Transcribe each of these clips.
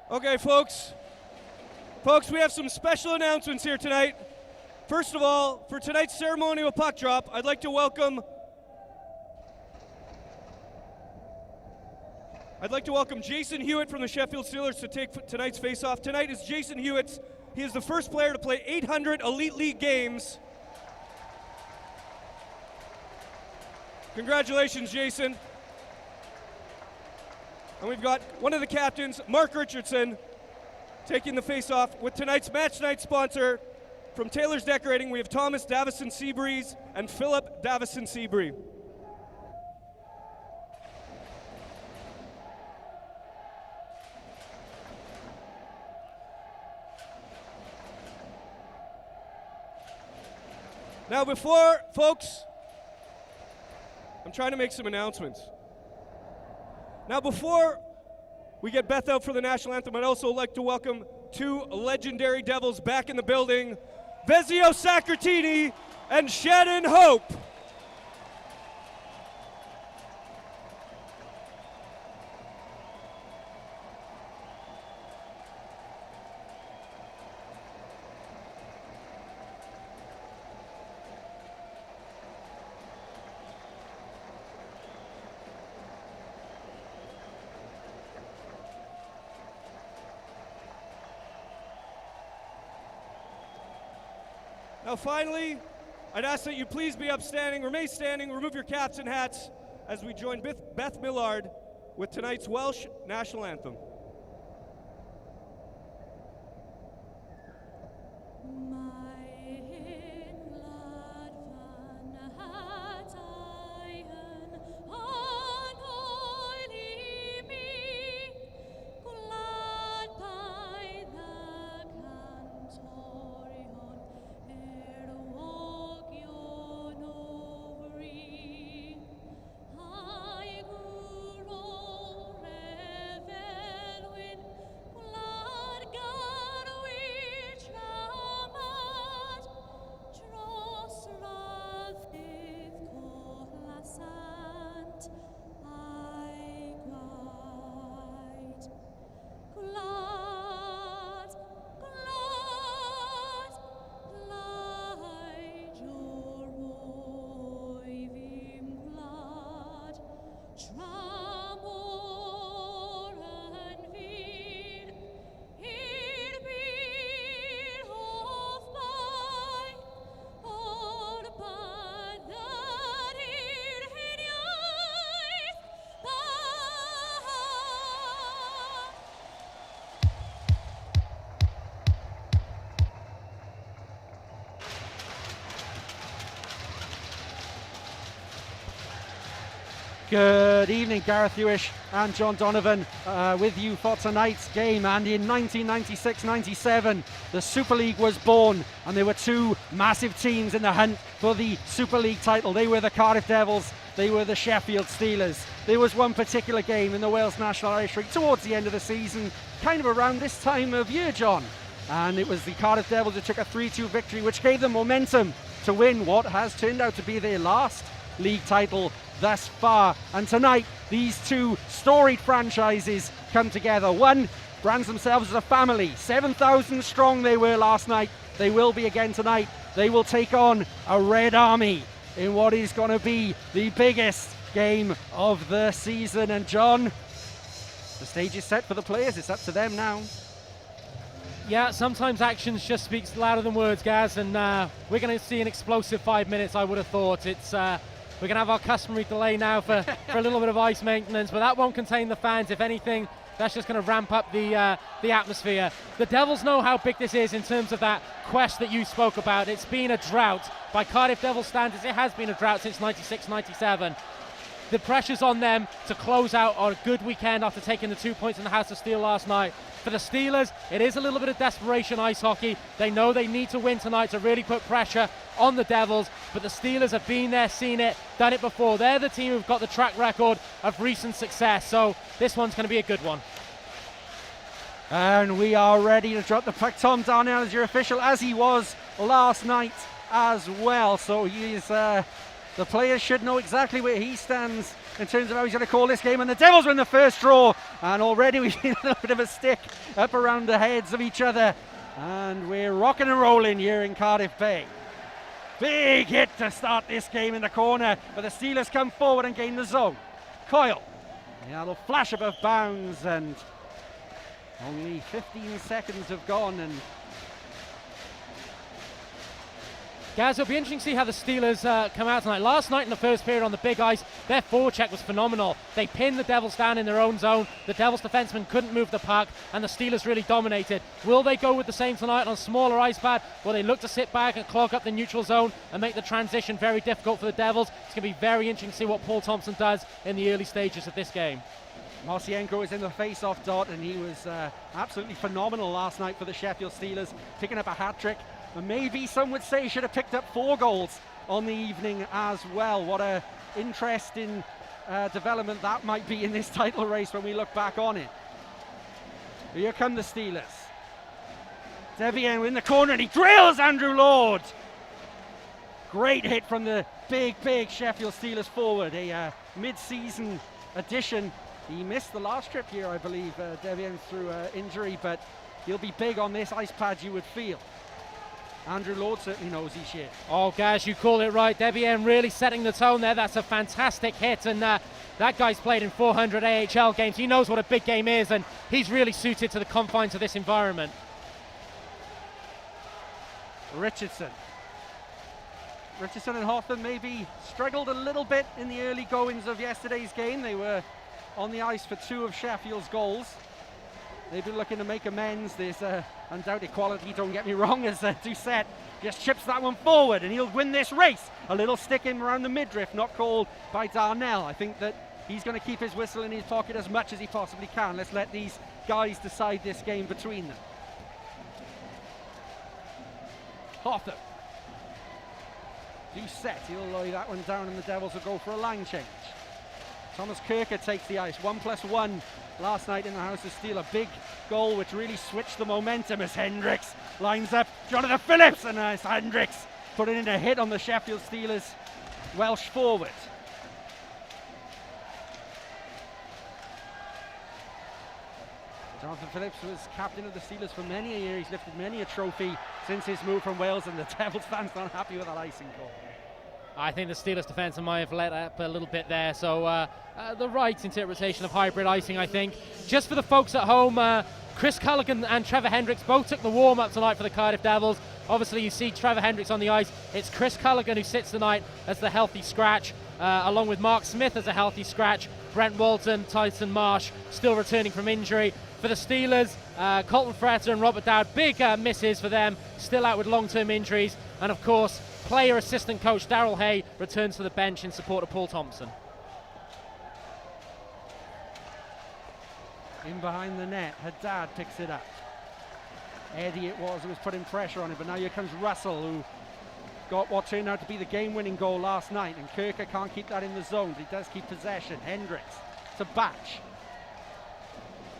Okay, folks. Folks, we have some special announcements here tonight. First of all, for tonight's ceremonial puck drop, I'd like to welcome Jason Hewitt from the Sheffield Steelers to take tonight's face-off. Tonight is Jason Hewitt's. He is the first player to play 800 Elite League games. Congratulations, Jason. And we've got one of the captains, Mark Richardson, taking the face-off with tonight's match night sponsor. From Taylor's Decorating, we have Thomas Davison Seabreeze and Philip Davison Seabree. Now before, folks, I'm trying to make some announcements. Now before we get Beth out for the national anthem, I'd also like to welcome two legendary Devils back in the building, Vezio Saccartini and Shannon Hope. Now finally, I'd ask that you please be upstanding, remain standing, remove your caps and hats as we join Beth Millard with tonight's Welsh national anthem. Good evening, Gareth Hewish and John Donovan with you for tonight's game. And in 1996-97, the Super League was born, and there were two massive teams in the hunt for the Super League title. They were the Cardiff Devils, they were the Sheffield Steelers. There was one particular game in the Wales National Irish League towards the end of the season, kind of around this time of year, John. And it was the Cardiff Devils who took a 3-2 victory, which gave them momentum to win what has turned out to be their last league title thus far. And tonight, these two storied franchises come together. One brands themselves as a family. 7,000 strong they were last night. They will be again tonight. They will take on a Red Army in what is going to be the biggest game of the season. And John, the stage is set for the players. It's up to them now. Yeah, sometimes actions just speaks louder than words, Gaz, and we're going to see an explosive 5 minutes, I would have thought. We're going to have our customary delay now for a little bit of ice maintenance, but that won't contain the fans. If anything, that's just going to ramp up the atmosphere. The Devils know how big this is in terms of that quest that you spoke about. It's been a drought. By Cardiff Devils standards, it has been a drought since 96-97. The pressure's on them to close out a good weekend after taking the 2 points in the House of Steel last night. For the Steelers, it is a little bit of desperation ice hockey. They know they need to win tonight to really put pressure on the Devils, but the Steelers have been there, seen it, done it before. They're the team who've got the track record of recent success, so this one's going to be a good one. And we are ready to drop the puck. Tom Darnell is your official, as he was last night as well. So he is The players should know exactly where he stands in terms of how he's going to call this game. And the Devils win the first draw. And already we've seen a little bit of a stick up around the heads of each other. And we're rocking and rolling here in Cardiff Bay. Big hit to start this game in the corner. But the Steelers come forward and gain the zone. Coyle. Yeah, a little flash above bounds. And only 15 seconds have gone. And Gaz, it'll be interesting to see how the Steelers come out tonight. Last night in the first period on the big ice, their forecheck was phenomenal. They pinned the Devils down in their own zone. The Devils defensemen couldn't move the puck, and the Steelers really dominated. Will they go with the same tonight on a smaller ice pad? Will they look to sit back and clog up the neutral zone and make the transition very difficult for the Devils? It's going to be very interesting to see what Paul Thompson does in the early stages of this game. Mosienko is in the face-off dot, and he was absolutely phenomenal last night for the Sheffield Steelers, picking up a hat-trick. And maybe some would say he should have picked up 4 goals on the evening as well. What a interesting development that might be in this title race when we look back on it. Here come the Steelers. Devian in the corner, and he drills Andrew Lord. Great hit from the big Sheffield Steelers forward, a mid-season addition. He missed the last trip here, I believe, Devian, through injury, but he'll be big on this ice pad, you would feel. Andrew Lord certainly knows his shit. Oh, Gaz, you call it right. Debian really setting the tone there. That's a fantastic hit, and that guy's played in 400 AHL games. He knows what a big game is, and he's really suited to the confines of this environment. Richardson and Hoffman maybe struggled a little bit in the early goings of yesterday's game. They were on the ice for 2 of Sheffield's goals. They've been looking to make amends. There's undoubted quality, don't get me wrong, as Doucette just chips that one forward, and he'll win this race. A little stick in around the midriff, not called by Darnell. I think that he's going to keep his whistle in his pocket as much as he possibly can. Let's let these guys decide this game between them. Hotham. Doucette, he'll lay that one down, and the Devils will go for a line change. Thomas Kirker takes the ice. 1+1 last night in the House of Steel. A big goal which really switched the momentum as Hendricks lines up Jonathan Phillips, and as Hendricks putting in a hit on the Sheffield Steelers Welsh forward. Jonathan Phillips was captain of the Steelers for many a year. He's lifted many a trophy since his move from Wales, and the Devils fans not happy with that icing call. I think the Steelers defence might have let up a little bit there. So the right interpretation of hybrid icing, I think. Just for the folks at home, Chris Culligan and Trevor Hendricks both took the warm-up tonight for the Cardiff Devils. Obviously, you see Trevor Hendricks on the ice. It's Chris Culligan who sits tonight as the healthy scratch, along with Mark Smith as a healthy scratch. Brent Walton, Tyson Marsh still returning from injury. For the Steelers, Colton Fretter and Robert Dowd, big misses for them, still out with long-term injuries. And of course, player assistant coach Daryl Hay returns to the bench in support of Paul Thompson. In behind the net, Haddad picks it up. Eddie it was who was putting pressure on him, but now here comes Russell, who got what turned out to be the game-winning goal last night, and Kirker can't keep that in the zone, but he does keep possession. Hendricks to Batch.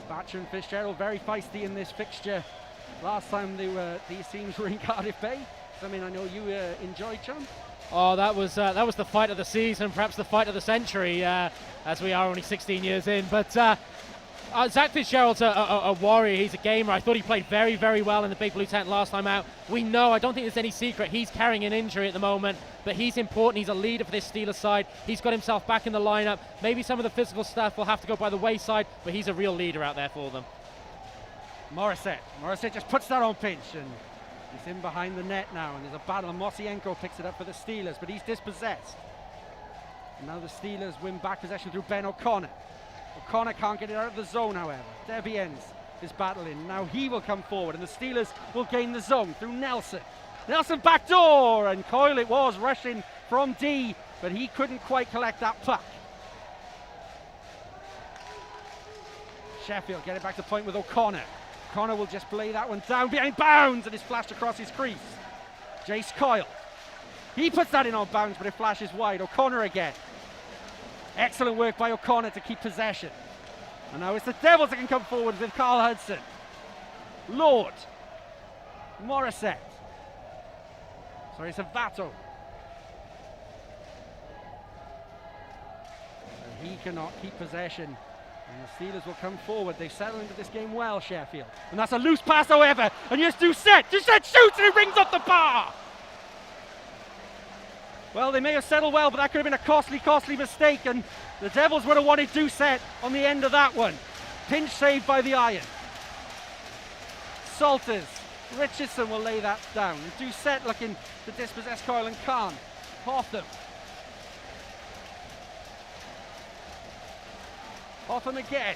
Batcher and Fitzgerald very feisty in this fixture. Last time these teams were in Cardiff Bay. I mean, I know you enjoyed, John. Oh, that was the fight of the season, perhaps the fight of the century, as we are only 16 years in. But Zach Fitzgerald's a warrior. He's a gamer. I thought he played very, very well in the Big Blue Tent last time out. We know, I don't think there's any secret, he's carrying an injury at the moment, but he's important. He's a leader for this Steelers side. He's got himself back in the lineup. Maybe some of the physical stuff will have to go by the wayside, but he's a real leader out there for them. Morissette just puts that on pinch, and he's in behind the net now, and there's a battle, and Mosienko picks it up for the Steelers, but he's dispossessed. And now the Steelers win back possession through Ben O'Connor. O'Connor can't get it out of the zone, however. Debiens is battling. Now he will come forward, and the Steelers will gain the zone through Nelson. Nelson backdoor, and Coyle it was rushing from D, but he couldn't quite collect that puck. Sheffield get it back to point with O'Connor. O'Connor will just play that one down behind bounds, and it's flashed across his crease. Jace Coyle. He puts that in on bounds, but it flashes wide. O'Connor again. Excellent work by O'Connor to keep possession. And now it's the Devils that can come forward with Carl Hudson. Lord. Morissette. Sorry, it's Avato. he cannot keep possession. And the Steelers will come forward. They've settled into this game well, Sheffield. And that's a loose pass, however. And here's Doucette. Doucette shoots and it rings off the bar. Well, they may have settled well, but that could have been a costly, costly mistake. And the Devils would have wanted Doucette on the end of that one. Pinch saved by the iron. Salters. Richardson will lay that down. Doucette looking to dispossess Coyle and Khan. Hotham. Hotham again.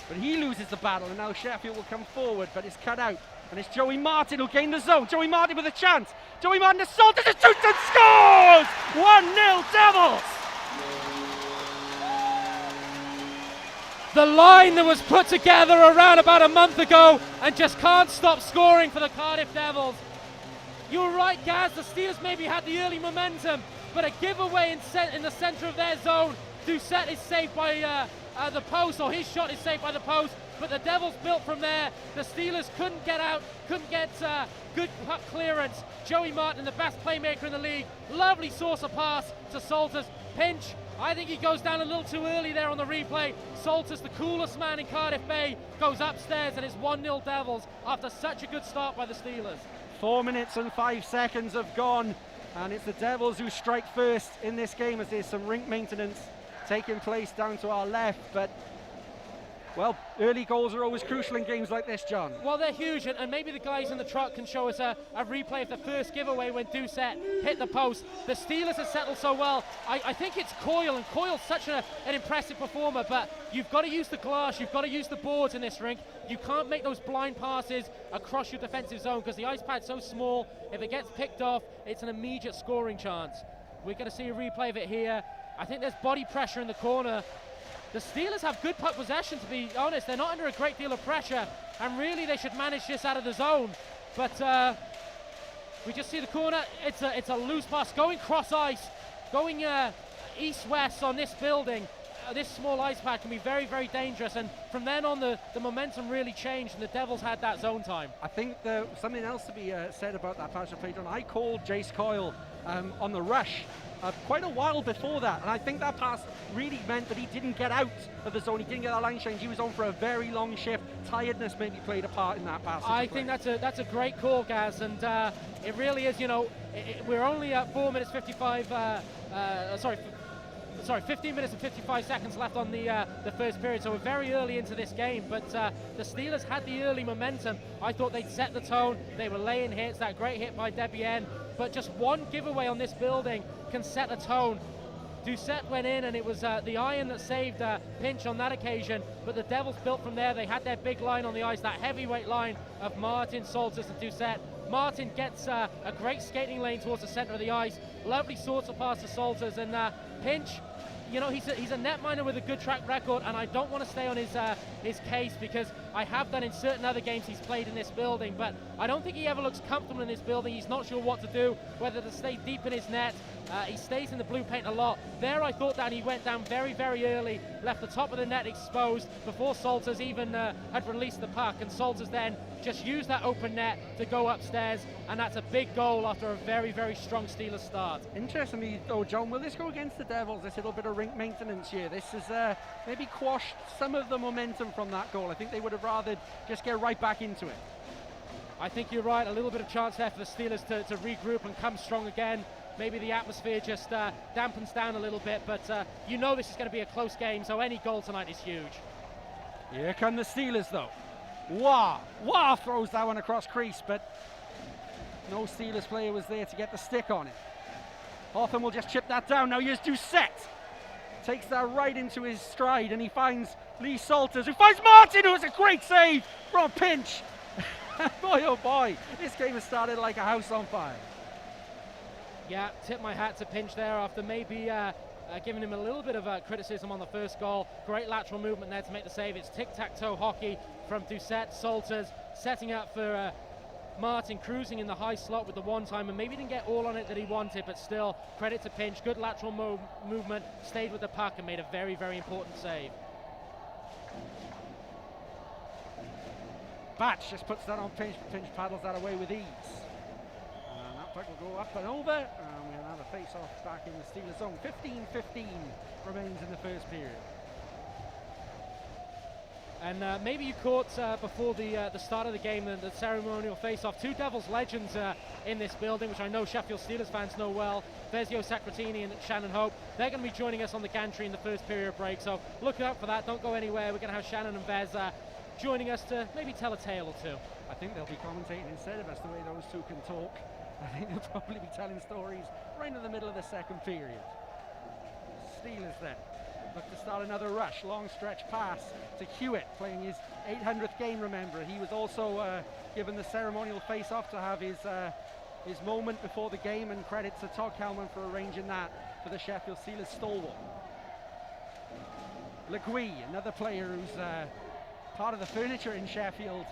But he loses the battle, and now Sheffield will come forward, but it's cut out. And it's Joey Martin who'll gain the zone. Joey Martin with a chance. Joey Martin to Salters, and shoots and scores! 1-0 Devils! The line that was put together around about a month ago and just can't stop scoring for the Cardiff Devils. You were right, Gaz, the Steelers maybe had the early momentum, but a giveaway in the centre of their zone. Doucette is saved by the post, or his shot is saved by the post, but the Devils built from there. The Steelers couldn't get out, couldn't get good puck clearance. Joey Martin, the best playmaker in the league, lovely source of pass to Salters. Pinch, I think he goes down a little too early there on the replay. Salters, the coolest man in Cardiff Bay, goes upstairs, and it's 1-0 Devils after such a good start by the Steelers. 4 minutes and 5 seconds have gone, and it's the Devils who strike first in this game as there's some rink maintenance taking place down to our left. But, well, early goals are always crucial in games like this, John. Well, they're huge, and maybe the guys in the truck can show us a replay of the first giveaway when Doucette hit the post. The Steelers have settled so well. I think it's Coyle, and Coyle's such an impressive performer, but you've got to use the glass, you've got to use the boards in this rink. You can't make those blind passes across your defensive zone because the ice pad's so small. If it gets picked off, it's an immediate scoring chance. We're going to see a replay of it here. I think there's body pressure in the corner. The Steelers have good puck possession, to be honest. They're not under a great deal of pressure, and really they should manage this out of the zone. But we just see the corner. It's a loose pass going cross ice, going east-west on this building. This small ice pad can be very, very dangerous, and from then on the momentum really changed, and the Devils had that zone time. I think there's something else to be said about that pass play, John. I called Jace Coyle on the rush quite a while before that, and I think that pass really meant that he didn't get out of the zone. He didn't get that line change. He was on for a very long shift. Tiredness maybe played a part in that pass. I think that's a great call, Gaz, and it really is. You know, we're only at 4 minutes 55. 15 minutes and 55 seconds left on the first period, so we're very early into this game, but the Steelers had the early momentum. I thought they'd set the tone. They were laying hits, that great hit by Debian, but just one giveaway on this building can set the tone. Doucette went in, and it was the iron that saved Pinch on that occasion, but the Devils built from there. They had their big line on the ice, that heavyweight line of Martin, Salters and Doucette. Martin gets a great skating lane towards the center of the ice. Lovely sorts of pass to Salters, and Pinch, you know, he's a netminer with a good track record, and I don't want to stay on his case because I have done in certain other games he's played in this building, but I don't think he ever looks comfortable in this building. He's not sure what to do, whether to stay deep in his net. He stays in the blue paint a lot. There I thought that he went down very, very early, left the top of the net exposed before Salters even had released the puck, and Salters then just used that open net to go upstairs, and that's a big goal after a very, very strong Steelers start. Interestingly though, John, will this go against the Devils, this little bit of rink maintenance here? This has maybe quashed some of the momentum from that goal. I think they would have rather just get right back into it. I think you're right, a little bit of chance there for the Steelers to regroup and come strong again. Maybe the atmosphere just dampens down a little bit, but you know this is going to be a close game, so any goal tonight is huge. Here come the Steelers though. Wah throws that one across crease, but no Steelers player was there to get the stick on it. Hotham will just chip that down. Now here's Doucette. Takes that right into his stride, and he finds Lee Salters, who finds Martin, who has a great save from Pinch. Boy, oh boy, this game has started like a house on fire. Yeah, tip my hat to Pinch there after maybe giving him a little bit of criticism on the first goal. Great lateral movement there to make the save. It's tic-tac-toe hockey from Doucette. Salters setting up for Martin, cruising in the high slot with the one-timer. Maybe didn't get all on it that he wanted, but still, credit to Pinch. Good lateral movement, stayed with the puck and made a very, very important save. Batch just puts that on Pinch. Pinch paddles that away with ease. And that puck will go up and over, and we'll have a face-off back in the Steelers zone. 15-15 remains in the first period. And maybe you caught before the start of the game the ceremonial face-off. Two Devils legends in this building, which I know Sheffield Steelers fans know well. Vezio Sacratini and Shannon Hope. They're going to be joining us on the gantry in the first period break, so look out for that. Don't go anywhere. We're going to have Shannon and Vez joining us to maybe tell a tale or two. I think they'll be commentating instead of us, the way those two can talk. I think they'll probably be telling stories right in the middle of the second period. Steelers then look to start another rush. Long stretch pass to Hewitt, playing his 800th game, remember. He was also given the ceremonial face-off to have his moment before the game, and credit to Todd Kelman for arranging that for the Sheffield Steelers stalwart. Legui, another player who's part of the furniture in Sheffield.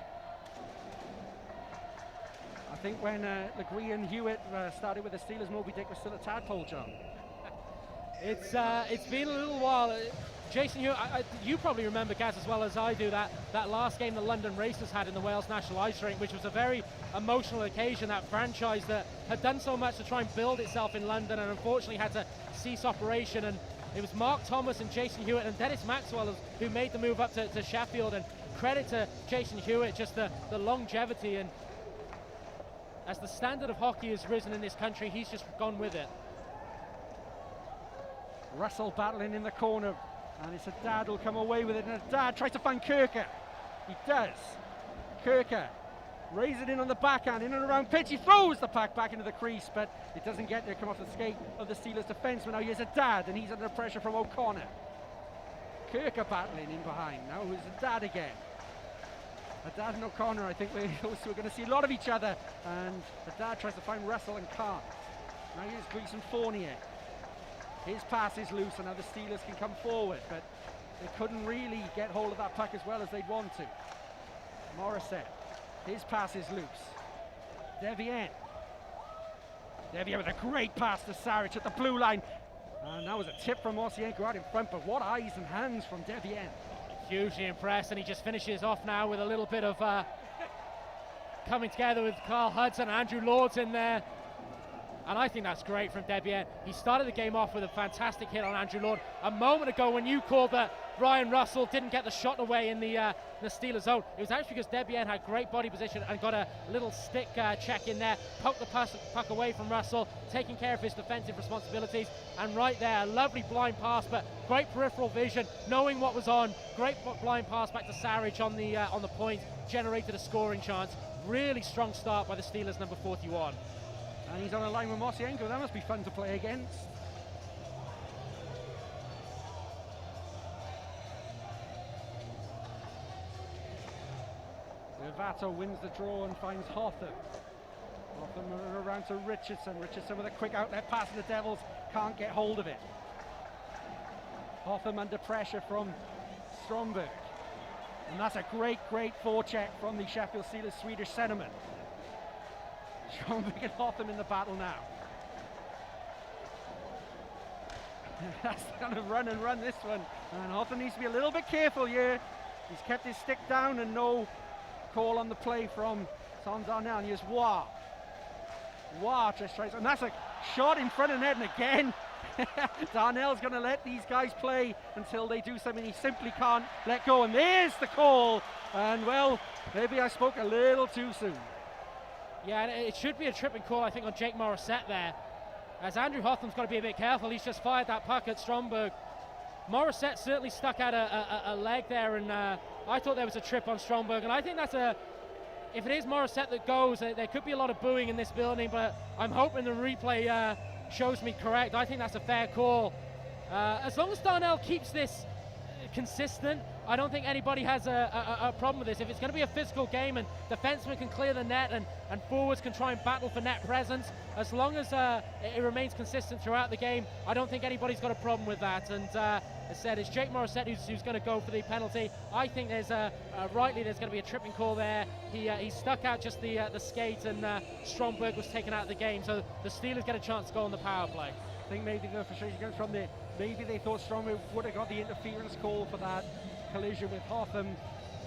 I think when Legui and Hewitt started with the Steelers, Moby Dick was still a tadpole, John. It's been a little while. Jason, you probably remember, Gaz, as well as I do, that last game the London Racers had in the Wales National Ice Rink, which was a very emotional occasion. That franchise that had done so much to try and build itself in London and unfortunately had to cease operation. And it was Mark Thomas and Jason Hewitt and Dennis Maxwell who made the move up to Sheffield. And credit to Jason Hewitt, just the longevity, and as the standard of hockey has risen in this country, he's just gone with it. Russell battling in the corner, and it's Haddad who'll come away with it, and Haddad tries to find Kirker. He does. Kirker raises it in on the backhand, in and around pitch. He throws the puck back into the crease, but it doesn't get there. Come off the skate of the Steelers defenseman. Now here's Haddad, and he's under pressure from O'Connor. Kirker battling in behind. Now it's Haddad again. Haddad and O'Connor, I think those two are going to see a lot of each other, and Haddad tries to find Russell and can't. Now here's Gleason Fournier. His pass is loose, and now the Steelers can come forward, but they couldn't really get hold of that puck as well as they'd want to. Morissette, his pass is loose. Devienne with a great pass to Saric at the blue line, and that was a tip from Mosienko out in front, but what eyes and hands from Devienne. Hugely impressed, and he just finishes off now with a little bit of coming together with Carl Hudson and Andrew Lords in there. And I think that's great from Debian. He started the game off with a fantastic hit on Andrew Lord. A moment ago when you called that Ryan Russell didn't get the shot away in the Steelers zone, it was actually because Debian had great body position and got a little stick check in there, poked the puck away from Russell, taking care of his defensive responsibilities. And right there, a lovely blind pass, but great peripheral vision, knowing what was on. Great blind pass back to Saric on the point, generated a scoring chance. Really strong start by the Steelers, number 41. And he's on a line with Mosienko. That must be fun to play against. Vivato wins the draw and finds Hotham. Hotham around to Richardson. Richardson with a quick outlet pass, and the Devils can't get hold of it. Hotham under pressure from Stromberg. And that's a great forecheck from the Sheffield Steelers Swedish centerman. Stromberg and Hotham in the battle now. That's going to run this one. And Hotham needs to be a little bit careful here. He's kept his stick down and no call on the play from Son Darnell. And here's Waugh just tries, and that's a shot in front of net, and again Darnell's going to let these guys play until they do something he simply can't let go. And there's the call. And well, maybe I spoke a little too soon. Yeah, and it should be a tripping call, I think, on Jake Morissette there, as Andrew Hotham's got to be a bit careful. He's just fired that puck at Stromberg. Morissette certainly stuck out a leg there, and I thought there was a trip on Stromberg, and I think that's if it is Morissette that goes, there could be a lot of booing in this building, but I'm hoping the replay shows me correct. I think that's a fair call. As long as Darnell keeps this consistent, I don't think anybody has a problem with this. If it's going to be a physical game and defensemen can clear the net and forwards can try and battle for net presence, as long as it remains consistent throughout the game, I don't think anybody's got a problem with that. And as I said, it's Jake Morissette who's going to go for the penalty. I think there's rightly there's going to be a tripping call there. He stuck out just the skate, and Stromberg was taken out of the game, so the Steelers get a chance to go on the power play. I think maybe the frustration comes from maybe they thought Stromberg would have got the interference call for that collision with Hotham.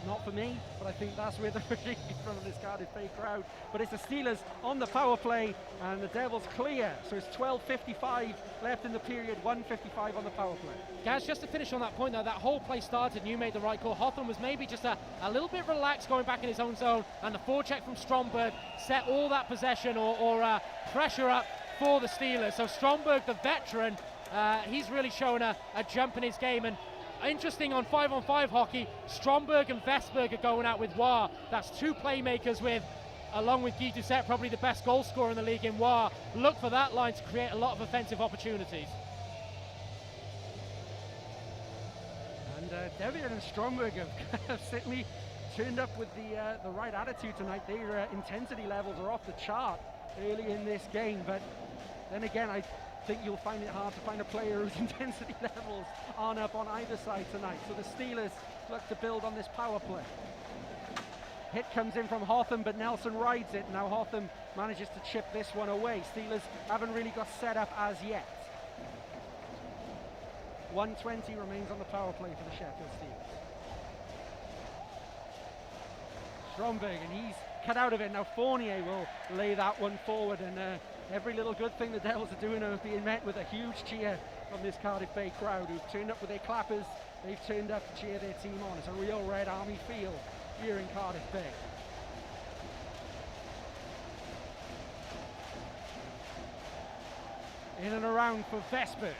Not for me, but I think that's where they're really from this Cardiff Bay crowd. But it's the Steelers on the power play, and the Devils clear. So it's 12:55 left in the period, 1:55 on the power play. Gaz, just to finish on that point though, that whole play started and you made the right call. Hawthorne was maybe just a little bit relaxed going back in his own zone, and the forecheck from Stromberg set all that possession or pressure up for the Steelers. So Stromberg, the veteran, he's really shown a jump in his game. And interesting on 5-on-5 hockey, Stromberg and Vestberg are going out with War. That's two playmakers with, along with Guy Doucette, probably the best goal scorer in the league in War. Look for that line to create a lot of offensive opportunities. And Devian and Stromberg have certainly turned up with the right attitude tonight. Their intensity levels are off the chart early in this game, but then again, I think you'll find it hard to find a player whose intensity levels aren't up on either side tonight. So the Steelers look to build on this power play. Hit comes in from Hawthorne, but Nelson rides it. Now Hawthorne manages to chip this one away. Steelers haven't really got set up as yet. 1:20 remains on the power play for the Sheffield Steelers. Stromberg, and he's cut out of it. Now Fournier will lay that one forward, and every little good thing the Devils are doing are being met with a huge cheer from this Cardiff Bay crowd who've turned up with their clappers. They've turned up to cheer their team on. It's a real Red Army feel here in Cardiff Bay. In and around for Vestberg.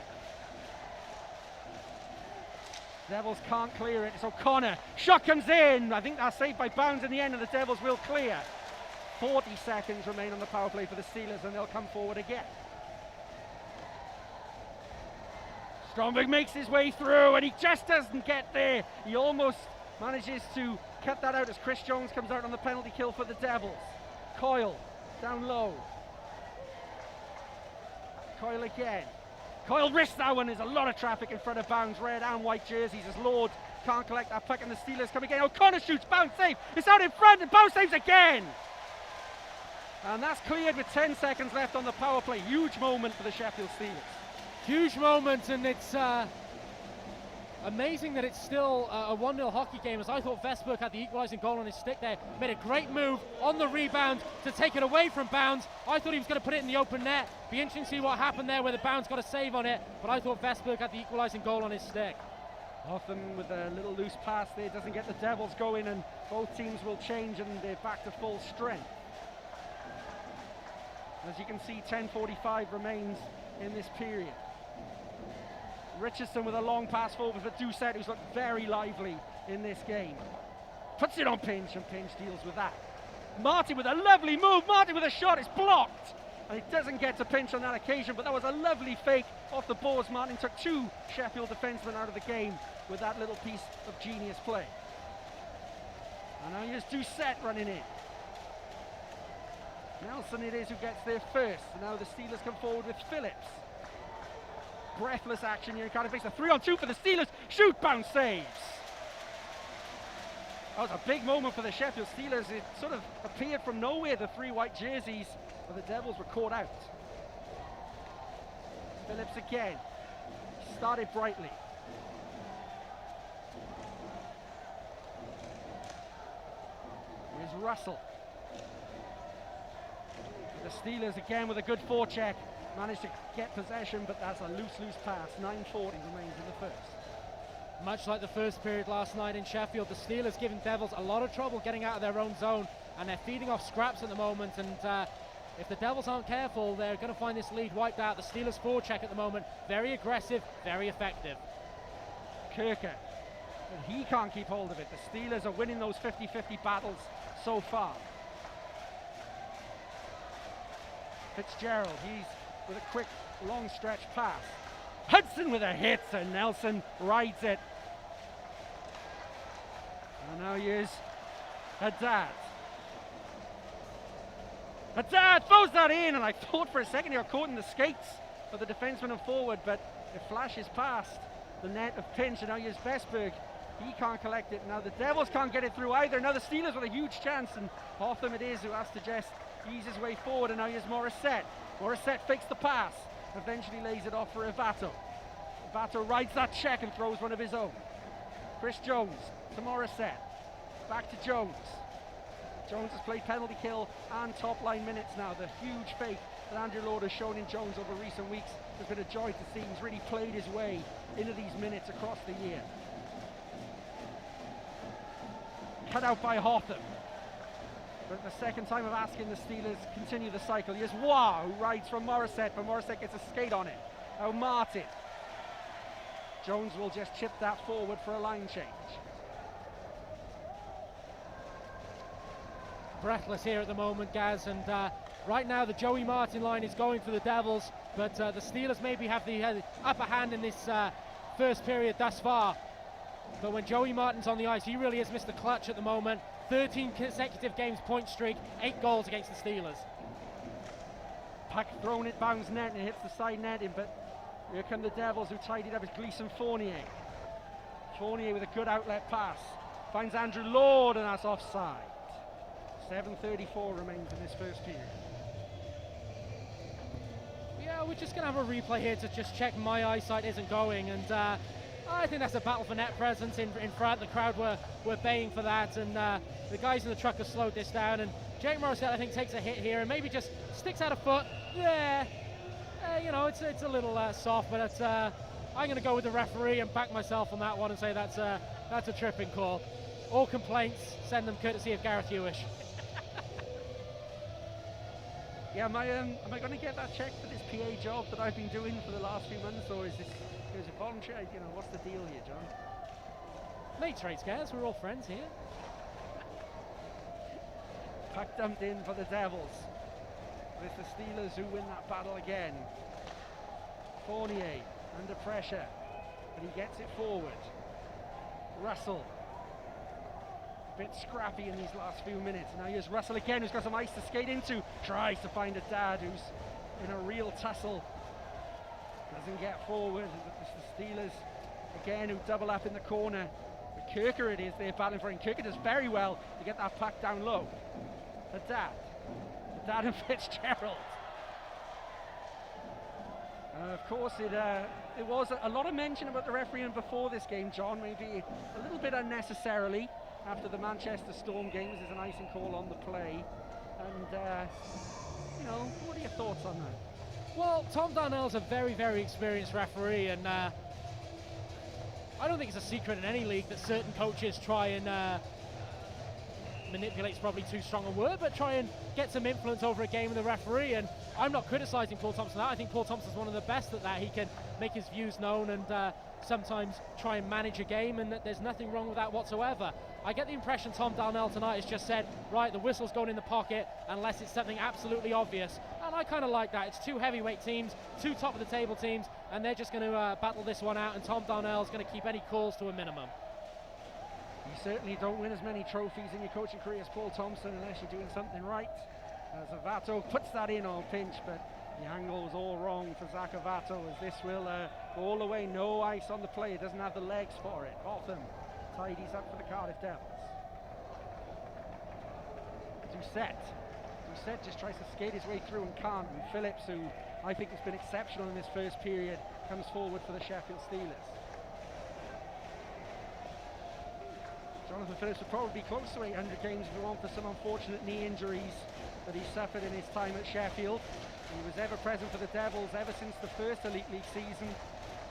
Devils can't clear it. It's O'Connor. Shot comes in. I think that's saved by Bounds in the end, and the Devils will clear. 40 seconds remain on the power play for the Steelers, and they'll come forward again. Stromberg makes his way through, and he just doesn't get there. He almost manages to cut that out as Chris Jones comes out on the penalty kill for the Devils. Coyle down low. Coyle again. Coyle risks that one. There's a lot of traffic in front of Bounds. Red and white jerseys as Lord can't collect that puck, and the Steelers come again. O'Connor shoots. Bounds save. It's out in front, and Bounds saves again. And that's cleared with 10 seconds left on the power play. Huge moment for the Sheffield Steelers. Huge moment, and it's amazing that it's still a 1-0 hockey game, as I thought Vestberg had the equalising goal on his stick there. Made a great move on the rebound to take it away from Bounds. I thought he was going to put it in the open net. Be interesting to see what happened there, whether Bounds got a save on it, but I thought Vestberg had the equalising goal on his stick. Hawthorne with a little loose pass there, doesn't get the Devils going, and both teams will change and they're back to full strength. As you can see, 10:45 remains in this period. Richardson with a long pass forward for Doucette, who's looked very lively in this game. Puts it on Pinch, and Pinch deals with that. Martin with a lovely move. Martin with a shot. It's blocked. And it doesn't get to Pinch on that occasion, but that was a lovely fake off the boards. Martin took two Sheffield defensemen out of the game with that little piece of genius play. And now here's Doucette running in. Nelson it is who gets there first. And now the Steelers come forward with Phillips. Breathless action here in Cardiff. It's a 3-on-2 for the Steelers. Shoot, Bounce saves. That was a big moment for the Sheffield Steelers. It sort of appeared from nowhere, the three white jerseys, but the Devils were caught out. Phillips again. Started brightly. Here's Russell. The Steelers again with a good forecheck. Managed to get possession, but that's a loose pass. 9:40 remains in the first. Much like the first period last night in Sheffield, the Steelers giving Devils a lot of trouble getting out of their own zone, and they're feeding off scraps at the moment, and if the Devils aren't careful, they're going to find this lead wiped out. The Steelers forecheck at the moment, very aggressive, very effective. Kirker, but he can't keep hold of it. The Steelers are winning those 50-50 battles so far. Fitzgerald, he's with a quick long stretch pass. Hudson with a hit, and Nelson rides it. And now here's Haddad. Haddad throws that in, and I thought for a second he got caught in the skates of the defenseman and forward, but it flashes past the net of Pinch, and now here's Vestberg. He can't collect it. Now the Devils can't get it through either. Now the Steelers with a huge chance, and Hawthorne it is who has to just ease his way forward, and now here's Morissette. Morissette fakes the pass, eventually lays it off for Avato. Avato rides that check and throws one of his own. Chris Jones to Morissette. back to Jones. Jones has played penalty kill and top line minutes now. The huge faith that Andrew Lord has shown in Jones over recent weeks has been a joy to see. He's really played his way into these minutes across the year. Cut out by Hotham. But the second time of asking the Steelers continue the cycle. Here's Waugh, who rides from Morissette, but Morissette gets a skate on it. Now Martin. Jones will just chip that forward for a line change. Breathless here at the moment, Gaz, and right now the Joey Martin line is going for the Devils, but the Steelers maybe have the upper hand in this first period thus far. But when Joey Martin's on the ice, he really is Mr. Clutch at the moment. 13 consecutive games point streak, 8 goals against the Steelers. Puck thrown, it bounds net and it hits the side netting, but here come the Devils, who tied it up as Gleason Fournier. Fournier with a good outlet pass. Finds Andrew Lord, and that's offside. 7:34 remains in this first period. Yeah, we're just going to have a replay here to just check my eyesight isn't going, and I think that's a battle for net presence in front. The crowd were baying for that, and the guys in the truck have slowed this down, and Jake Morissette, I think, takes a hit here and maybe just sticks out a foot. Yeah, you know, it's a little soft, but it's, I'm going to go with the referee and back myself on that one and say that's a tripping call. All complaints, send them courtesy of Gareth Hewish. Yeah, am I going to get that check for this PA job that I've been doing for the last few months, or is it voluntary? You know, what's the deal here, John? Late trades, guys. We're all friends here. Puck dumped in for the Devils. With the Steelers who win that battle again. Fournier under pressure, but he gets it forward. Russell. Bit scrappy in these last few minutes. Now here's Russell again, who's got some ice to skate into. Tries to find a dad who's in a real tussle. Doesn't get forward. It's the Steelers again who double up in the corner. But Kirker it is they're battling for, and Kirker does very well to get that puck down low. The dad and Fitzgerald. Of course, it was a lot of mention about the refereeing before this game, John. Maybe a little bit unnecessarily. After the Manchester Storm games, there's an icing call on the play. And, you know, what are your thoughts on that? Well, Tom Darnell's a very, very experienced referee, and I don't think it's a secret in any league that certain coaches try and manipulate's probably too strong a word, but try and get some influence over a game with the referee. And I'm not criticising Paul Thompson for that. I think Paul Thompson's one of the best at that. He can make his views known and sometimes try and manage a game, and that there's nothing wrong with that whatsoever. I get the impression Tom Darnell tonight has just said, right, the whistle's going in the pocket unless it's something absolutely obvious, and I kind of like that. It's two heavyweight teams, two top of the table teams, and they're just going to battle this one out, and Tom Darnell's going to keep any calls to a minimum. You certainly don't win as many trophies in your coaching career as Paul Thompson unless you're doing something right. Zavato puts that in on pinch, but the angle was all wrong for Zach Avato, as this will go all the way. No ice on the play, it doesn't have the legs for it. Hotham tidies up for the Cardiff Devils. Doucette just tries to skate his way through and can't. And Phillips, who I think has been exceptional in this first period, comes forward for the Sheffield Steelers. Jonathan Phillips would probably be close to 800 games if it weren't for some unfortunate knee injuries that he suffered in his time at Sheffield. He was ever present for the Devils ever since the first Elite League season,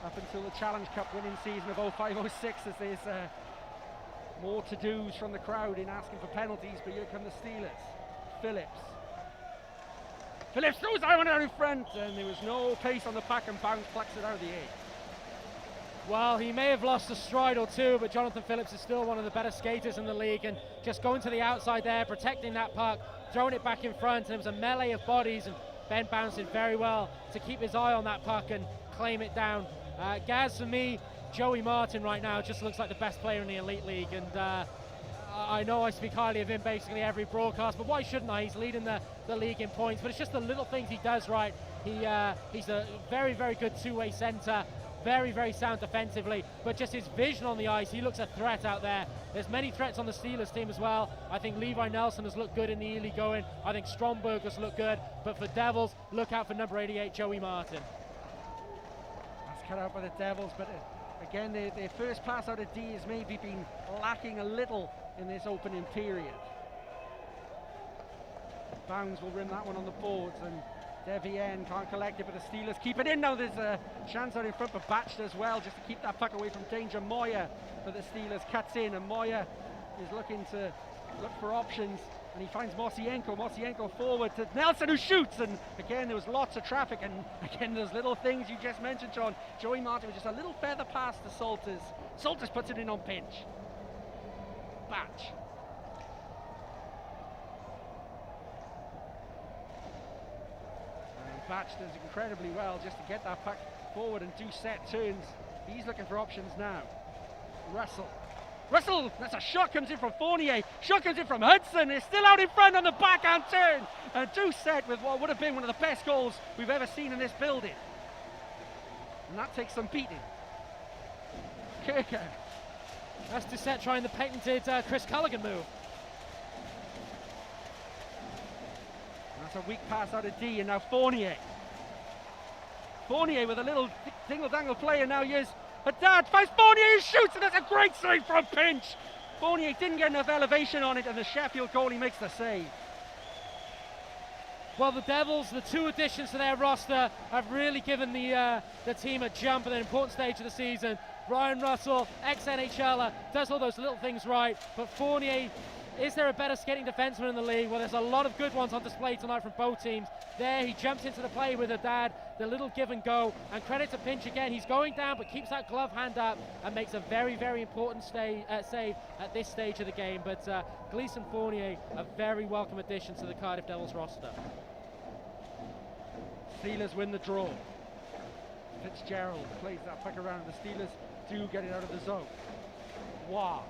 up until the Challenge Cup winning season of 05-06, as there's more to-dos from the crowd in asking for penalties, but here come the Steelers. Phillips throws that one out in front, and there was no pace on the puck, and Bounce plucks it out of the air. Well, he may have lost a stride or two, but Jonathan Phillips is still one of the better skaters in the league, and just going to the outside there, protecting that puck, throwing it back in front, and it was a melee of bodies, and Ben Bounce did very well to keep his eye on that puck and claim it down. Gaz, for me, Joey Martin right now just looks like the best player in the Elite League, and I know I speak highly of him basically every broadcast, but why shouldn't I? He's leading the league in points, but it's just the little things he does right. He's a very, very good two-way centre, very, very sound defensively, but just his vision on the ice, he looks a threat out there. There's many threats on the Steelers team as well. I think Levi Nelson has looked good in the Ely going. I think Stromberg has looked good, but for Devils, look out for number 88, Joey Martin. That's cut out by the Devils, but Again, their first pass out of D has maybe been lacking a little in this opening period. Bounds will rim that one on the boards, and Devienne can't collect it, but the Steelers keep it in now. There's a chance out in front for Batched as well, just to keep that puck away from danger. Moya for the Steelers cuts in, and Moya is looking to look for options, and he finds Mosienko forward to Nelson, who shoots, and again there was lots of traffic, and again those little things you just mentioned, John. Joey Martin with just a little feather pass to Salters. Salters puts it in on pinch. Batch. And Batch does incredibly well just to get that puck forward, and Doucette turns. He's looking for options now. Russell, that's a shot comes in from Fournier. Shot comes in from Hudson. They're still out in front on the backhand turn. And Doucette with what would have been one of the best goals we've ever seen in this building. And that takes some beating. Kirker. That's Doucette trying the patented Chris Culligan move. That's a weak pass out of D, and now Fournier. Fournier with a little dingle-dangle play, and now here's Haddad finds Fournier, who shoots, and that's a great save from Pinch. Fournier didn't get enough elevation on it, and the Sheffield goalie makes the save. Well, the Devils, the two additions to their roster, have really given the team a jump at an important stage of the season. Ryan Russell, ex-NHLer, does all those little things right, but Fournier, is there a better skating defenseman in the league? Well, there's a lot of good ones on display tonight from both teams. There, he jumps into the play with Haddad, the little give and go, and credit to Pinch again. He's going down, but keeps that glove hand up and makes a very, very important save at this stage of the game. But Gleason Fournier, a very welcome addition to the Cardiff Devils roster. Steelers win the draw. Fitzgerald plays that puck around, and the Steelers do get it out of the zone. Wow.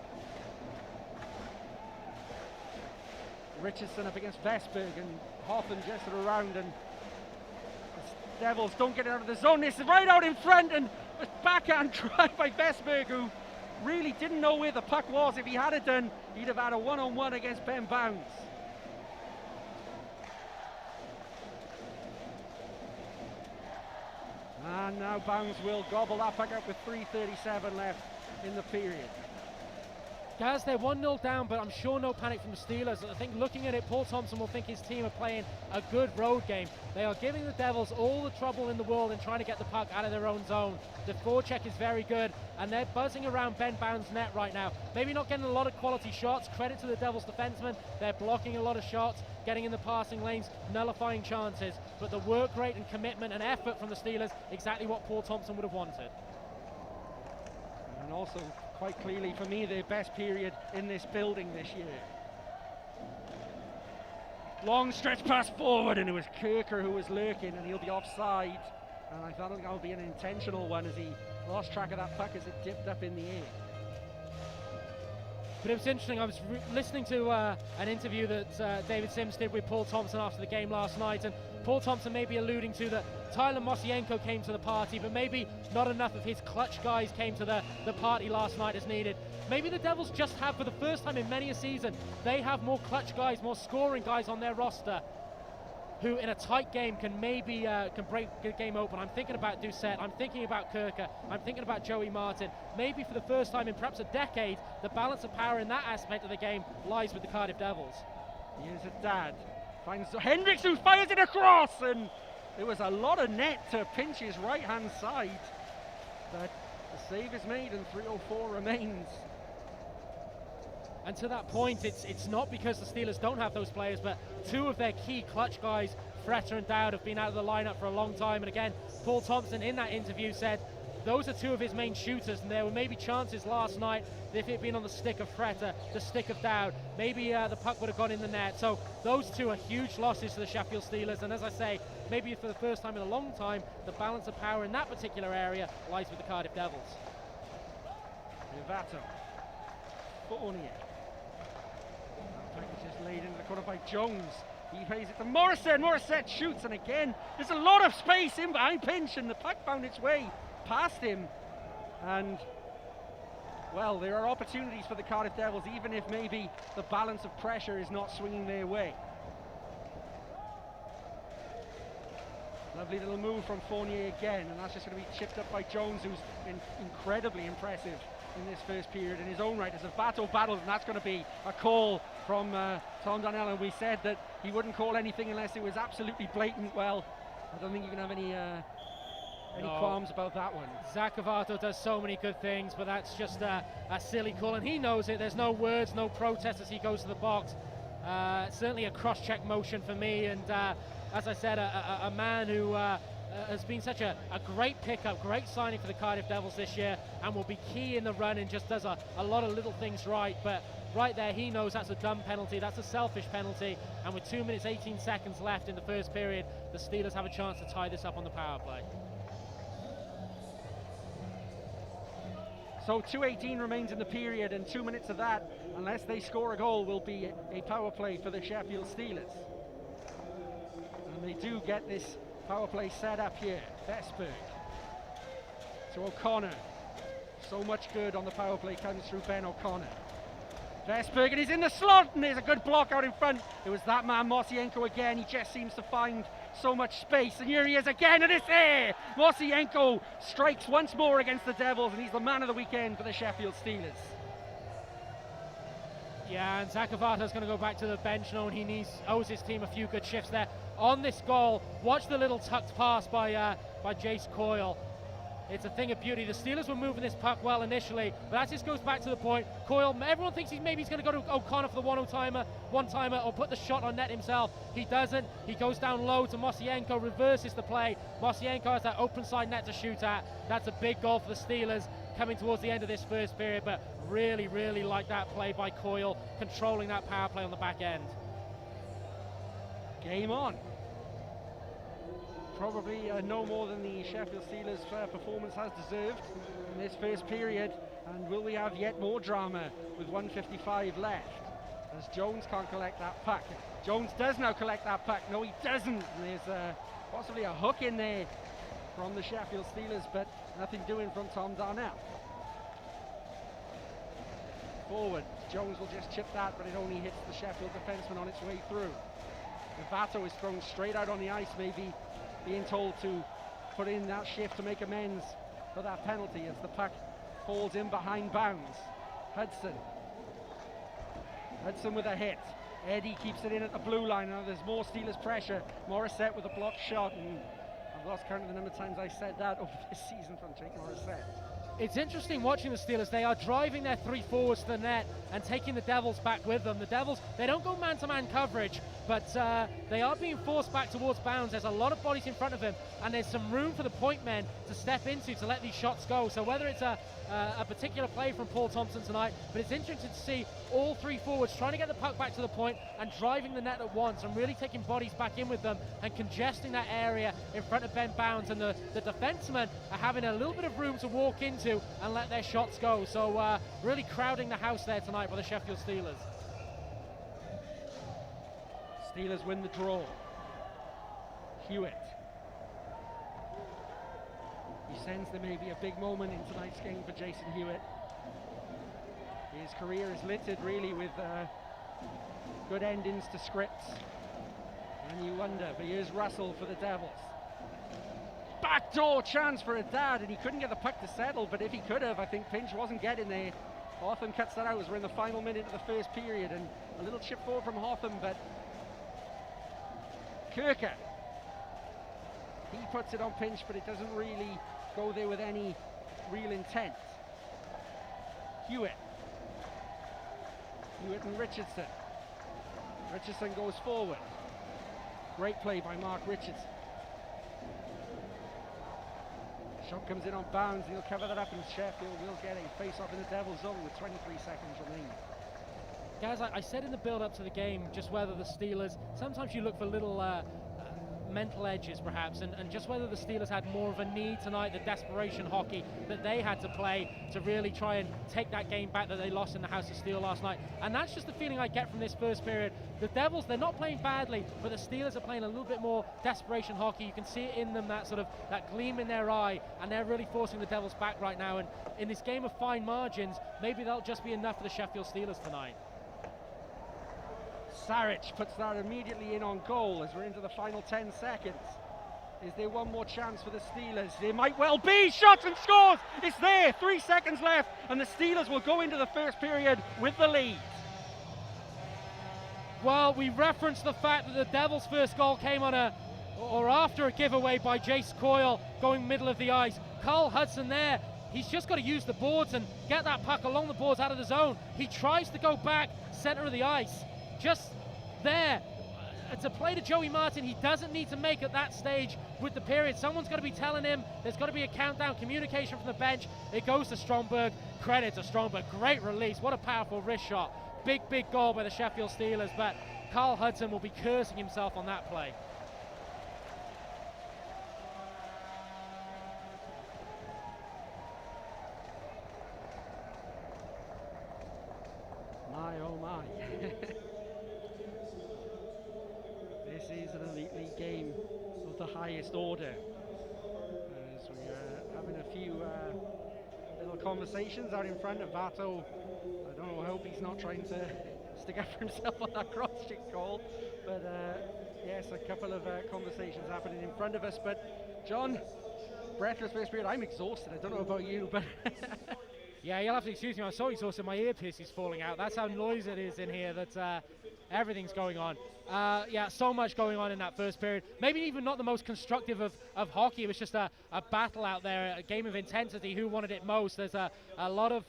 Richardson up against Vesberg, and Hoffman just around, and the Devils don't get it out of the zone. This is right out in front, and a backhand drive by Vesberg, who really didn't know where the puck was. If he had it done, he'd have had a one-on-one against Ben Bounds. And now Bounds will gobble that puck up with 3:37 left in the period. Guys, they're 1-0 down, but I'm sure no panic from the Steelers. I think looking at it, Paul Thompson will think his team are playing a good road game. They are giving the Devils all the trouble in the world in trying to get the puck out of their own zone. The forecheck is very good, and they're buzzing around Ben Bounds' net right now. Maybe not getting a lot of quality shots. Credit to the Devils defensemen. They're blocking a lot of shots, getting in the passing lanes, nullifying chances. But the work rate and commitment and effort from the Steelers, exactly what Paul Thompson would have wanted. And also, quite clearly for me, their best period in this building this year. Long stretch pass forward, and it was Kirker who was lurking, and he'll be offside. And I thought that would be an intentional one as he lost track of that puck as it dipped up in the air. But it was interesting, I was listening to an interview that David Sims did with Paul Thompson after the game last night, and Paul Thompson may be alluding to that Tyler Mosienko came to the party, but maybe not enough of his clutch guys came to the party last night as needed. Maybe the Devils just have, for the first time in many a season, they have more clutch guys, more scoring guys on their roster who in a tight game can maybe can break the game open. I'm thinking about Doucette, I'm thinking about Kirker, I'm thinking about Joey Martin. Maybe for the first time in perhaps a decade, the balance of power in that aspect of the game lies with the Cardiff Devils. Here's Haddad, finds Hendricks, who fires it across, and there was a lot of net to Pinch's right-hand side, but the save is made and 3:04 remains. And to that point, it's not because the Steelers don't have those players, but two of their key clutch guys, Fretter and Dowd, have been out of the lineup for a long time. And again, Paul Thompson in that interview said those are two of his main shooters, and there were maybe chances last night that if it had been on the stick of Fretter, the stick of Dowd, maybe the puck would have gone in the net. So those two are huge losses to the Sheffield Steelers, and as I say, maybe for the first time in a long time, the balance of power in that particular area lies with the Cardiff Devils. Rivato, Fournier. Package is laid into the corner by Jones. He pays it to Morissette. Morissette shoots, and again, there's a lot of space in behind Pinch, and the puck found its way past him. And, well, there are opportunities for the Cardiff Devils, even if maybe the balance of pressure is not swinging their way. Lovely little move from Fournier again, and that's just going to be chipped up by Jones, who's been incredibly impressive in this first period in his own right. As a battle battles, and that's going to be a call from Tom Darnell, and we said that he wouldn't call anything unless it was absolutely blatant. Well, I don't think you can have any qualms about that one. Zacavato does so many good things, but that's just a silly call, and he knows it. There's no words, no protest as he goes to the box. Certainly a cross-check motion for me, and as I said, a man who has been such a great pickup, great signing for the Cardiff Devils this year, and will be key in the run and just does a lot of little things right. But right there, he knows that's a dumb penalty, that's a selfish penalty, and with 2 minutes 18 seconds left in the first period, the Steelers have a chance to tie this up on the power play. So 2:18 remains in the period, and 2 minutes of that, unless they score a goal, will be a power play for the Sheffield Steelers. And they do get this power play set up here. Vesberg to O'Connor. So much good on the power play comes through Ben O'Connor. Vesberg, and he's in the slot, and there's a good block out in front. It was that man, Mosienko, again. He just seems to find so much space, and here he is again, and it's there! Mosienko strikes once more against the Devils, and he's the man of the weekend for the Sheffield Steelers. Yeah, and Zacavato's going to go back to the bench, knowing he owes his team a few good shifts there. On this goal, watch the little tucked pass by Jace Coyle. It's a thing of beauty. The Steelers were moving this puck well initially, but that just goes back to the point. Coyle, everyone thinks he's going to go to O'Connor for the one-timer, or put the shot on net himself. He doesn't. He goes down low to Mosienko, reverses the play. Mosienko has that open side net to shoot at. That's a big goal for the Steelers coming towards the end of this first period, but really, really like that play by Coyle, controlling that power play on the back end. Game on. Probably no more than the Sheffield Steelers performance has deserved in this first period, and will we have yet more drama with 1:55 left as Jones can't collect that puck. Jones does now collect that puck. No, he doesn't. And there's possibly a hook in there from the Sheffield Steelers, but nothing doing from Tom Darnell. Forward, Jones will just chip that, but it only hits the Sheffield defenseman on its way through. Vato is thrown straight out on the ice, maybe being told to put in that shift to make amends for that penalty as the puck falls in behind bounds. Hudson with a hit. Eddie keeps it in at the blue line. Now there's more Steelers pressure. Morissette with a blocked shot, and I've lost count of the number of times I said that over this season from Jake Morissette. It's interesting watching the Steelers. They are driving their three forwards to the net and taking the Devils back with them. The Devils, they don't go man-to-man coverage, but they are being forced back towards bounds. There's a lot of bodies in front of him, and there's some room for the point men to step into to let these shots go. So whether it's a particular play from Paul Thompson tonight, but it's interesting to see all three forwards trying to get the puck back to the point and driving the net at once and really taking bodies back in with them and congesting that area in front of Ben Bounds, and the defensemen are having a little bit of room to walk into and let their shots go. So really crowding the house there tonight by the Sheffield Steelers. Steelers win the draw. Hewitt. He sensed there may be a big moment in tonight's game for Jason Hewitt. His career is littered really with good endings to scripts, and you wonder. But here's Russell for the Devils. Backdoor chance for a dad, and he couldn't get the puck to settle, but if he could have, I think Pinch wasn't getting there. Hotham cuts that out as we're in the final minute of the first period, and a little chip forward from Hotham, but Kirker, he puts it on Pinch, but it doesn't really go there with any real intent. Hewitt and Richardson. Richardson goes forward. Great play by Mark Richardson. Shot comes in on Bounds, and he'll cover that up, and Sheffield will get a face-off in the Devil's zone with 23 seconds remaining. Guys, I said in the build-up to the game just whether the Steelers, sometimes you look for little mental edges perhaps, and just whether the Steelers had more of a need tonight, the desperation hockey that they had to play to really try and take that game back that they lost in the House of Steel last night. And that's just the feeling I get from this first period. The Devils, they're not playing badly, but the Steelers are playing a little bit more desperation hockey. You can see it in them, that gleam in their eye, and they're really forcing the Devils back right now. And in this game of fine margins, maybe that'll just be enough for the Sheffield Steelers tonight. Saric puts that immediately in on goal as we're into the final 10 seconds. Is there one more chance for the Steelers? There might well be. Shots and scores. It's there. 3 seconds left, and the Steelers will go into the first period with the lead. Well, we referenced the fact that the Devils' first goal came on after a giveaway by Jace Coyle going middle of the ice. Carl Hudson there, he's just got to use the boards and get that puck along the boards out of the zone. He tries to go back center of the ice, just there. It's a play to Joey Martin. He doesn't need to make at that stage with the period. Someone's got to be telling him. There's got to be a countdown, communication from the bench. It goes to Stromberg. Credit to Stromberg. Great release. What a powerful wrist shot. Big goal by the Sheffield Steelers, but Carl Hudson will be cursing himself on that play. My oh my. This is an Elite League game of the highest order. As we're having a few little conversations out in front of Vato. I don't know, I hope he's not trying to stick up for himself on that cross-check goal. But yes, a couple of conversations happening in front of us. But John, breathless first period. I'm exhausted. I don't know about you, but yeah, you'll have to excuse me. I'm so exhausted. My earpiece is falling out. That's how noisy it is in here. That everything's going on. Yeah, so much going on in that first period. Maybe even not the most constructive of hockey. It was just a battle out there, a game of intensity. Who wanted it most? There's a lot of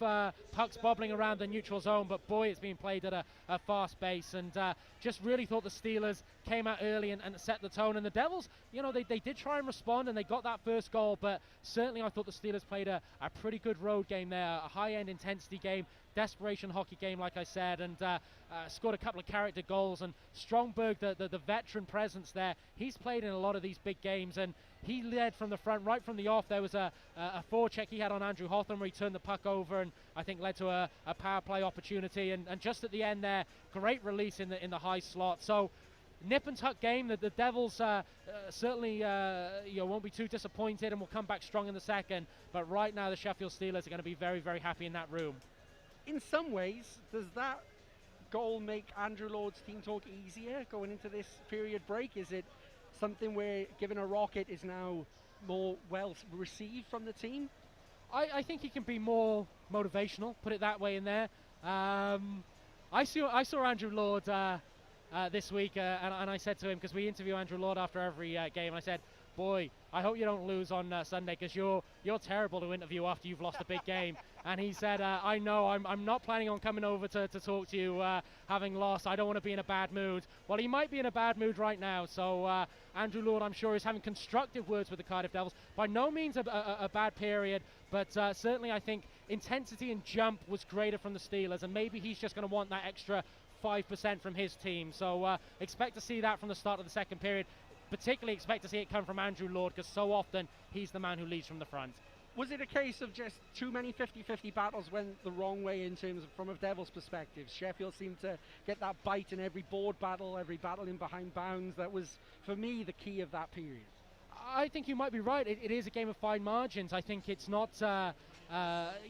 pucks bobbling around the neutral zone, but boy, it's being played at a fast pace. And just really thought the Steelers came out early and set the tone. And the Devils, you know, they did try and respond, and they got that first goal. But certainly I thought the Steelers played a pretty good road game there, a high-end intensity game. Desperation hockey game, like I said, and scored a couple of character goals. And Stromberg, the veteran presence there, he's played in a lot of these big games, and he led from the front, right from the off. There was a forecheck he had on Andrew Hawthorne where he turned the puck over and I think led to a power play opportunity. And just at the end there, great release in the high slot. So nip and tuck game. The Devils certainly won't be too disappointed and will come back strong in the second. But right now, the Sheffield Steelers are going to be very, very happy in that room. in some ways, does that goal make Andrew Lord's team talk easier going into this period break? Is it something where giving a rocket is now more well received from the team? I think he can be more motivational, put it that way in there. I saw Andrew Lord this week, and I said to him, because we interview Andrew Lord after every game, and I said, boy, I hope you don't lose on Sunday, because you're terrible to interview after you've lost a big game. And he said, I know, I'm not planning on coming over to talk to you having lost. I don't want to be in a bad mood. Well, he might be in a bad mood right now. So Andrew Lord, I'm sure, is having constructive words with the Cardiff Devils. By no means a bad period, but certainly I think intensity and jump was greater from the Steelers, and maybe he's just going to want that extra 5% from his team. So expect to see that from the start of the second period. Particularly expect to see it come from Andrew Lord, because so often he's the man who leads from the front. Was it a case of just too many 50-50 battles went the wrong way in terms of from a Devils perspective? Sheffield seemed to get that bite in every board battle, every battle in behind bounds. That was, for me, the key of that period. I think you might be right. It is a game of fine margins. I think it's not...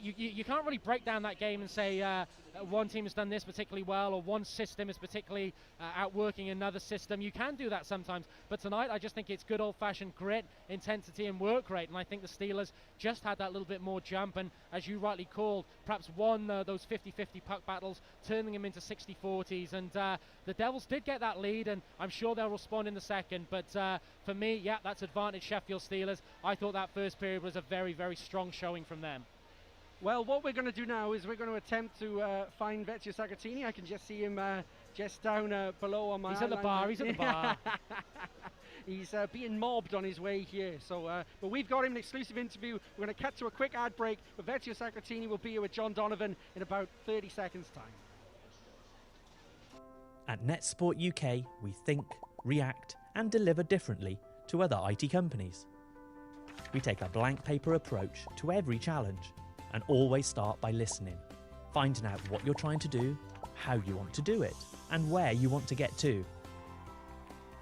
you can't really break down that game and say one team has done this particularly well, or one system is particularly outworking another system. You can do that sometimes, but tonight I just think it's good old-fashioned grit, intensity and work rate, and I think the Steelers just had that little bit more jump, and as you rightly called, perhaps won those 50-50 puck battles, turning them into 60-40s, and the Devils did get that lead, and I'm sure they'll respond in the second, but for me, yeah, that's advantage Sheffield Steelers. I thought that first period was a very, very strong showing from them. Well, what we're going to do now is we're going to attempt to find Vezio Sagatini. I can just see him just down below on my He's at the bar, he's at the bar. He's being mobbed on his way here. So, but we've got him an exclusive interview. We're going to cut to a quick ad break, but Vezio Sagatini will be here with John Donovan in about 30 seconds' time. At NetSupport UK, we think, react and deliver differently to other IT companies. We take a blank paper approach to every challenge and always start by listening, finding out what you're trying to do, how you want to do it, and where you want to get to.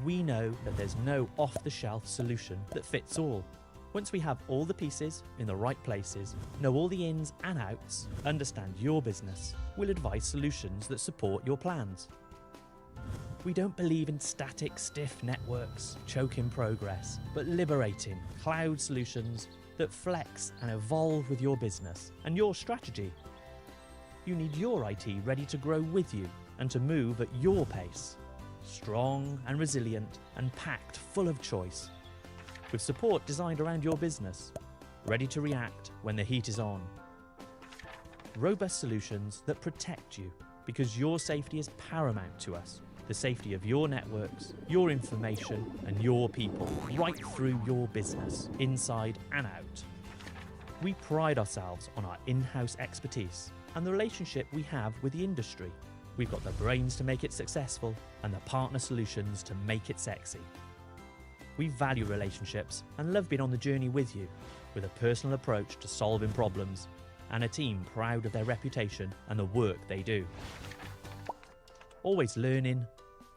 We know that there's no off-the-shelf solution that fits all. Once we have all the pieces in the right places, know all the ins and outs, understand your business, we'll advise solutions that support your plans. We don't believe in static, stiff networks, choking progress, but liberating cloud solutions that flex and evolve with your business and your strategy. You need your IT ready to grow with you and to move at your pace. Strong and resilient and packed full of choice. With support designed around your business. Ready to react when the heat is on. Robust solutions that protect you because your safety is paramount to us. The safety of your networks, your information and your people right through your business, inside and out. We pride ourselves on our in-house expertise and the relationship we have with the industry. We've got the brains to make it successful and the partner solutions to make it sexy. We value relationships and love being on the journey with you, with a personal approach to solving problems and a team proud of their reputation and the work they do. Always learning,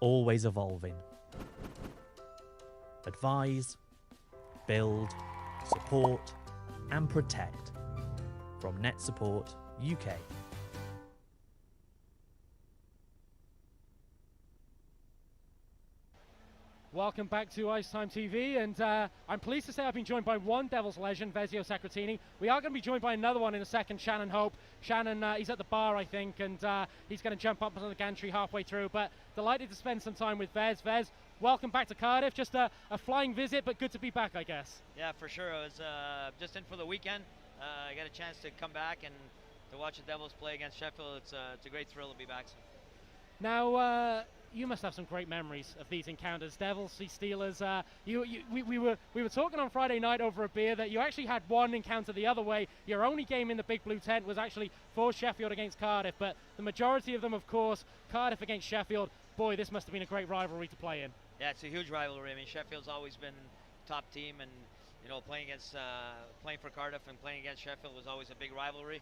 always evolving. Advise, build, support and protect. From NetSupport UK. Welcome back to Ice Time TV, and I'm pleased to say I've been joined by one Devils legend, Vezio Sacratini. We are going to be joined by another one in a second, Shannon Hope. Shannon, he's at the bar, I think, and he's going to jump up onto the gantry halfway through, but delighted to spend some time with Vez. Vez, welcome back to Cardiff. Just a flying visit, but good to be back, I guess. Yeah, for sure. I was just in for the weekend. I got a chance to come back and to watch the Devils play against Sheffield. It's a great thrill to be back. Now, you must have some great memories of these encounters, Devils v Steelers. We were talking on Friday night over a beer that you actually had one encounter the other way. Your only game in the big blue tent was actually for Sheffield against Cardiff, but the majority of them, of course, Cardiff against Sheffield. Boy, this must have been a great rivalry to play in. Yeah, it's a huge rivalry. I mean, Sheffield's always been top team, and you know, playing for Cardiff and playing against Sheffield was always a big rivalry.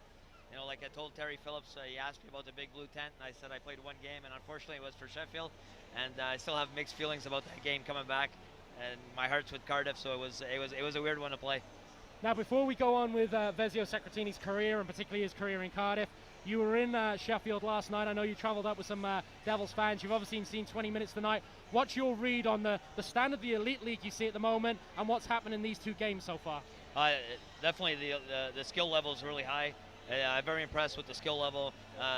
You know, like I told Terry Phillips, he asked me about the big blue tent, and I said I played one game, and unfortunately it was for Sheffield, and I still have mixed feelings about that game coming back, and my heart's with Cardiff, so it was a weird one to play. Now, before we go on with Vezio Sacratini's career, and particularly his career in Cardiff, you were in Sheffield last night. I know you travelled up with some Devils fans. You've obviously seen 20 minutes tonight. What's your read on the standard of the Elite League you see at the moment, and what's happened in these two games so far? Definitely the skill level is really high. I'm very impressed with the skill level.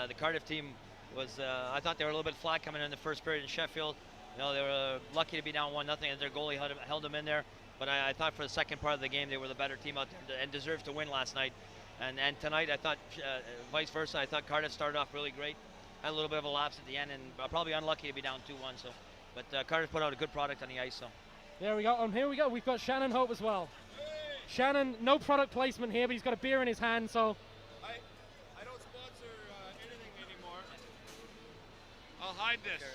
The Cardiff team was, I thought they were a little bit flat coming in the first period in Sheffield. You know, they were lucky to be down 1-0 and their goalie held them in there. But I thought for the second part of the game, they were the better team out there and deserved to win last night. And tonight, I thought vice versa. I thought Cardiff started off really great. Had a little bit of a lapse at the end and probably unlucky to be down 2-1. So, but Cardiff put out a good product on the ice. So. There we go. And here we go. We've got Shannon Hope as well. Shannon, no product placement here, but he's got a beer in his hand, so. I don't sponsor anything anymore. I'll hide this.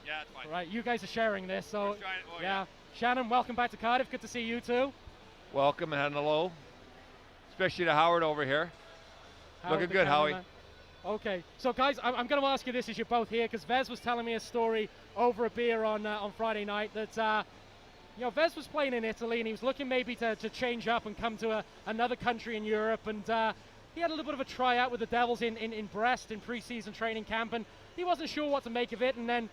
Yeah, it's fine. Right, you guys are sharing this, so yeah. Shannon, welcome back to Cardiff. Good to see you too. Welcome and hello, especially to Howard over here. Looking good, Howie. Okay, so guys, I'm going to ask you this as you're both here, because Vez was telling me a story over a beer on Friday night that you know, Vez was playing in Italy and he was looking maybe to change up and come to another country in Europe, and he had a little bit of a tryout with the Devils in Brest in pre-season training camp, and he wasn't sure what to make of it, and then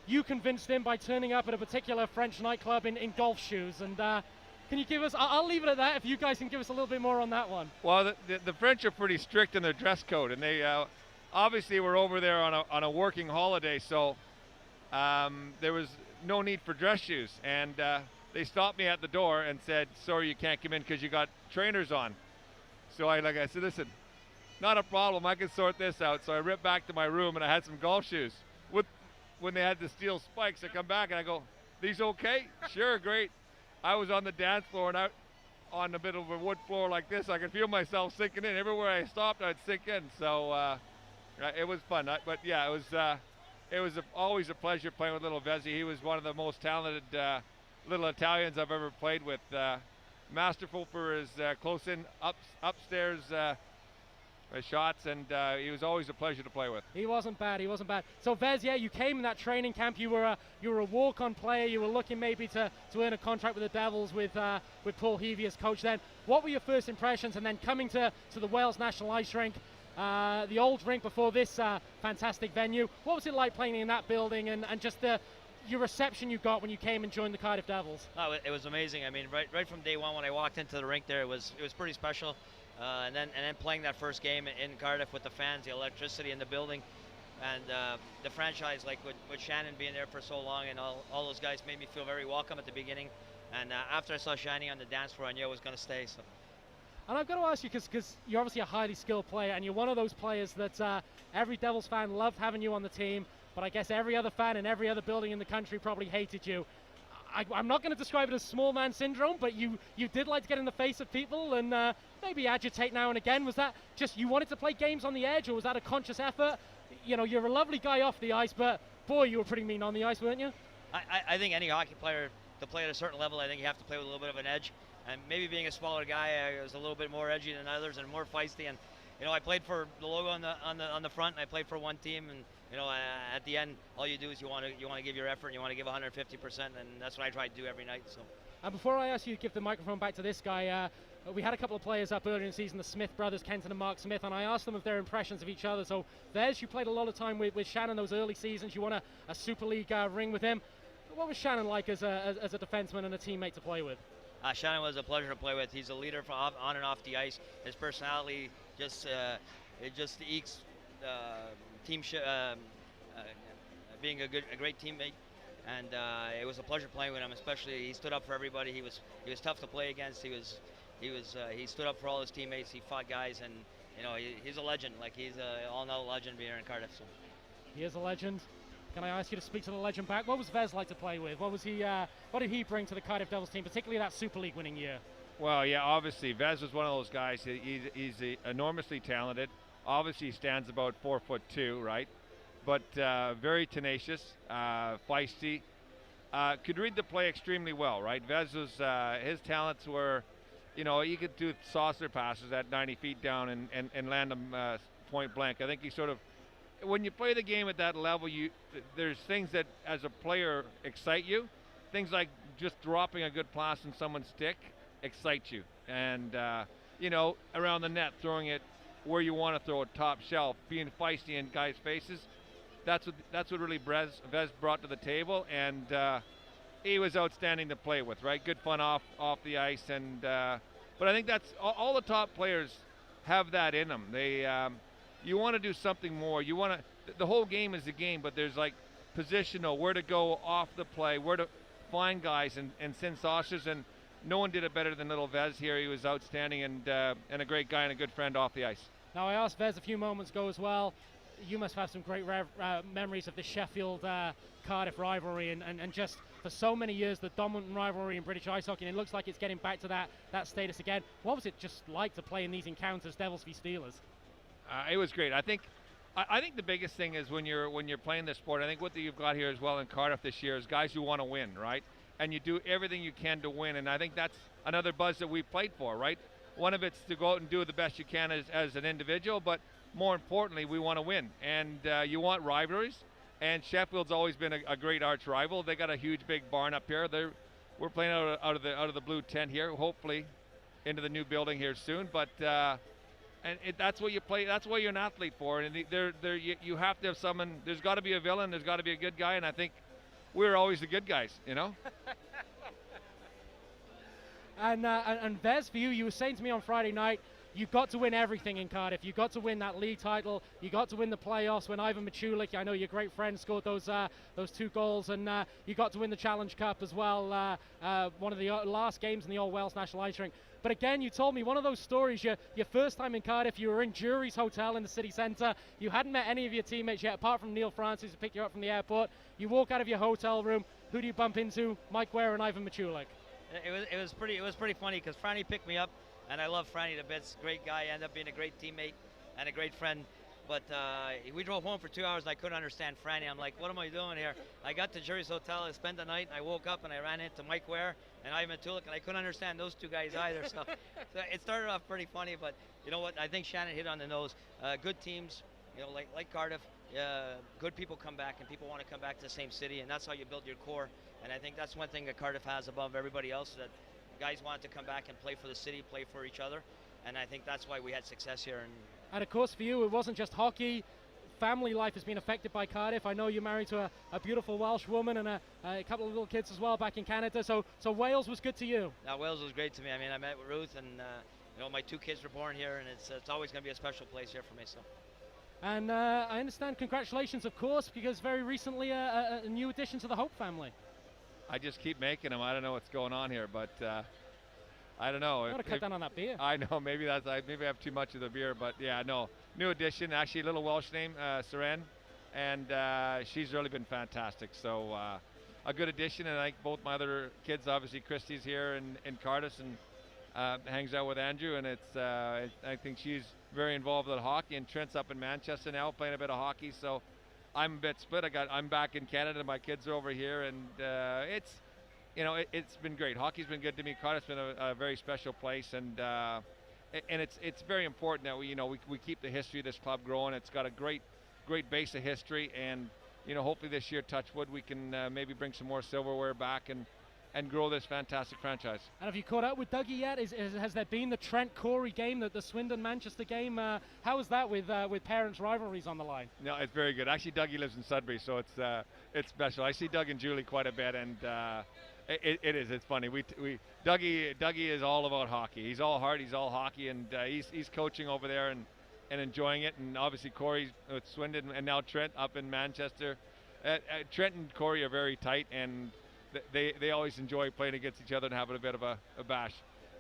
you convinced him by turning up at a particular French nightclub in golf shoes. And can you give us, I'll leave it at that if you guys can give us a little bit more on that one. Well, the French are pretty strict in their dress code, and they obviously were over there on a working holiday, so there was no need for dress shoes. And they stopped me at the door and said, sorry, you can't come in because you got trainers on. So I said, listen, not a problem, I can sort this out. So I ripped back to my room and I had some golf shoes. When they had the steel spikes, I come back and I go, these okay? Sure, great. I was on the dance floor and out on a bit of a wood floor like this. I could feel myself sinking in. Everywhere I stopped, I'd sink in. So it was fun. But yeah, it was always a pleasure playing with little Vezzi. He was one of the most talented little Italians I've ever played with. Masterful for his close-in upstairs shots, and he was always a pleasure to play with. He wasn't bad. So Vez, yeah, you came in that training camp. You were a walk-on player. You were looking maybe to earn a contract with the Devils with Paul Heavey as coach then. What were your first impressions? And then coming to the Wales National Ice Rink, the old rink before this fantastic venue. What was it like playing in that building, and just your reception you got when you came and joined the Cardiff Devils? Oh, it was amazing. I mean, right from day one when I walked into the rink there, it was pretty special. And then playing that first game in Cardiff with the fans, the electricity in the building, and the franchise, like with Shannon being there for so long, and all those guys made me feel very welcome at the beginning. And after I saw Shani on the dance floor, I knew I was going to stay. So. And I've got to ask you, because you're obviously a highly skilled player, and you're one of those players that every Devils fan loved having you on the team, but I guess every other fan in every other building in the country probably hated you. I'm not going to describe it as small man syndrome, but you did like to get in the face of people and maybe agitate now and again. Was that just you wanted to play games on the edge, or was that a conscious effort? You know, you're a lovely guy off the ice, but boy, you were pretty mean on the ice, weren't you? I think any hockey player, to play at a certain level, I think you have to play with a little bit of an edge. And maybe being a smaller guy, I was a little bit more edgy than others and more feisty. And you know, I played for the logo on the front, and I played for one team. And you know, at the end, all you do is you want to give your effort, and you want to give 150%, and that's what I try to do every night. So. And before I ask you to give the microphone back to this guy, we had a couple of players up earlier in the season, the Smith brothers, Kenton and Mark Smith, and I asked them of their impressions of each other. So there's, you played a lot of time with Shannon those early seasons. You won a Super League ring with him. What was Shannon like as a defenseman and a teammate to play with? Shannon was a pleasure to play with. He's a leader on and off the ice. His personality just ekes being a great teammate, and it was a pleasure playing with him. Especially, he stood up for everybody. He was tough to play against. He stood up for all his teammates. He fought guys, and you know, he's a legend. Like, he's a all-know legend here in Cardiff. So. He is a legend. Can I ask you to speak to the legend back? What was Vez like to play with? What did he bring to the Cardiff Devils team, particularly that Super League winning year? Well, yeah, obviously Vez was one of those guys. He's enormously talented. Obviously, he stands about 4'2", right? But very tenacious, feisty. Could read the play extremely well, right? Vez was his talents were, you know, he could do saucer passes at 90 feet down and land them point blank. I think he sort of, when you play the game at that level, there's things that as a player excite you. Things like just dropping a good pass in someone's stick excites you, and you know, around the net, throwing it where you want to throw it, top shelf, being feisty in guys' faces. That's what really Vez brought to the table, and he was outstanding to play with. Right, good fun off the ice, and but I think that's all the top players have that in them. They you want to do something more. You want to. The whole game is a game, but there's like positional, where to go off the play, where to find guys and send saucers, and no one did it better than little Vez here. He was outstanding and a great guy and a good friend off the ice. Now, I asked Vez a few moments ago as well. You must have some great memories of the Sheffield Cardiff rivalry, and just for so many years the dominant rivalry in British ice hockey, and it looks like it's getting back to that status again. What was it just like to play in these encounters, Devils v Steelers? It was great. I think the biggest thing is when you're playing this sport, I think what you've got here as well in Cardiff this year is guys who want to win, right? And you do everything you can to win, and I think that's another buzz that we've played for, right? One of it's to go out and do the best you can as an individual, but more importantly, we want to win, and you want rivalries. And Sheffield's always been a great arch rival. They got a huge big barn up here. We're playing out of the blue tent here, hopefully into the new building here soon. But that's what you play. That's what you're an athlete for. And you have to have someone. There's got to be a villain. There's got to be a good guy. And I think we're always the good guys, you know. And Vez, for you were saying to me on Friday night, you got to win everything in Cardiff. You got to win that league title. You got to win the playoffs when Ivan Michulik, I know your great friend, scored those 2 goals, and you got to win the Challenge Cup as well. One of the last games in the Old Welsh National Ice Rink. But again, you told me one of those stories. Your first time in Cardiff, you were in Jury's Hotel in the city centre. You hadn't met any of your teammates yet, apart from Neil Francis, who picked you up from the airport. You walk out of your hotel room. Who do you bump into? Mike Ware and Ivan Michulik. It was pretty funny because Franny picked me up. And I love Franny to bits. Great guy, ended up being a great teammate and a great friend. But we drove home for 2 hours and I couldn't understand Franny. I'm like, what am I doing here? I got to Jury's Hotel, I spent the night, and I woke up and I ran into Mike Ware and Ivan Michulik, and I couldn't understand those 2 guys either. So it started off pretty funny, but you know what? I think Shannon hit on the nose. Good teams, you know, like Cardiff, good people come back, and people want to come back to the same city, and that's how you build your core. And I think that's one thing that Cardiff has above everybody else, that guys wanted to come back and play for the city, play for each other, and I think that's why we had success here. And of course for you, it wasn't just hockey. Family life has been affected by Cardiff. I know you're married to a beautiful Welsh woman and a couple of little kids as well back in Canada. So Wales was good to you. Wales was great to me. I mean, I met with Ruth, and my 2 kids were born here, and it's always going to be a special place here for me. So. And I understand, congratulations, of course, because very recently a new addition to the Hope family. I just keep making them. I don't know what's going on here, but I don't know. You got to cut down on that beer. I know, maybe I have too much of the beer, but yeah, no. New addition, actually a little Welsh name, Seren, and she's really been fantastic. So a good addition, and I think both my other kids, obviously Christy's here in Cardiff and hangs out with Andrew, and I think she's very involved with hockey, and Trent's up in Manchester now playing a bit of hockey, so I'm a bit split. I'm back in Canada, my kids are over here, and it's been great. Hockey's been good to me. Cardiff's been a very special place, and it's very important that we keep the history of this club growing. It's got a great base of history, and hopefully this year, touch wood, we can maybe bring some more silverware back and grow this fantastic franchise. And have you caught up with Dougie yet? Has there been the Trent-Corey game, the Swindon-Manchester game? How is that with parents' rivalries on the line? No, it's very good. Actually, Dougie lives in Sudbury, so it's special. I see Doug and Julie quite a bit, and it's funny. Dougie is all about hockey. He's all heart, he's all hockey, and he's coaching over there and enjoying it. And obviously Corey's with Swindon, and now Trent up in Manchester. Trent and Corey are very tight, and they always enjoy playing against each other and having a bit of a bash.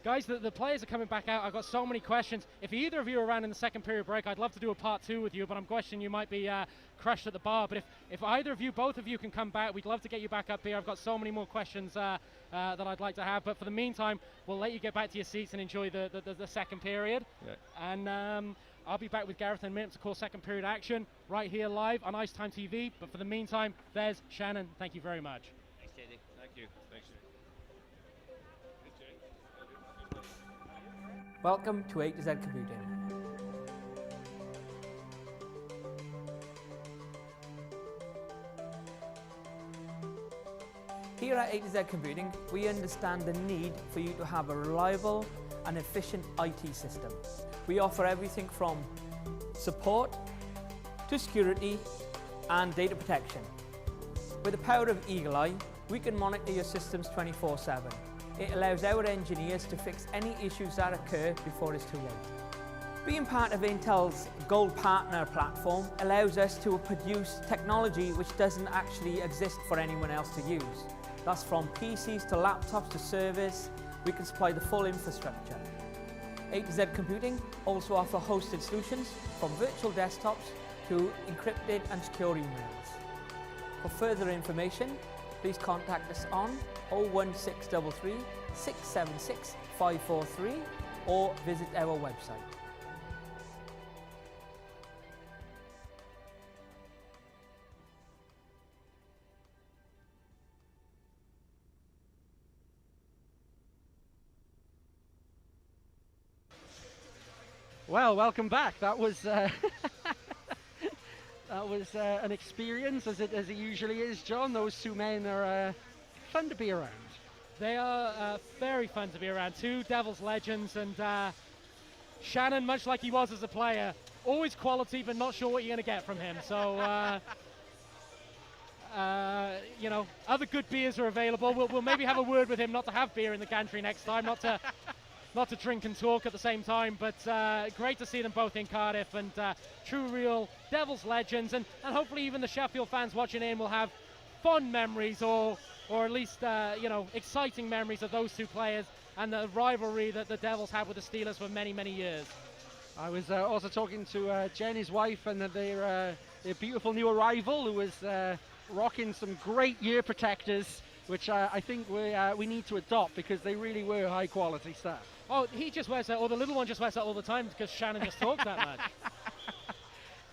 Guys, the players are coming back out. I've got so many questions. If either of you are around in the second period break, I'd love to do a part 2 with you, but I'm questioning you might be crushed at the bar. But if either of you, both of you can come back, we'd love to get you back up here. I've got so many more questions that I'd like to have. But for the meantime, we'll let you get back to your seats and enjoy the second period. Yeah. And I'll be back with Gareth in a minute to call second period action right here live on Ice Time TV. But for the meantime, there's Shannon. Thank you very much. Thanks, JD. Thank you. Thanks. Welcome to A to Z Computing. Here at A to Z Computing, we understand the need for you to have a reliable and efficient IT system. We offer everything from support to security and data protection. With the power of Eagle Eye, we can monitor your systems 24/7. It allows our engineers to fix any issues that occur before it's too late. Being part of Intel's Gold Partner platform allows us to produce technology which doesn't actually exist for anyone else to use. That's from PCs to laptops to servers. We can supply the full infrastructure. A to Z Computing also offer hosted solutions from virtual desktops to encrypted and secure emails. For further information, please contact us on 01633 676 543 or visit our website. Well, welcome back. That was that was an experience, as it usually is, John. Those two men are fun to be around. They are very fun to be around. 2 Devils legends, and Shannon, much like he was as a player, always quality, but not sure what you're going to get from him. So, other good beers are available. We'll maybe have a word with him not to have beer in the gantry next time, not to drink and talk at the same time, but great to see them both in Cardiff, and true, real Devils legends, and hopefully even the Sheffield fans watching in will have fond memories, or at least exciting memories of those 2 players and the rivalry that the Devils had with the Steelers for many, many years. I was also talking to Jen, his wife, and their beautiful new arrival, who was rocking some great ear protectors, which I think we need to adopt, because they really were high quality stuff. Oh, he just wears that, or the little one just wears that all the time because Shannon just talks that much.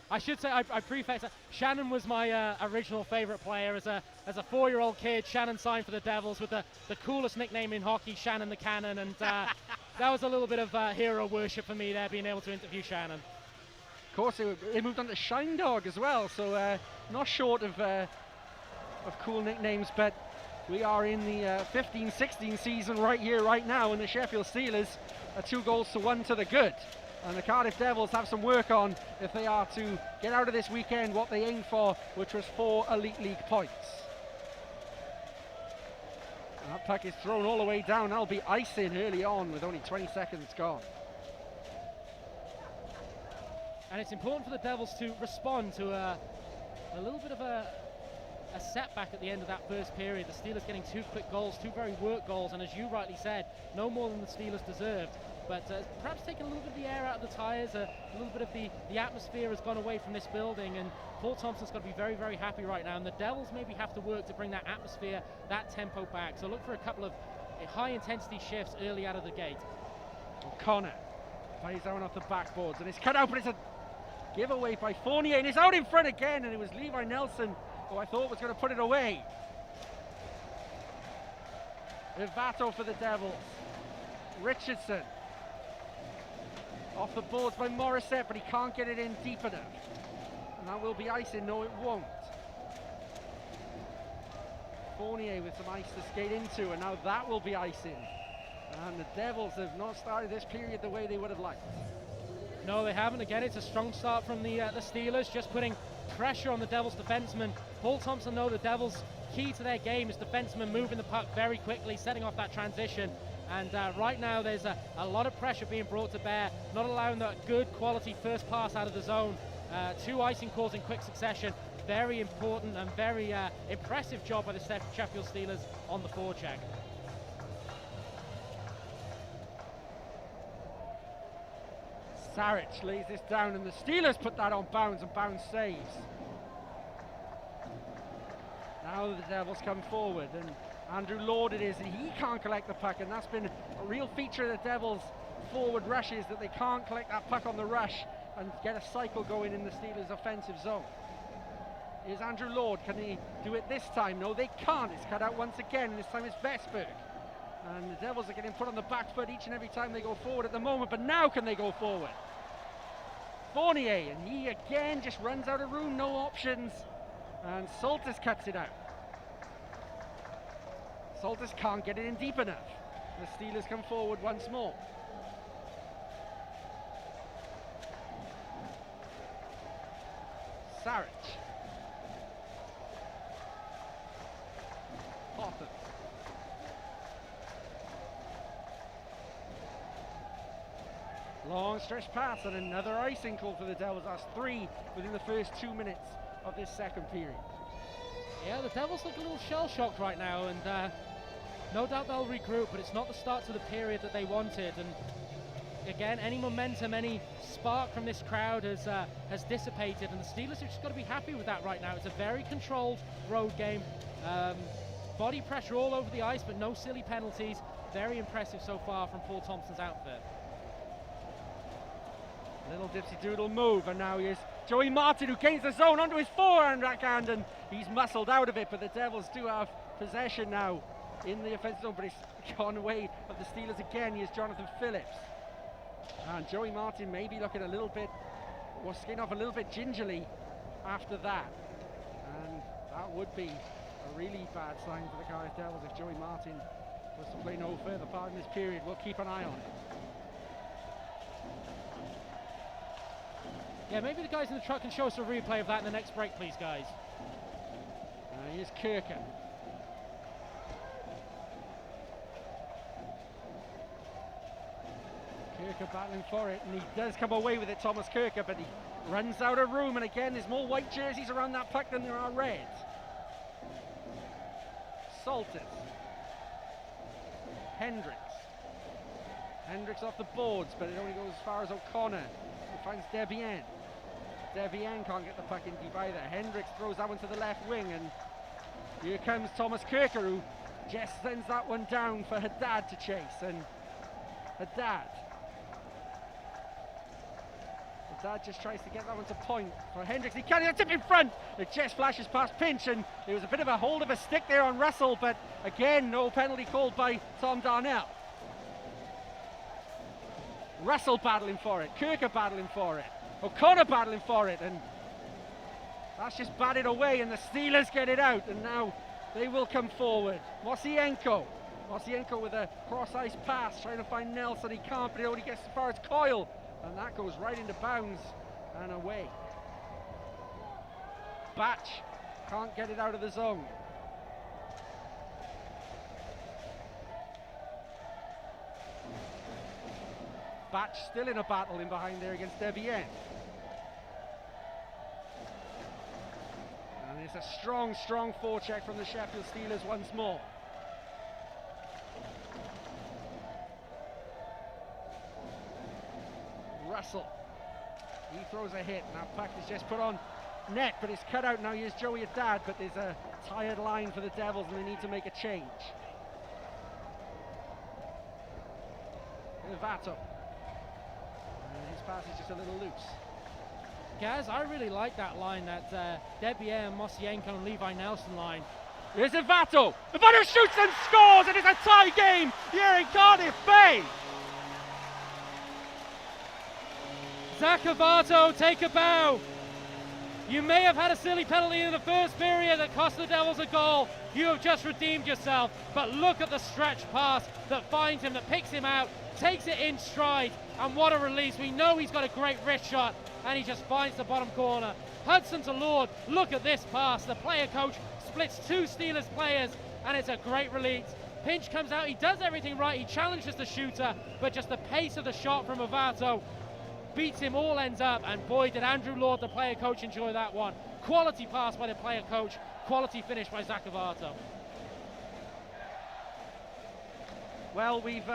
I should say, I preface that Shannon was my original favourite player as a 4-year-old kid. Shannon signed for the Devils with the coolest nickname in hockey, Shannon the Cannon, and that was a little bit of hero worship for me there, being able to interview Shannon. Of course, they moved on to Shine Dog as well, so not short of cool nicknames, but we are in the 15-16 season right here, right now, and the Sheffield Steelers are 2-1 to the good. And the Cardiff Devils have some work on if they are to get out of this weekend what they aimed for, which was 4 Elite League points. And that puck is thrown all the way down. That'll be icing early on with only 20 seconds gone. And it's important for the Devils to respond to a little bit of a setback at the end of that first period. The Steelers getting 2 quick goals, 2 very work goals, and as you rightly said, no more than the Steelers deserved. But perhaps taking a little bit of the air out of the tyres, a little bit of the atmosphere has gone away from this building, and Paul Thompson's got to be very, very happy right now. And the Devils maybe have to work to bring that atmosphere, that tempo back. So look for a couple of high-intensity shifts early out of the gate. O'Connor plays down off the backboards, and it's cut out, but it's a giveaway by Fournier, and it's out in front again, and it was Levi Nelson who I thought was going to put it away. Ivato for the Devils. Richardson off the boards by Morissette, but he can't get it in deep enough. And that will be icing. No, it won't. Fournier with some ice to skate into, and now that will be icing. And the Devils have not started this period the way they would have liked. No, they haven't. Again, it's a strong start from the Steelers, just putting pressure on the Devils defensemen. Paul Thompson know the Devils' key to their game is defensemen moving the puck very quickly, setting off that transition. And right now there's a lot of pressure being brought to bear, not allowing that good quality first pass out of the zone. 2 icing calls in quick succession. Very important and very impressive job by the Sheffield Steelers on the forecheck. Saric lays this down, and the Steelers put that on Bounds, and Bounds saves. Now the Devils come forward, and Andrew Lord it is, and he can't collect the puck, and that's been a real feature of the Devils' forward rushes, that they can't collect that puck on the rush and get a cycle going in the Steelers' offensive zone. Here's Andrew Lord. Can he do it this time? No, they can't. It's cut out once again, and this time it's Vesberg. And the Devils are getting put on the back foot each and every time they go forward at the moment, but now can they go forward? Fournier, and he again just runs out of room, no options, and Soltis cuts it out. Soltis can't get it in deep enough. The Steelers come forward once more. Saric. Hoffman. Long stretch pass and another icing call for the Devils. That's 3 within the first 2 minutes of this second period. Yeah, the Devils look a little shell-shocked right now, and no doubt they'll regroup, but it's not the start to the period that they wanted. And again, any momentum, any spark from this crowd has dissipated, and the Steelers have just got to be happy with that right now. It's a very controlled road game. Body pressure all over the ice, but no silly penalties. Very impressive so far from Paul Thompson's outfit. Little dipsy doodle move, and now here's Joey Martin, who gains the zone onto his forehand backhand, and he's muscled out of it, but the Devils do have possession now in the offensive zone, but it's gone away of the Steelers again. Here's Jonathan Phillips. And Joey Martin maybe looking a little bit, or skating off a little bit gingerly after that. And that would be a really bad sign for the Cardiff Devils if Joey Martin was to play no further part in this period. We'll keep an eye on it. Yeah, maybe the guys in the truck can show us a replay of that in the next break, please, guys. Here's Kirker. Kirker battling for it, and he does come away with it, Thomas Kirker, but he runs out of room, and again, there's more white jerseys around that puck than there are red. Saltis. Hendricks. Hendricks off the boards, but it only goes as far as O'Connor, who finds Debian. Debian can't get the puck in deep either. Hendricks throws that one to the left wing, and here comes Thomas Kirker, who just sends that one down for Haddad to chase, and Haddad just tries to get that one to point for Hendricks. He can't, a tip in front. It just flashes past Pinch, and there was a bit of a hold of a stick there on Russell, but again, no penalty called by Tom Darnell. Russell battling for it, Kirker battling for it, O'Connor battling for it, and that's just batted away, and the Steelers get it out, and now they will come forward. Mosienko with a cross-ice pass, trying to find Nelson. He can't, but he only gets as far as Coyle. and that goes right into bounds and away. Batch can't get it out of the zone. Batch still in a battle in behind there against Debian. And it's a strong forecheck from the Sheffield Steelers once more. Russell, he throws a hit. Now puck is just put on net, but it's cut out now. Here's Joey Haddad, but there's a tired line for the Devils and they need to make a change. Vato. His pass is just a little loose. Gaz, I really like that line, that Debier, Mosienko and Levi Nelson line. Here's Vato. Vato shoots and scores, and it's a tie game here in Cardiff Bay. Zach Avato, take a bow. You may have had a silly penalty in the first period that cost the Devils a goal. You have just redeemed yourself, but look at the stretch pass that finds him, that picks him out, takes it in stride, and what a release. We know he's got a great wrist shot, and he just finds the bottom corner. Hudson to Lord, look at this pass. The player coach splits two Steelers players, and it's a great release. Pinch comes out, he does everything right, he challenges the shooter, but just the pace of the shot from Avato beats him all ends up, and boy did Andrew Lord, the player coach, enjoy that one. Quality pass by the player coach, quality finish by Zach Avato. Well, we've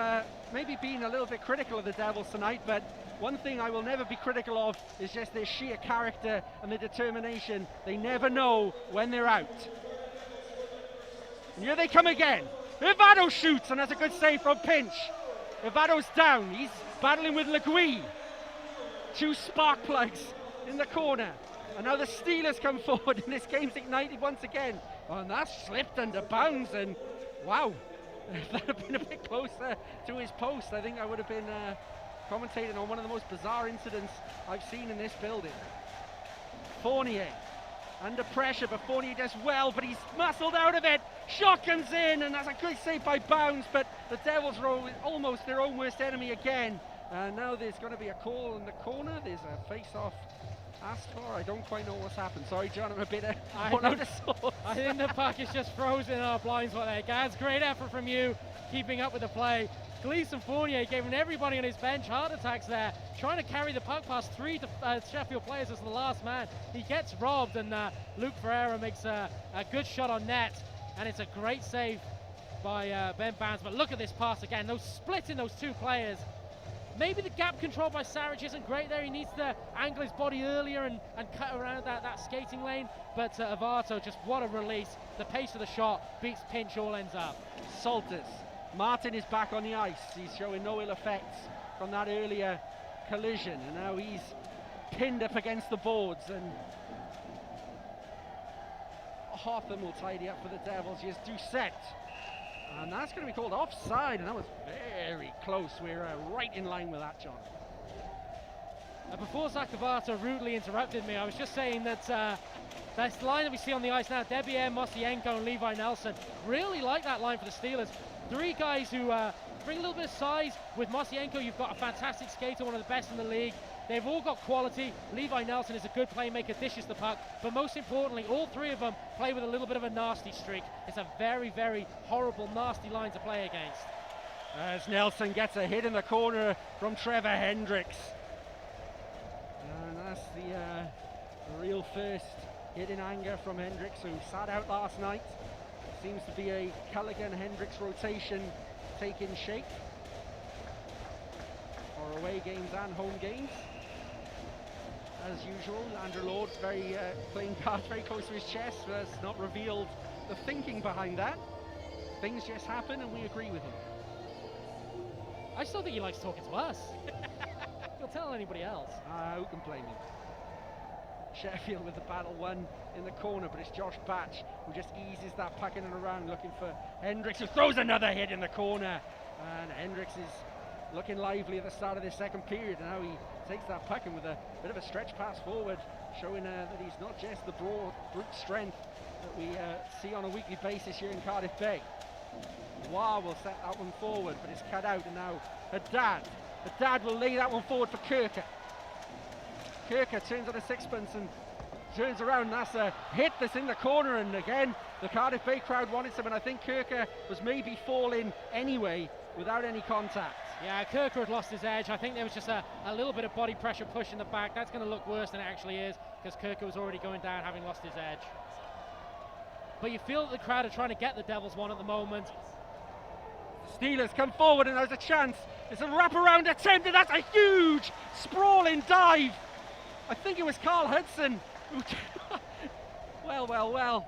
maybe been a little bit critical of the Devils tonight, but one thing I will never be critical of is just their sheer character and their determination. They never know when they're out. And here they come again. Ivado shoots, and that's a good save from Pinch. Ivado's down, he's battling with Legui. Two spark plugs in the corner. And now the Steelers come forward, and this game's ignited once again. Oh, and that slipped under bounds, and wow. If that had been a bit closer to his post, I think I would have been commentating on one of the most bizarre incidents I've seen in this building. Fournier under pressure, but Fournier does well, but he's muscled out of it. Shot comes in, and that's a good save by Bounds, but the Devils are almost their own worst enemy again. Now there's going to be a call in the corner. There's a face-off asked for. I don't quite know what's happened. Sorry, John, I'm a bit out of sorts. I think the puck is just frozen in our blind spot there. Gaz, great effort from you, keeping up with the play. Gleason Fournier giving everybody on his bench heart attacks there, trying to carry the puck past three Sheffield players as the last man. He gets robbed, and Luke Ferreira makes a good shot on net, and it's a great save by Ben Bounds. But look at this pass again, those splitting those two players. Maybe the gap control by Sarich isn't great there. He needs to angle his body earlier and cut around that skating lane. But Avato, just what a release. The pace of the shot beats Pinch, all ends up. Salters. Martin is back on the ice. He's showing no ill effects from that earlier collision. And now he's pinned up against the boards. And Hotham will tidy up for the Devils. Here's Doucette. And that's going to be called offside, and that was very close. We're right in line with that, John. Before Zach Avato rudely interrupted me, I was just saying that this line that we see on the ice now, Debier, Mosienko and Levi Nelson, really like that line for the Steelers. Three guys who bring a little bit of size. With Mosienko, you've got a fantastic skater, one of the best in the league. They've all got quality. Levi Nelson is a good playmaker, dishes the puck, but most importantly, all three of them play with a little bit of a nasty streak. It's a very, very horrible, nasty line to play against. As Nelson gets a hit in the corner from Trevor Hendricks. And that's the real first hit in anger from Hendricks, who sat out last night. Seems to be a Callaghan-Hendricks rotation taking shape for away games and home games. As usual, Andrew Lord playing cards very close to his chest, has not revealed the thinking behind that. Things just happen, and we agree with him. I still think he likes talking to us. He'll tell anybody else. Who can blame him? Sheffield with the battle won in the corner, but it's Josh Batch who just eases that puck in and around, looking for Hendricks, who throws another hit in the corner. And Hendricks is looking lively at the start of this second period, and now he takes that puck and with a bit of a stretch pass forward, showing that he's not just the broad brute strength that we see on a weekly basis here in Cardiff Bay. Wah will set that one forward, but it's cut out, and now Haddad The dad will lay that one forward for Kirker. Kirker turns on a sixpence and turns around. That's a hit that's in the corner, and again the Cardiff Bay crowd wanted some, and I think Kirker was maybe falling anyway without any contact. Yeah, Kirker had lost his edge. I think there was just a little bit of body pressure push in the back. That's going to look worse than it actually is, because Kirker was already going down having lost his edge. But you feel that the crowd are trying to get the Devils one at the moment. Steelers come forward, and there's a chance. It's a wraparound attempt, and that's a huge sprawling dive. I think it was Carl Hudson who well.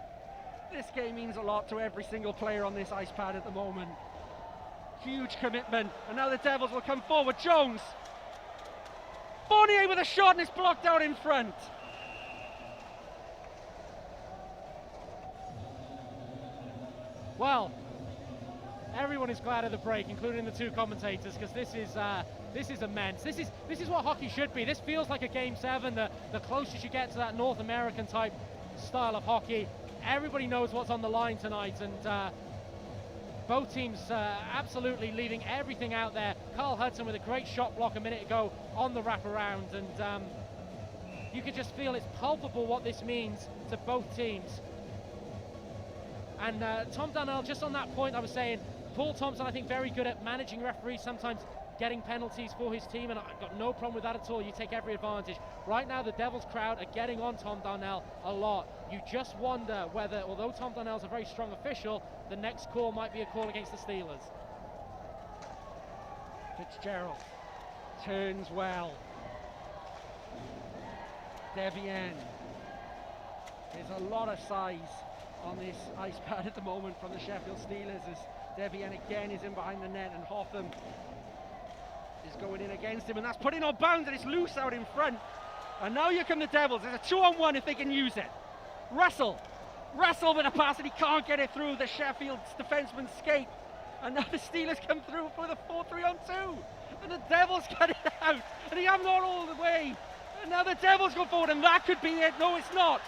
This game means a lot to every single player on this ice pad at the moment. Huge commitment, and now the Devils will come forward. Jones. Fournier with a shot, and it's blocked out in front. Well, everyone is glad of the break, including the two commentators, because this is immense. This is what hockey should be. This feels like a Game 7. The closest you get to that North American type style of hockey. Everybody knows what's on the line tonight, and both teams absolutely leaving everything out there. Carl Hudson with a great shot block a minute ago on the wraparound, and you can just feel it's palpable what this means to both teams. And Tom Darnell, just on that point, I was saying, Paul Thompson, I think, very good at managing referees, sometimes getting penalties for his team, and I've got no problem with that at all. You take every advantage. Right now, the Devils crowd are getting on Tom Darnell a lot. You just wonder whether, although Tom Darnell's a very strong official, the next call might be a call against the Steelers. Fitzgerald turns well. Devienne. There's a lot of size on this ice pad at the moment from the Sheffield Steelers, as Devienne again is in behind the net, and Hotham is going in against him, and that's put in on bounds, and it's loose out in front. And now here come the Devils. There's a 2-on-1 if they can use it. Russell with a pass, and he can't get it through the Sheffield's defenseman's skate. And now the Steelers come through for the 4-3-on-2, and the Devils get it out, and he haven't gone all the way. And now the Devils go forward, and that could be it. No, it's not.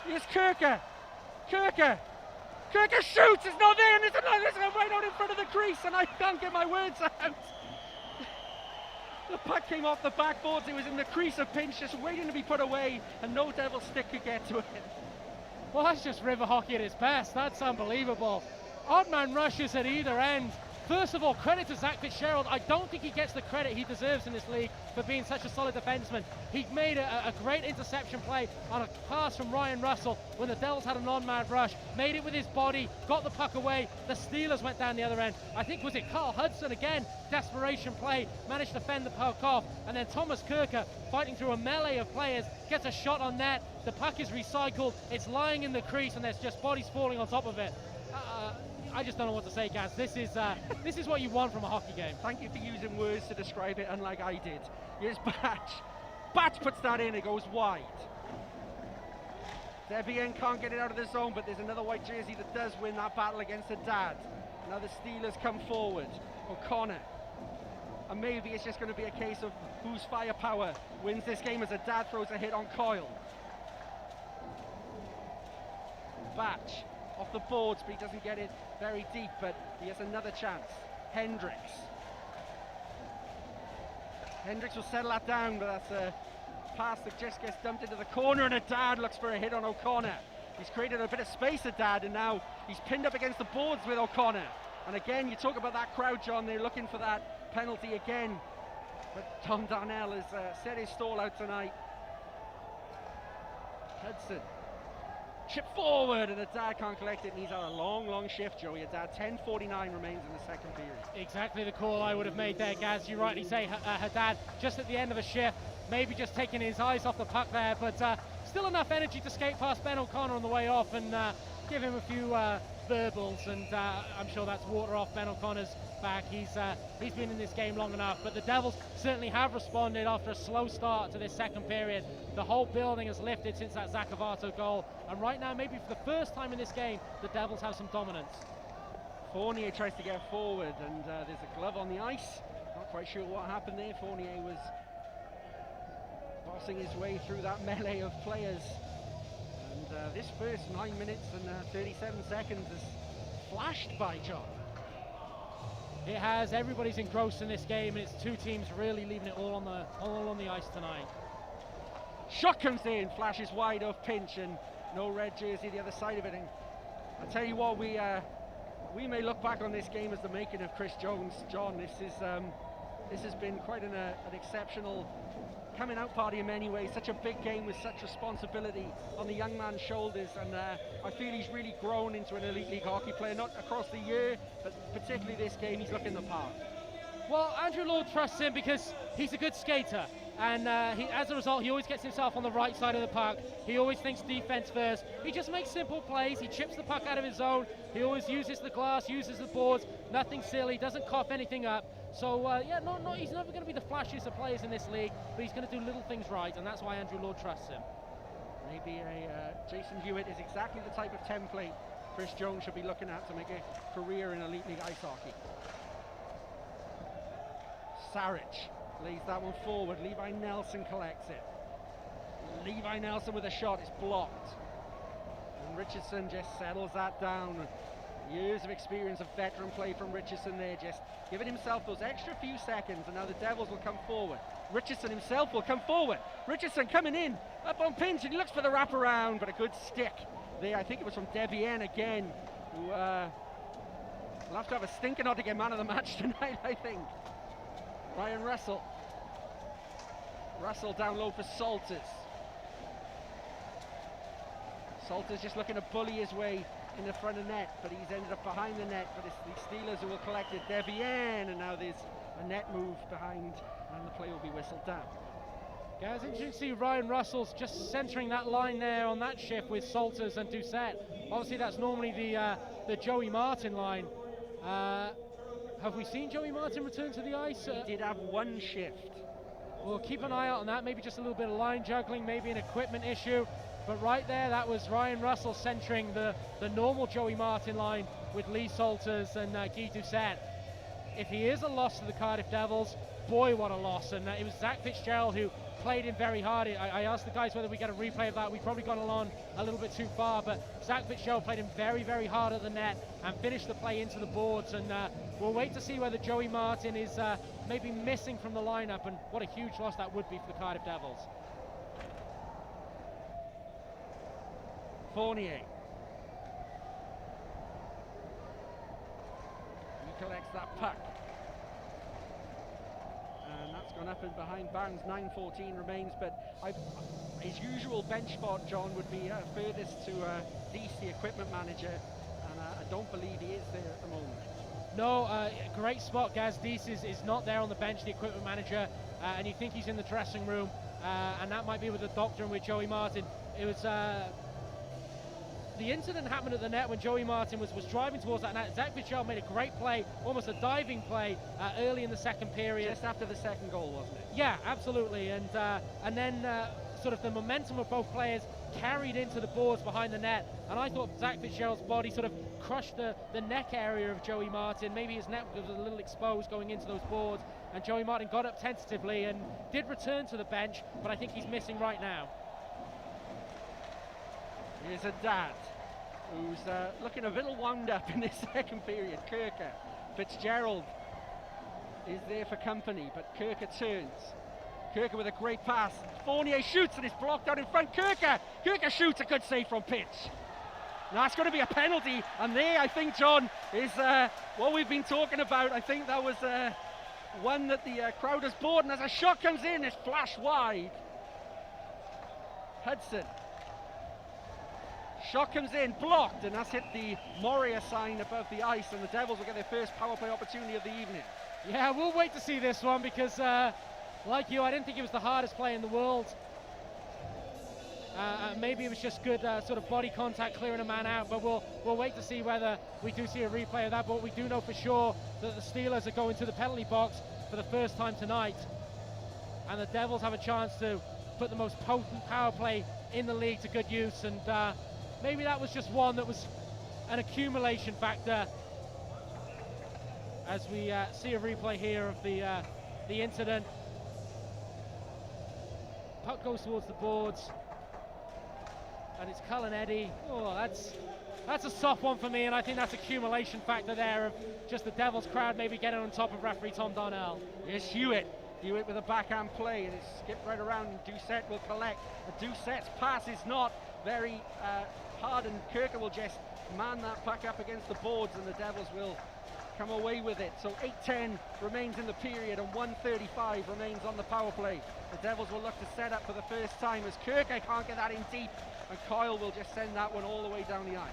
Here's Kirker. Kirker shoots, it's not there, and there's another right out in front of the crease, and I can't get my words out. The puck came off the backboards, it was in the crease of pinch, just waiting to be put away, and no Devil stick could get to it. Well, that's just river hockey at its best. That's unbelievable. Odd man rushes at either end. First of all, credit to Zach Fitzgerald. I don't think he gets the credit he deserves in this league for being such a solid defenseman. He made a great interception play on a pass from Ryan Russell when the Devils had an on-man rush. Made it with his body, got the puck away. The Steelers went down the other end. I think, was it Carl Hudson again? Desperation play, managed to fend the puck off. And then Thomas Kirker, fighting through a melee of players, gets a shot on net. The puck is recycled. It's lying in the crease, and there's just bodies falling on top of it. I just don't know what to say, guys. This is what you want from a hockey game. Thank you for using words to describe it, unlike I did. Here's Batch. Batch puts that in, it goes wide. Devienne can't get it out of the zone, but there's another white jersey that does win that battle against the dad. Now the Steelers come forward. O'Connor. And maybe it's just going to be a case of whose firepower wins this game as a dad throws a hit on Coyle. Batch off the boards, but he doesn't get it very deep, but he has another chance. Hendricks will settle that down, but that's a pass that just gets dumped into the corner, and a dad looks for a hit on O'Connor. He's created a bit of space, a dad, and now he's pinned up against the boards with O'Connor. And again, you talk about that crowd, John, they're looking for that penalty again. But Tom Darnell has set his stall out tonight. Hudson. Chip forward, and Haddad can't collect it, and he's had a long shift, Joey. Haddad, 10:49 remains in the second period. Exactly the call I would have made there, Gaz. You rightly say, Haddad just at the end of a shift, maybe just taking his eyes off the puck there, but still enough energy to skate past Ben O'Connor on the way off and give him a few verbals, and I'm sure that's water off Ben O'Connor's back. He's been in this game long enough, but the Devils certainly have responded after a slow start to this second period. The whole building has lifted since that Zacavato goal, and right now, maybe for the first time in this game, the Devils have some dominance. Fournier tries to get forward, and there's a glove on the ice. Not quite sure what happened there. Fournier was bossing his way through that melee of players, and this first 9 minutes and 37 seconds is flashed by, John. it has. Everybody's engrossed in this game, and it's two teams really leaving it all on the ice tonight. Shot comes in, flashes wide off pinch, and no red jersey the other side of it. And I tell you what, we may look back on this game as the making of Chris Jones. John, this has been quite an exceptional coming out party in many ways. Such a big game with such responsibility on the young man's shoulders, and I feel he's really grown into an elite league hockey player, not across the year, but particularly this game. He's looking the part. Well, Andrew Lord trusts him because he's a good skater, and as a result, he always gets himself on the right side of the puck. He always thinks defense first. He just makes simple plays. He chips the puck out of his zone. He always uses the glass, uses the boards, nothing silly, doesn't cough anything up. So he's never going to be the flashiest of players in this league, but he's going to do little things right, and that's why Andrew Lord trusts him. Maybe Jason Hewitt is exactly the type of template Chris Jones should be looking at to make a career in elite league ice hockey. Saric lays that one forward. Levi Nelson collects it. Levi Nelson with a shot, it's blocked. And Richardson just settles that down. Years of experience of veteran play from Richardson there, just giving himself those extra few seconds, and now the Devils will come forward. Richardson himself will come forward. Richardson coming in, up on pinch, and he looks for the wraparound, but a good stick there. I think it was from Debian again, who will have to have a stinker not to get man of the match tonight, I think. Ryan Russell. Russell down low for Salters. Salters just looking to bully his way in the front of net, but he's ended up behind the net. But it's the Steelers who will collect it. Debian, and now there's a net move behind, and the play will be whistled down. Guys, interesting to see Ryan Russell's just centering that line there on that shift with Salters and Doucette. Obviously, that's normally the Joey Martin line. Have we seen Joey Martin return to the ice? He did have one shift. We'll keep an eye out on that. Maybe just a little bit of line juggling, maybe an equipment issue. But right there, that was Ryan Russell centering the normal Joey Martin line with Lee Salters and Guy Doucette. If he is a loss to the Cardiff Devils, boy, what a loss. And it was Zach Fitzgerald who played him very hard. I asked the guys whether we get a replay of that. We've probably gone along a little bit too far, but Zach Fitzgerald played him very, very hard at the net and finished the play into the boards. And we'll wait to see whether Joey Martin is maybe missing from the lineup, and what a huge loss that would be for the Cardiff Devils. Fournier. He collects that puck. And that's gone up and behind Barnes. 9:14 remains, but his usual bench spot, John, would be furthest to Deese, the equipment manager, and I don't believe he is there at the moment. No, great spot, Gaz. Deese is not there on the bench, the equipment manager, and you think he's in the dressing room, and that might be with the doctor and with Joey Martin. It was the incident happened at the net when Joey Martin was driving towards that net. Zach Fitzgerald made a great play, almost a diving play early in the second period. Just after the second goal, wasn't it? Yeah, absolutely. And then sort of the momentum of both players carried into the boards behind the net. And I thought Zach Fitzgerald's body sort of crushed the neck area of Joey Martin. Maybe his neck was a little exposed going into those boards. And Joey Martin got up tentatively and did return to the bench, but I think he's missing right now. Here's a dad who's looking a little wound up in this second period. Kirker. Fitzgerald is there for company, but Kirker turns. Kirker with a great pass. Fournier shoots and it's blocked out in front. Kirker shoots, a good save from pitch. Now it's going to be a penalty, and there I think, John, is what we've been talking about. I think that was one that the crowd has bought, and as a shot comes in, it's flashed wide. Hudson. Shot comes in, blocked, and that's hit the Moria sign above the ice, and the Devils will get their first power play opportunity of the evening. Yeah, we'll wait to see this one because, like you, I didn't think it was the hardest play in the world. Maybe it was just good sort of body contact clearing a man out, but we'll wait to see whether we do see a replay of that. But we do know for sure that the Steelers are going to the penalty box for the first time tonight, and the Devils have a chance to put the most potent power play in the league to good use, and maybe that was just one that was an accumulation factor. As we see a replay here of the incident. Puck goes towards the boards. and it's Cullen Eddy. Oh, that's a soft one for me, and I think that's accumulation factor there of just the Devils crowd maybe getting on top of referee Tom Darnell. Yes, Hewitt with a backhand play, and it's skipped right around, and Doucette will collect. But Doucette's pass is not very hard, and Kirker will just man that puck up against the boards, and the Devils will come away with it. So 8:10 remains in the period, and 1:35 remains on the power play. The Devils will look to set up for the first time as Kirker can't get that in deep, and Coyle will just send that one all the way down the ice.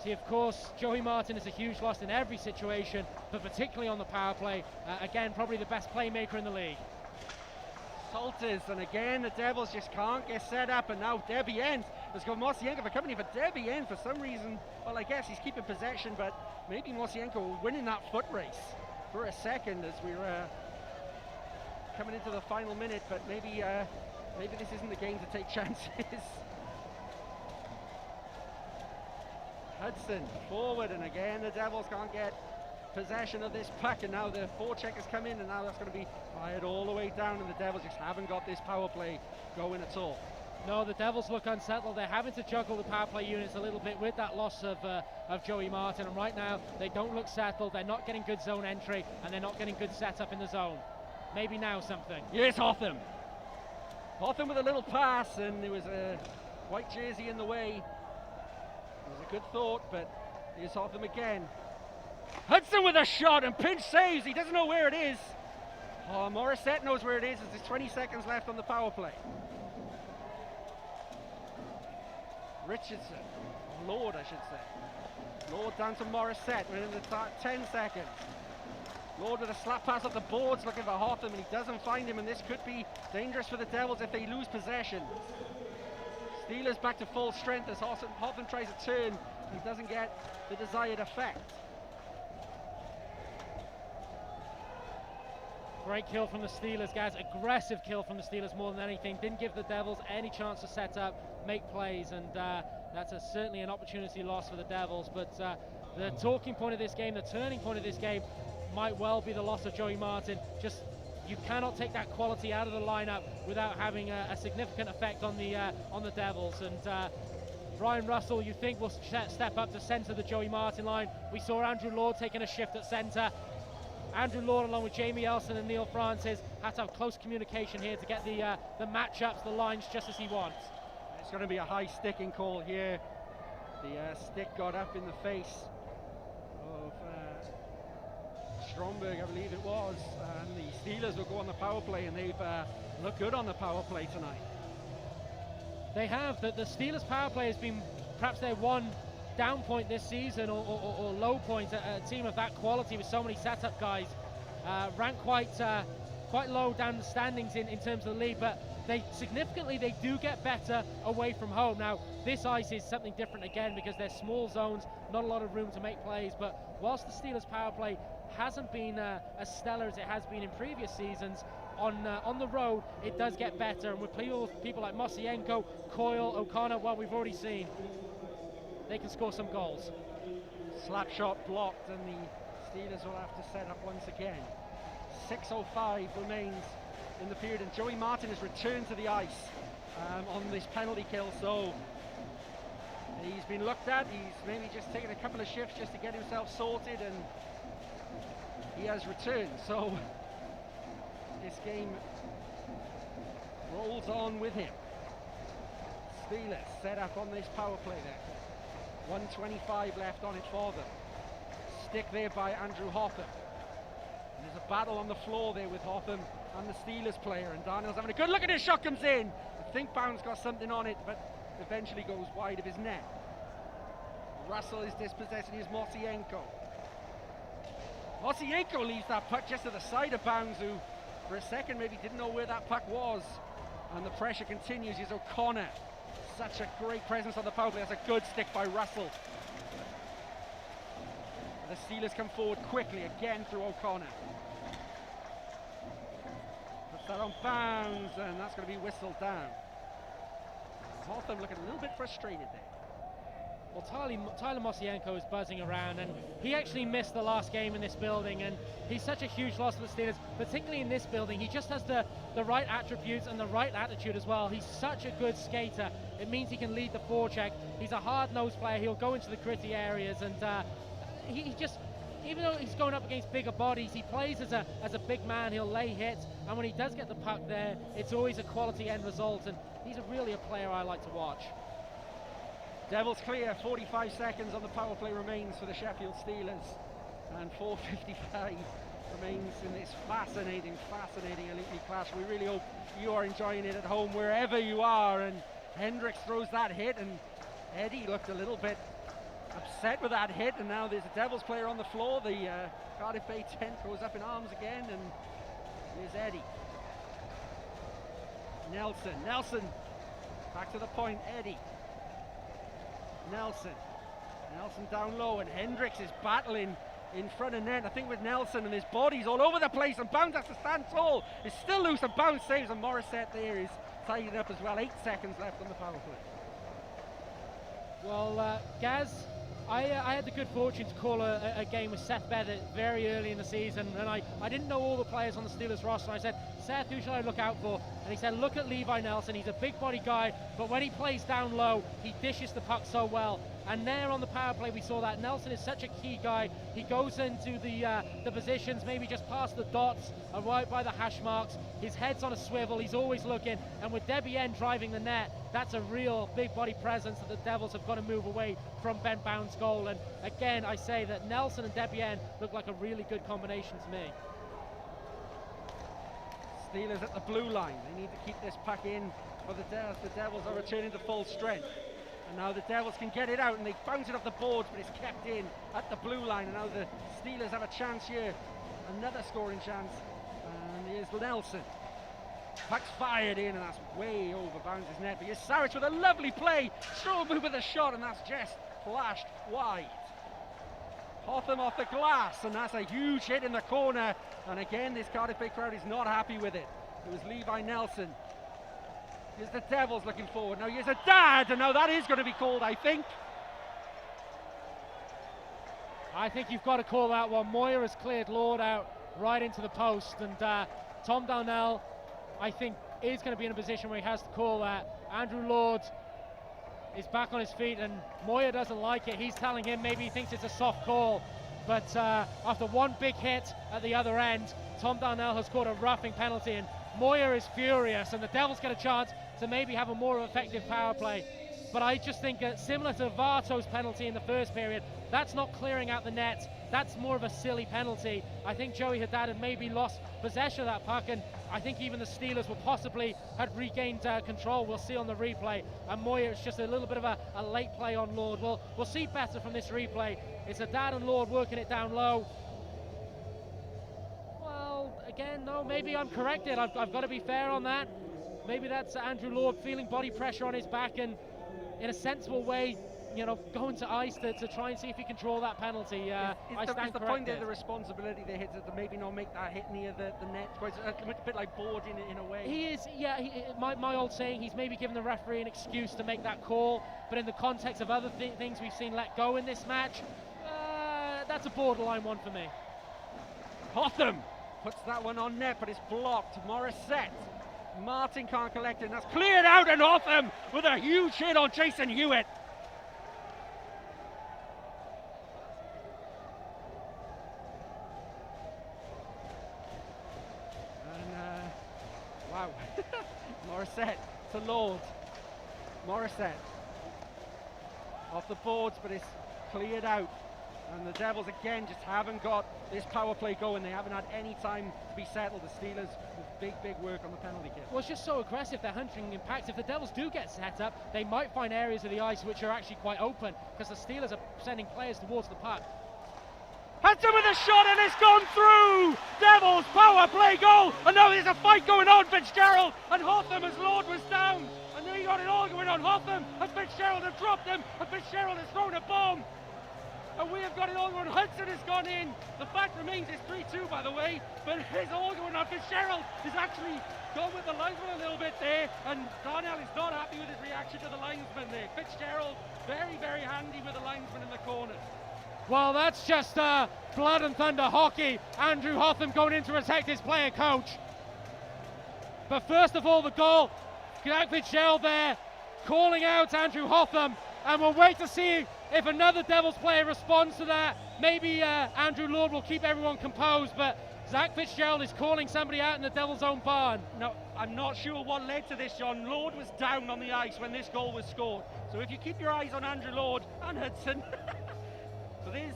See, of course, Joey Martin is a huge loss in every situation, but particularly on the power play. Again, probably the best playmaker in the league. Salters, and again the Devils just can't get set up, and now Debian has got Mosienko for company, but Debian for some reason, well, I guess he's keeping possession, but maybe Mosienko winning that foot race for a second as we were coming into the final minute, but maybe this isn't the game to take chances. Hudson forward, and again the Devils can't get possession of this puck, and now the forecheck has come in, and now that's going to be fired all the way down, and the Devils just haven't got this power play going at all. No, the Devils look unsettled. They're having to juggle the power play units a little bit with that loss of Joey Martin, and right now they don't look settled. They're not getting good zone entry, and they're not getting good setup in the zone. Maybe now something. Yes, Hotham with a little pass, and there was a white jersey in the way. It was a good thought, but here's Hotham again. Hudson with a shot, and pinch saves. He doesn't know where it is. Oh, Morissette knows where it is as there's 20 seconds left on the power play. Richardson, Lord I should say. Lord down to Morissette, we're in the 10 seconds. Lord with a slap pass at the boards looking for Hotham, and he doesn't find him, and this could be dangerous for the Devils if they lose possession. Steelers back to full strength as Hotham tries a turn and doesn't get the desired effect. Great kill from the Steelers, guys. Aggressive kill from the Steelers more than anything. Didn't give the Devils any chance to set up, make plays, and that's certainly an opportunity loss for the Devils. But the talking point of this game, the turning point of this game, might well be the loss of Joey Martin. Just, you cannot take that quality out of the lineup without having a significant effect on the Devils. And Brian Russell, you think, will step up to centre the Joey Martin line. We saw Andrew Lord taking a shift at centre. Andrew Lord, along with Jamie Elson and Neil Francis, had to have close communication here to get the matchups, the lines just as he wants. It's going to be a high sticking call here. The stick got up in the face of Stromberg, I believe it was, and the Steelers will go on the power play, and they've looked good on the power play tonight. They have. The Steelers power play has been perhaps their one down point this season, or low point. A team of that quality with so many setup guys ranked quite low down the standings in terms of the league, but they do get better away from home. Now this ice is something different again because they're small zones, not a lot of room to make plays, but whilst the Steelers power play hasn't been as stellar as it has been in previous seasons, on the road it does get better, and with people like Mosienko, Coyle, O'Connor, well, we've already seen they can score some goals. Slap shot blocked, and the Steelers will have to set up once again. 6:05 remains in the period, and Joey Martin has returned to the ice on this penalty kill, so he's been looked at. He's maybe just taken a couple of shifts just to get himself sorted, and he has returned, so this game rolls on with him. Steelers set up on this power play there. 1:25 left on it for them. Stick there by Andrew Hotham. And there's a battle on the floor there with Hotham and the Steelers player, and Darnell's having a good look at his shot, comes in. I think Bound's got something on it, but eventually goes wide of his net. Russell is dispossessed, and here's Mosienko. Mosienko leaves that puck just to the side of Bounds, who for a second maybe didn't know where that puck was. And the pressure continues. Here's O'Connor. Such a great presence on the power play. That's a good stick by Russell. The Steelers come forward quickly again through O'Connor. Puts that on Bounds, and that's going to be whistled down. Hotham looking a little bit frustrated there. Well, Tyler Mosienko is buzzing around, and he actually missed the last game in this building, and he's such a huge loss for the Steelers, particularly in this building. He just has the right attributes and the right attitude as well. He's such a good skater. It means he can lead the forecheck. He's a hard-nosed player. He'll go into the gritty areas, and he just, even though he's going up against bigger bodies, he plays as a big man. He'll lay hits, and when he does get the puck there, it's always a quality end result, and he's really a player I like to watch. Devils clear, 45 seconds on the power play remains for the Sheffield Steelers, and 4:55 remains in this fascinating Elite League clash. We really hope you are enjoying it at home wherever you are, and Hendricks throws that hit, and Eddie looked a little bit upset with that hit, and now there's a Devils player on the floor. The Cardiff Bay tent goes up in arms again, and here's Eddie. Nelson, back to the point, Eddie. Nelson down low, and Hendricks is battling in front of net, I think, with Nelson, and his body's all over the place, and Bounds has to stand tall. It's still loose, and Bounds saves, and Morissette there is tied it up as well. 8 seconds left on the power play. Well, Gaz, I had the good fortune to call a game with Seth Bennett very early in the season, and I didn't know all the players on the Steelers roster. I said, Seth, who should I look out for? And he said, look at Levi Nelson. He's a big body guy, but when he plays down low, he dishes the puck so well. And there on the power play, we saw that Nelson is such a key guy. He goes into the positions, maybe just past the dots, right by the hash marks. His head's on a swivel. He's always looking. And with Debian driving the net, that's a real big body presence that the Devils have got to move away from Ben Bounds' goal. And again, I say that Nelson and Debian look like a really good combination to me. Steelers at the blue line. They need to keep this puck in, but the Devils are returning to full strength. And now the Devils can get it out, and they bounce it off the boards, but it's kept in at the blue line. And now the Steelers have a chance here, another scoring chance. And here's Nelson. Puck's fired in, and that's way over Bounds' net. But here's Sarich with a lovely play. Strowman with a shot, and that's just flashed wide. Hotham off the glass, and that's a huge hit in the corner. And again, this Cardiff Bay crowd is not happy with it. It was Levi Nelson. Here's the Devils looking forward. Now here's a dad, and now that is going to be called, I think. I think you've got to call that one. Moyer has cleared Lord out right into the post, and Tom Darnell, I think, is going to be in a position where he has to call that. Andrew Lord is back on his feet, and Moyer doesn't like it. He's telling him maybe he thinks it's a soft call, but after one big hit at the other end, Tom Darnell has scored a roughing penalty, and Moyer is furious, and the Devils get a chance to maybe have a more effective power play. But I just think similar to Varto's penalty in the first period, that's not clearing out the net. That's more of a silly penalty. I think Joey Haddad had maybe lost possession of that puck, and I think even the Steelers will possibly had regained control. We'll see on the replay. And Moyer, it's just a little bit of a late play on Lord. We'll see better from this replay. It's Haddad and Lord working it down low. Well, again, no, maybe I'm corrected. I've got to be fair on that. Maybe that's Andrew Lord feeling body pressure on his back and in a sensible way, you know, going to ice to try and see if he can draw that penalty. Is the point there the responsibility they hit to maybe not make that hit near the net? It's a bit like boarding in a way. He is, yeah. My old saying, he's maybe given the referee an excuse to make that call, but in the context of other things we've seen let go in this match, that's a borderline one for me. Hotham puts that one on net, but it's blocked. Morissette. Martin can't collect it, and that's cleared out, and Hotham with a huge hit on Jason Hewitt. And wow, Morissette to Lord. Morissette off the boards, but it's cleared out. And the Devils again just haven't got this power play going. They haven't had any time to be settled. The Steelers with big work on the penalty kill. Well, it's just so aggressive, they're hunting impact. If the Devils do get set up, they might find areas of the ice which are actually quite open, because the Steelers are sending players towards the puck. Hudson with a shot, and it's gone through! Devils power play goal, and now there's a fight going on. Fitzgerald and Hotham as Lord was down, and now you got it all going on. Hotham and Fitzgerald have dropped him, and Fitzgerald has thrown a bomb. And we have got it all going. Hudson has gone in. The fact remains it's 3-2, by the way, but it's all going on. Fitzgerald is actually gone with the linesman a little bit there, and Darnell is not happy with his reaction to the linesman there. Fitzgerald very, very handy with the linesman in the corner. Well, that's just blood and thunder hockey. Andrew Hotham going in to protect his player coach. But first of all, the goal. Jack Fitzgerald there calling out Andrew Hotham, and we'll wait to see if another Devils player responds to that. Maybe Andrew Lord will keep everyone composed, but Zach Fitzgerald is calling somebody out in the Devils' own barn. No, I'm not sure what led to this, John. Lord was down on the ice when this goal was scored. So if you keep your eyes on Andrew Lord and Hudson. So there's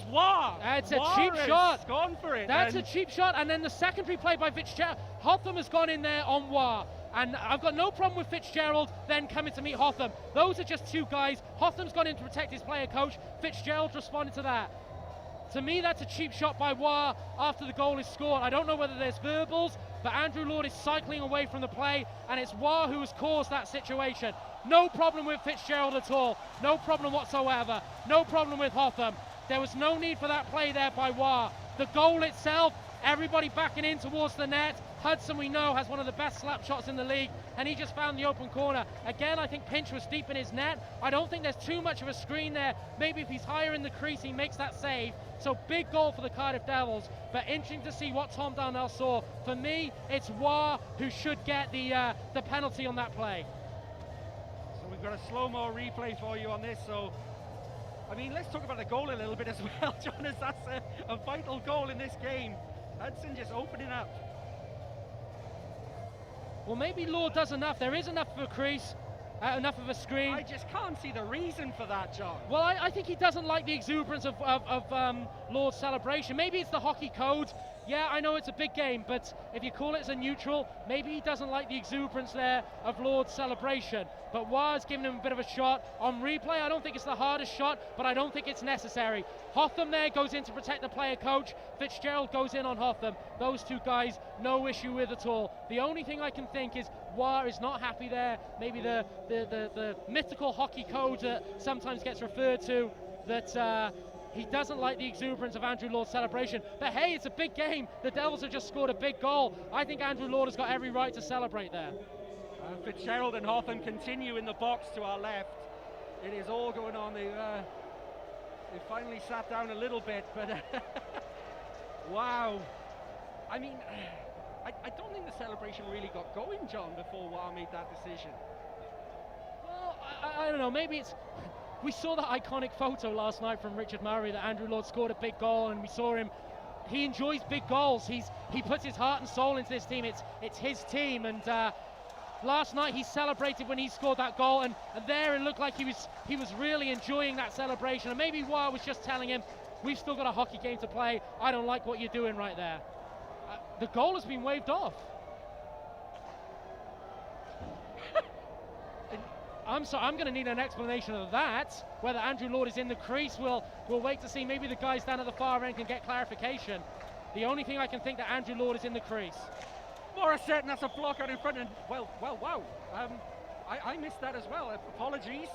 War. It's a cheap shot. Gone for it. That's a cheap shot, and then the secondary play by Fitzgerald. Hotham has gone in there on War, and I've got no problem with Fitzgerald then coming to meet Hotham. Those are just two guys. Hotham's gone in to protect his player coach. Fitzgerald's responded to that. To me, that's a cheap shot by War after the goal is scored. I don't know whether there's verbals, but Andrew Lord is cycling away from the play, and it's War who has caused that situation. No problem with Fitzgerald at all. No problem whatsoever. No problem with Hotham. There was no need for that play there by War. The goal itself, everybody backing in towards the net. Hudson, we know, has one of the best slap shots in the league, and he just found the open corner. Again, I think Pinch was deep in his net. I don't think there's too much of a screen there. Maybe if he's higher in the crease, he makes that save. So big goal for the Cardiff Devils, but interesting to see what Tom Darnell saw. For me, it's War who should get the penalty on that play. So we've got a slow-mo replay for you on this. So, I mean, let's talk about the goal a little bit as well, John, as that's a vital goal in this game. Hudson just opening up. Well, maybe Lord does enough. There is enough of a crease, enough of a screen. I just can't see the reason for that, John. Well, I think he doesn't like the exuberance of Lord's celebration. Maybe it's the hockey code. Yeah, I know it's a big game, but if you call it as a neutral, maybe he doesn't like the exuberance there of Lord's celebration. But War's giving him a bit of a shot. On replay, I don't think it's the hardest shot, but I don't think it's necessary. Hotham there goes in to protect the player coach. Fitzgerald goes in on Hotham. Those two guys, no issue with at all. The only thing I can think is War is not happy there. Maybe the mythical hockey code that sometimes gets referred to, that he doesn't like the exuberance of Andrew Lord's celebration. But hey, it's a big game. The Devils have just scored a big goal. I think Andrew Lord has got every right to celebrate there. Fitzgerald and Hotham continue in the box to our left. It is all going on. They finally sat down a little bit, but wow. I mean, I don't think the celebration really got going, John, before War made that decision. Well, I don't know. Maybe it's... We saw that iconic photo last night from Richard Murray that Andrew Lord scored a big goal, and we saw him. He enjoys big goals. He puts his heart and soul into this team. It's his team, and last night he celebrated when he scored that goal, and there it looked like he was really enjoying that celebration. And maybe War was just telling him, "We've still got a hockey game to play. I don't like what you're doing right there." The goal has been waved off. I'm sorry, I'm going to need an explanation of that. Whether Andrew Lord is in the crease, we'll wait to see. Maybe the guys down at the far end can get clarification. The only thing I can think that Andrew Lord is in the crease. Morissette, and that's a block out in front, and wow. I missed that as well. Apologies.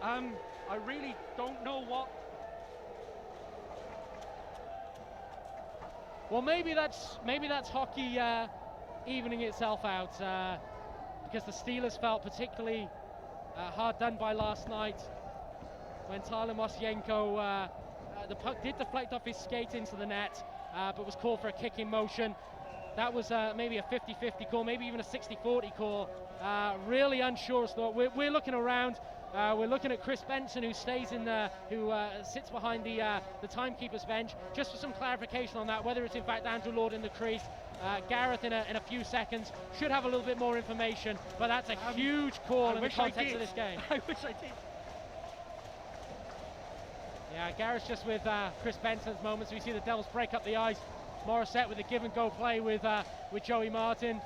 I really don't know what. Well, maybe that's hockey evening itself out. Because the Steelers felt particularly hard done by last night when Tyler Mosienko, the puck did deflect off his skate into the net, but was called for a kick in motion. That was maybe a 50-50 call, maybe even a 60-40 call. Really unsure as though we're looking around. We're looking at Chris Benson, who stays in who sits behind the timekeeper's bench, just for some clarification on that, whether it's in fact Andrew Lord in the crease. Gareth in a few seconds should have a little bit more information, but that's a huge call in the context of this game. I wish I did. Yeah, Gareth's just with Chris Benson's moment, so we see the Devils break up the ice. Morissette with a give and go play with Joey Martin.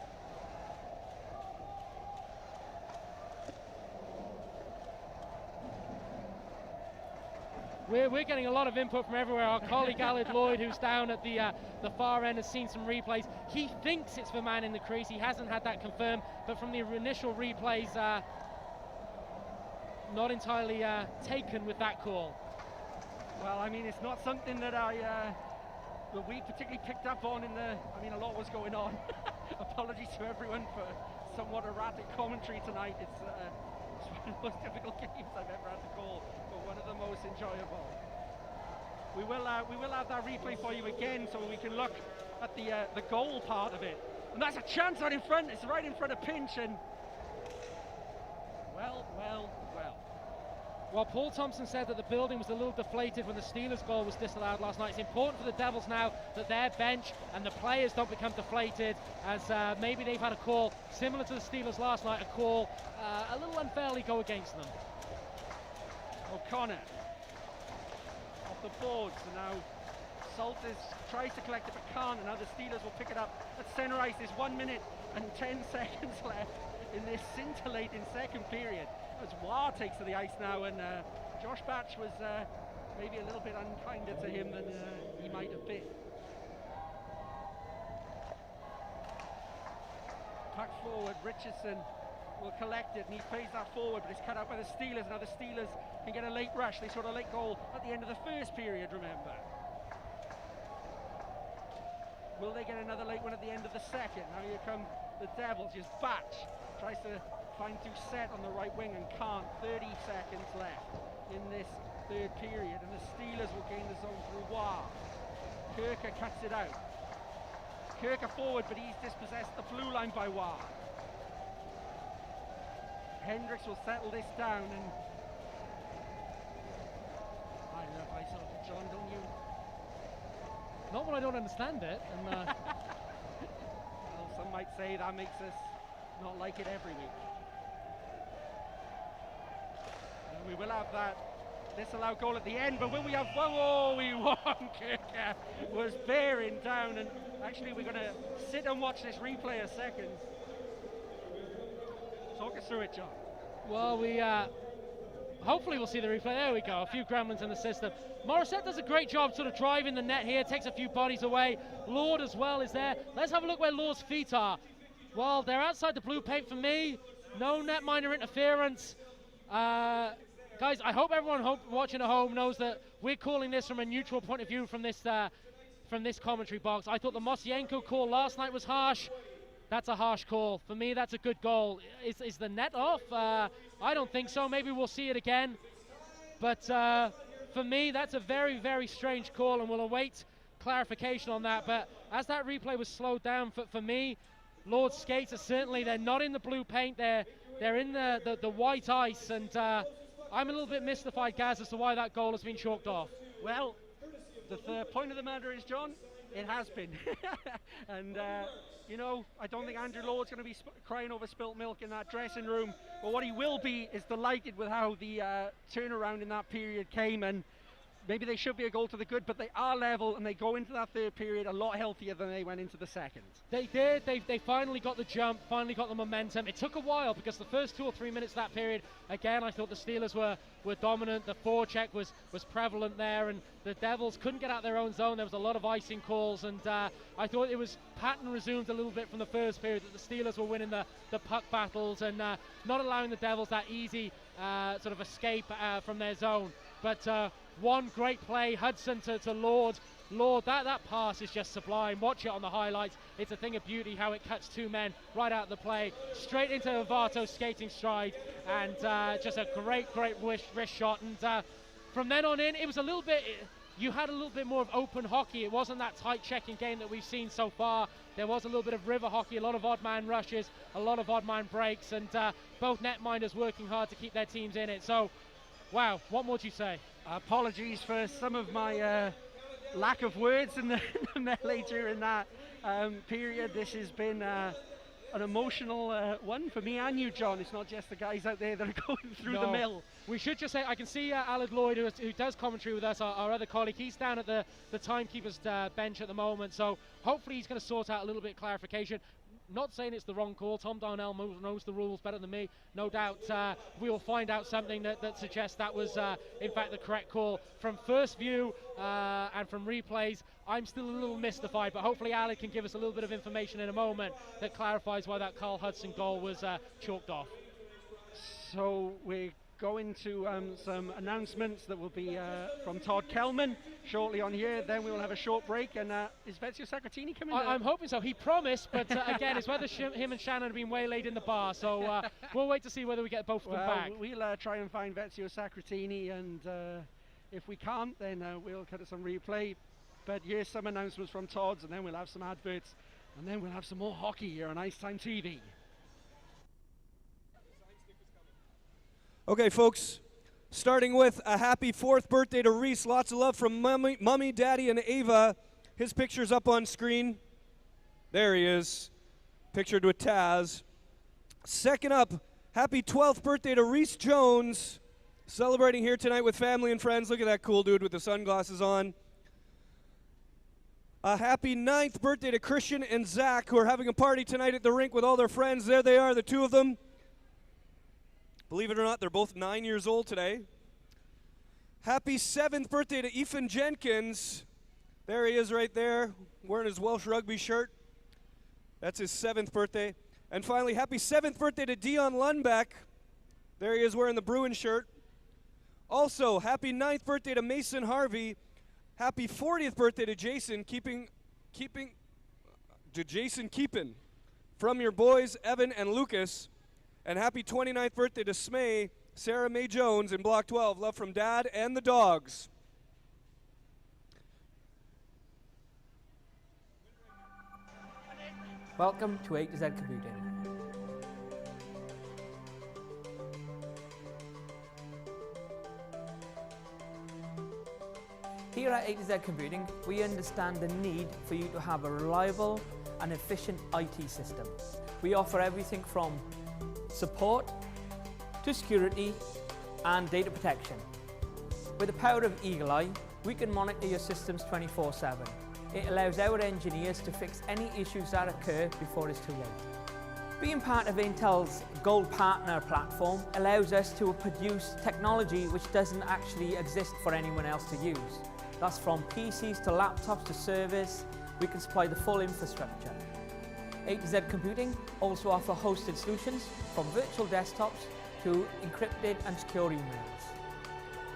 We're getting a lot of input from everywhere. Our colleague Aled Lloyd, who's down at the far end, has seen some replays. He thinks it's the man in the crease. He hasn't had that confirmed, but from the initial replays, not entirely taken with that call. Well, I mean, it's not something that I that we particularly picked up on a lot was going on. Apologies to everyone for somewhat erratic commentary tonight. It's one of the most difficult games I've ever had to call, but one of the most enjoyable. We will have that replay for you again, so we can look at the goal part of it. And that's a chance out in front. It's right in front of Pinch, and well. Well, Paul Thompson said that the building was a little deflated when the Steelers' goal was disallowed last night. It's important for the Devils now that their bench and the players don't become deflated, as maybe they've had a call similar to the Steelers last night, a call a little unfairly go against them. O'Connor off the boards, and now Salters tries to collect it but can't, and now the Steelers will pick it up at centre ice. There's 1 minute and 10 seconds left in this scintillating second period, as War takes to the ice now, and Josh Batch was maybe a little bit unkinder to him than he might have been. Puck forward, Richardson will collect it, and he plays that forward, but it's cut out by the Steelers. Now the Steelers can get a late rush. They scored a late goal at the end of the first period, remember. Will they get another late one at the end of the second? Now here come the Devils. Just Batch tries to find Doucette on the right wing and can't. 30 seconds left in this third period, and the Steelers will gain the zone through War. Kirker cuts it out. Kirker forward, but he's dispossessed the blue line by War. Hendricks will settle this down, and I love myself, John, don't you? Not when I don't understand it. And, well, some might say that makes us not like it every week. And we will have that disallowed goal at the end, but will we have we won? Kirker was bearing down, and actually we're going to sit and watch this replay a second. Talk us through it, John. Well, we hopefully we'll see the replay. There we go, a few gremlins in the system. Morissette does a great job sort of driving the net here, takes a few bodies away. Lord as well is there. Let's have a look where Lord's feet are. Well, they're outside the blue paint for me. No netminder interference. Guys, I hope everyone watching at home knows that we're calling this from a neutral point of view from this commentary box. I thought the Mosienko call last night was harsh. That's a harsh call. For me, that's a good goal. Is the net off? I don't think so. Maybe we'll see it again. But for me, that's a very, very strange call, and we'll await clarification on that. But as that replay was slowed down, for me, Lord's skates are certainly, they're not in the blue paint. They're in the white ice, and I'm a little bit mystified, Gaz, as to why that goal has been chalked off. Well, the point of the matter is, John, it has been. And I don't think Andrew Lord's going to be crying over spilt milk in that dressing room, but what he will be is delighted with how the turnaround in that period came, and maybe they should be a goal to the good, but they are level, and they go into that third period a lot healthier than they went into the second. They did. They finally got the jump, finally got the momentum. It took a while because the first 2 or 3 minutes of that period, again, I thought the Steelers were dominant. The forecheck was prevalent there, and the Devils couldn't get out their own zone. There was a lot of icing calls, and I thought it was pattern resumed a little bit from the first period, that the Steelers were winning the puck battles and not allowing the Devils that easy sort of escape from their zone. But one great play, Hudson to Lord. Lord, that pass is just sublime. Watch it on the highlights. It's a thing of beauty how it cuts two men right out of the play, straight into Avato's skating stride, and just a great wrist shot. And from then on in, it was a little bit, you had a little bit more of open hockey. It wasn't that tight checking game that we've seen so far. There was a little bit of river hockey, a lot of odd man rushes, a lot of odd man breaks, and both netminders working hard to keep their teams in it. So, wow, what more do you say? Apologies for some of my lack of words in the melee during that period. This has been an emotional one for me and you, John. It's not just the guys out there that are going through the mill. We should just say, I can see Aled Lloyd, who does commentary with us, our other colleague. He's down at the timekeeper's bench at the moment, so hopefully he's going to sort out a little bit of clarification. Not saying it's the wrong call. Tom Darnell knows the rules better than me. No doubt we will find out something that suggests that was in fact the correct call. From first view and from replays, I'm still a little mystified, but hopefully Alec can give us a little bit of information in a moment that clarifies why that Carl Hudson goal was chalked off. So we're go into some announcements that will be from Todd Kelman shortly on here. Then we will have a short break. And is Ezio Sacratini coming? I'm hoping so. He promised, but again, it's whether him and Shannon have been waylaid in the bar. So we'll wait to see whether we get both of them back. We'll try and find Ezio Sacratini, and if we can't, then we'll cut some replay. But here's some announcements from Todd's, and then we'll have some adverts, and then we'll have some more hockey here on Ice Time TV. Okay, folks, starting with a happy 4th birthday to Reese. Lots of love from Mummy, Daddy, and Ava. His picture's up on screen. There he is, pictured with Taz. Second up, happy 12th birthday to Reese Jones, celebrating here tonight with family and friends. Look at that cool dude with the sunglasses on. A happy 9th birthday to Christian and Zach, who are having a party tonight at the rink with all their friends. There they are, the two of them. Believe it or not, they're both 9 years old today. Happy 7th birthday to Ethan Jenkins. There he is right there, wearing his Welsh rugby shirt. That's his 7th birthday. And finally, happy 7th birthday to Dion Lundbeck. There he is wearing the Bruins shirt. Also, happy 9th birthday to Mason Harvey. Happy 40th birthday to Jason Keepin from your boys, Evan and Lucas. And happy 29th birthday to Smay, Sarah Mae Jones in Block 12. Love from Dad and the dogs. Welcome to A to Z Computing. Here at A to Z Computing, we understand the need for you to have a reliable and efficient IT system. We offer everything from support to security and data protection. With the power of Eagle Eye, we can monitor your systems 24/7. It allows our engineers to fix any issues that occur before it's too late. Being part of Intel's Gold Partner platform allows us to produce technology which doesn't actually exist for anyone else to use. That's from PCs to laptops to servers. We can supply the full infrastructure. A to Z Computing also offer hosted solutions from virtual desktops to encrypted and secure emails.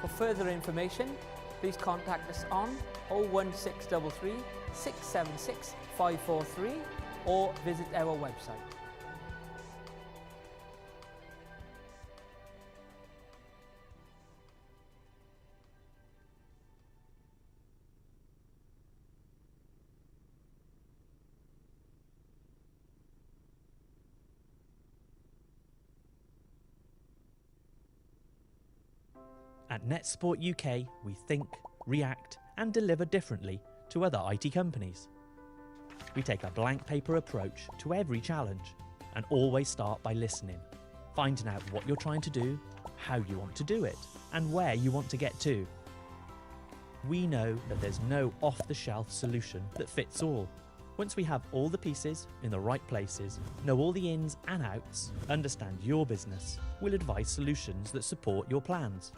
For further information, please contact us on 01633 676 543 or visit our website. At NetSupport UK, we think, react, and deliver differently to other IT companies. We take a blank paper approach to every challenge and always start by listening, finding out what you're trying to do, how you want to do it, and where you want to get to. We know that there's no off-the-shelf solution that fits all. Once we have all the pieces in the right places, know all the ins and outs, understand your business, we'll advise solutions that support your plans.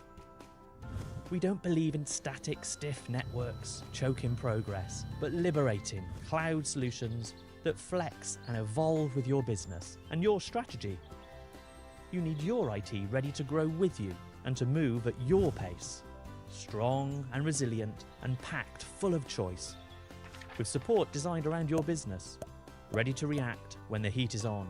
We don't believe in static, stiff networks, choking progress, but liberating cloud solutions that flex and evolve with your business and your strategy. You need your IT ready to grow with you and to move at your pace. Strong and resilient and packed full of choice. With support designed around your business, ready to react when the heat is on.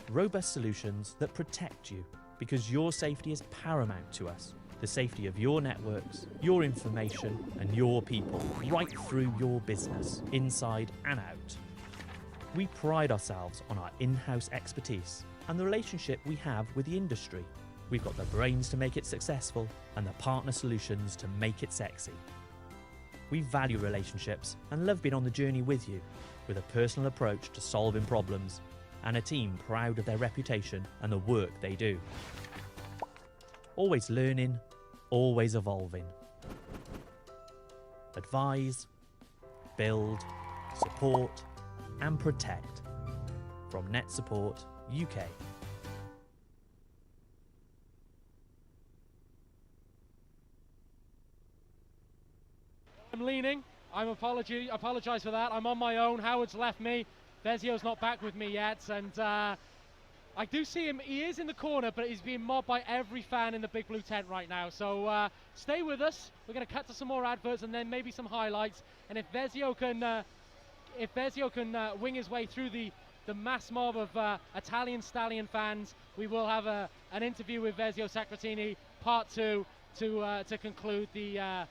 Robust solutions that protect you because your safety is paramount to us. The safety of your networks, your information, and your people, right through your business, inside and out. We pride ourselves on our in-house expertise and the relationship we have with the industry. We've got the brains to make it successful and the partner solutions to make it sexy. We value relationships and love being on the journey with you, with a personal approach to solving problems and a team proud of their reputation and the work they do. Always learning, always evolving. Advise, build, support, and protect. From NetSupport UK. I'm leaning. I apologise for that. I'm on my own. Howard's left me. Vezio's not back with me yet, and I do see him. He is in the corner, but he's being mobbed by every fan in the big blue tent right now. So stay with us. We're going to cut to some more adverts and then maybe some highlights. And if Vezio can wing his way through the mass mob of Italian Stallion fans, we will have an interview with Vezio Sacratini, part 2, to conclude the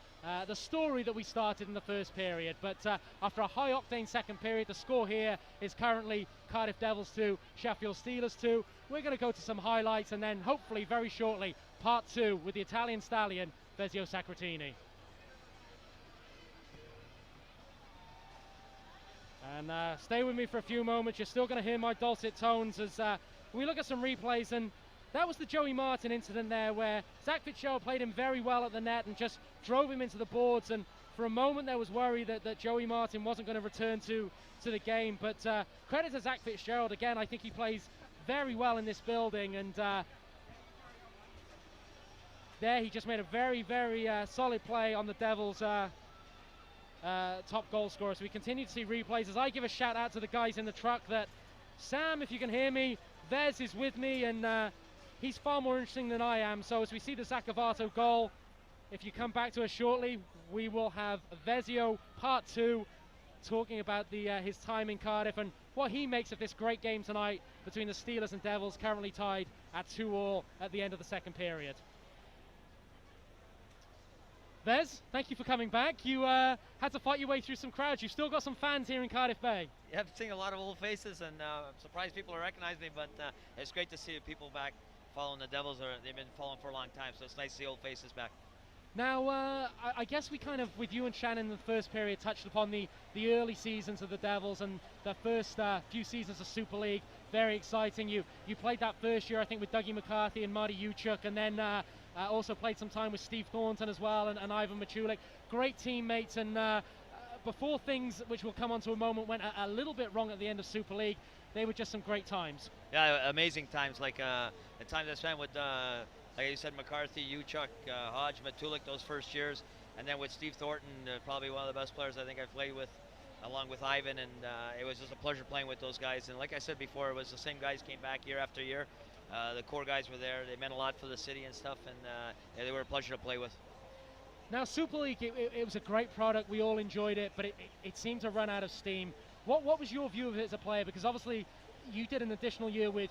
story that we started in the first period. But after a high-octane second period, the score here is currently Cardiff Devils 2, Sheffield Steelers 2. We're going to go to some highlights and then hopefully very shortly part 2 with the Italian Stallion, Vezio Sacratini. And stay with me for a few moments. You're still going to hear my dulcet tones as we look at some replays. And that was the Joey Martin incident there, where Zach Fitzgerald played him very well at the net and just drove him into the boards. And for a moment there was worry that Joey Martin wasn't going to return to the game. But credit to Zach Fitzgerald. Again, I think he plays very well in this building. And there he just made a very, very solid play on the Devils' top goal scorer. So we continue to see replays as I give a shout out to the guys in the truck that, Sam, if you can hear me, Vez is with me, and he's far more interesting than I am. So as we see the Zacavato goal, if you come back to us shortly, we will have Vezio part 2 talking about his time in Cardiff and what he makes of this great game tonight between the Steelers and Devils, currently tied at 2-2 at the end of the second period. Vez, thank you for coming back. You had to fight your way through some crowds. You've still got some fans here in Cardiff Bay. Yeah, I've seen a lot of old faces, and I'm surprised people recognize me, but it's great to see people back following the Devils. They've been following for a long time, so it's nice to see old faces back. Now, I guess we kind of, with you and Shannon in the first period, touched upon the early seasons of the Devils and the first few seasons of Super League. Very exciting. You played that first year, I think, with Dougie McCarthy and Marty Uchuk, and then also played some time with Steve Thornton as well and Ivan Machulik. Great teammates, and before things, which we'll come on to a moment, went a little bit wrong at the end of Super League, they were just some great times. Yeah, amazing times, like the times I spent with, like you said, McCarthy, Uchuk, Hodge, Matulik, those first years, and then with Steve Thornton, probably one of the best players I think I've played with, along with Ivan, and it was just a pleasure playing with those guys. And like I said before, it was the same guys came back year after year. The core guys were there. They meant a lot for the city and stuff, and yeah, they were a pleasure to play with. Now, Super League, it was a great product. We all enjoyed it, but it seemed to run out of steam. What was your view of it as a player? Because obviously you did an additional year with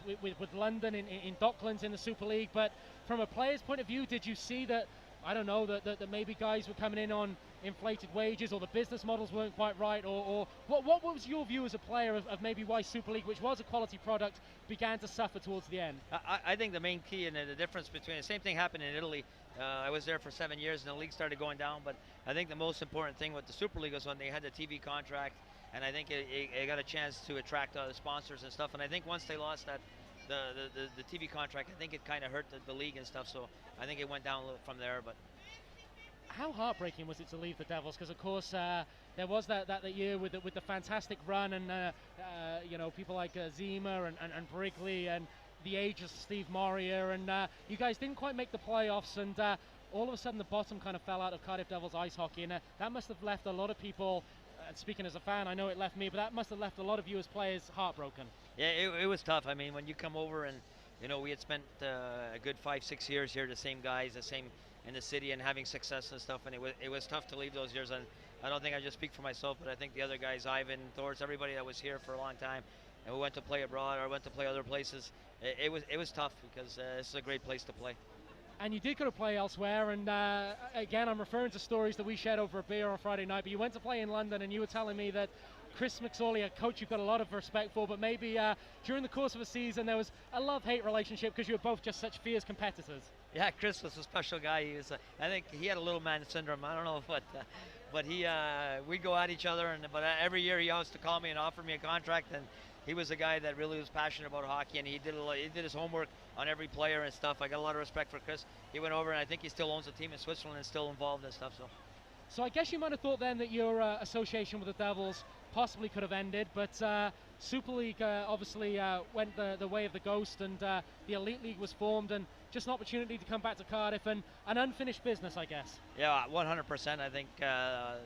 London in Docklands in the Super League, but from a player's point of view, did you see that, I don't know, that maybe guys were coming in on inflated wages, or the business models weren't quite right, or what was your view as a player of maybe why Super League, which was a quality product, began to suffer towards the end? I think the main key and the difference between, the same thing happened in Italy. I was there for 7 years and the league started going down, but I think the most important thing with the Super League was when they had the TV contract, and I think it got a chance to attract other sponsors and stuff. And I think once they lost that, the TV contract, I think it kind of hurt the league and stuff. So I think it went down a little from there. But how heartbreaking was it to leave the Devils? Because of course there was that year with the fantastic run, and you know, people like Zima and Brigley and the age of Steve Moria, and you guys didn't quite make the playoffs, and all of a sudden the bottom kind of fell out of Cardiff Devils ice hockey, and that must have left a lot of people. Speaking as a fan, I know it left me, but that must have left a lot of you as players heartbroken. Yeah, it was tough. I mean, when you come over and, you know, we had spent a good 5-6 years here, the same guys, the same in the city, and having success and stuff, and it was tough to leave those years. And I don't think I just speak for myself, but I think the other guys, Ivan, Thors, everybody that was here for a long time, and we went to play abroad or went to play other places. It was tough because this is a great place to play. And you did go to play elsewhere, and again, I'm referring to stories that we shared over a beer on Friday night, but you went to play in London, and you were telling me that Chris McSorley, a coach you've got a lot of respect for, but maybe during the course of a season there was a love-hate relationship because you were both just such fierce competitors. Yeah, Chris was a special guy. He was, I think he had a little man syndrome. I don't know what, but we'd go at each other, but every year he always to call me and offer me a contract, and he was a guy that really was passionate about hockey, and he did his homework on every player and stuff. I got a lot of respect for Chris. He went over, and I think he still owns a team in Switzerland and still involved and stuff. So I guess you might have thought then that your association with the Devils possibly could have ended, but Super League obviously went the way of the ghost, and the Elite League was formed, and just an opportunity to come back to Cardiff, and an unfinished business, I guess. Yeah, 100%. I think the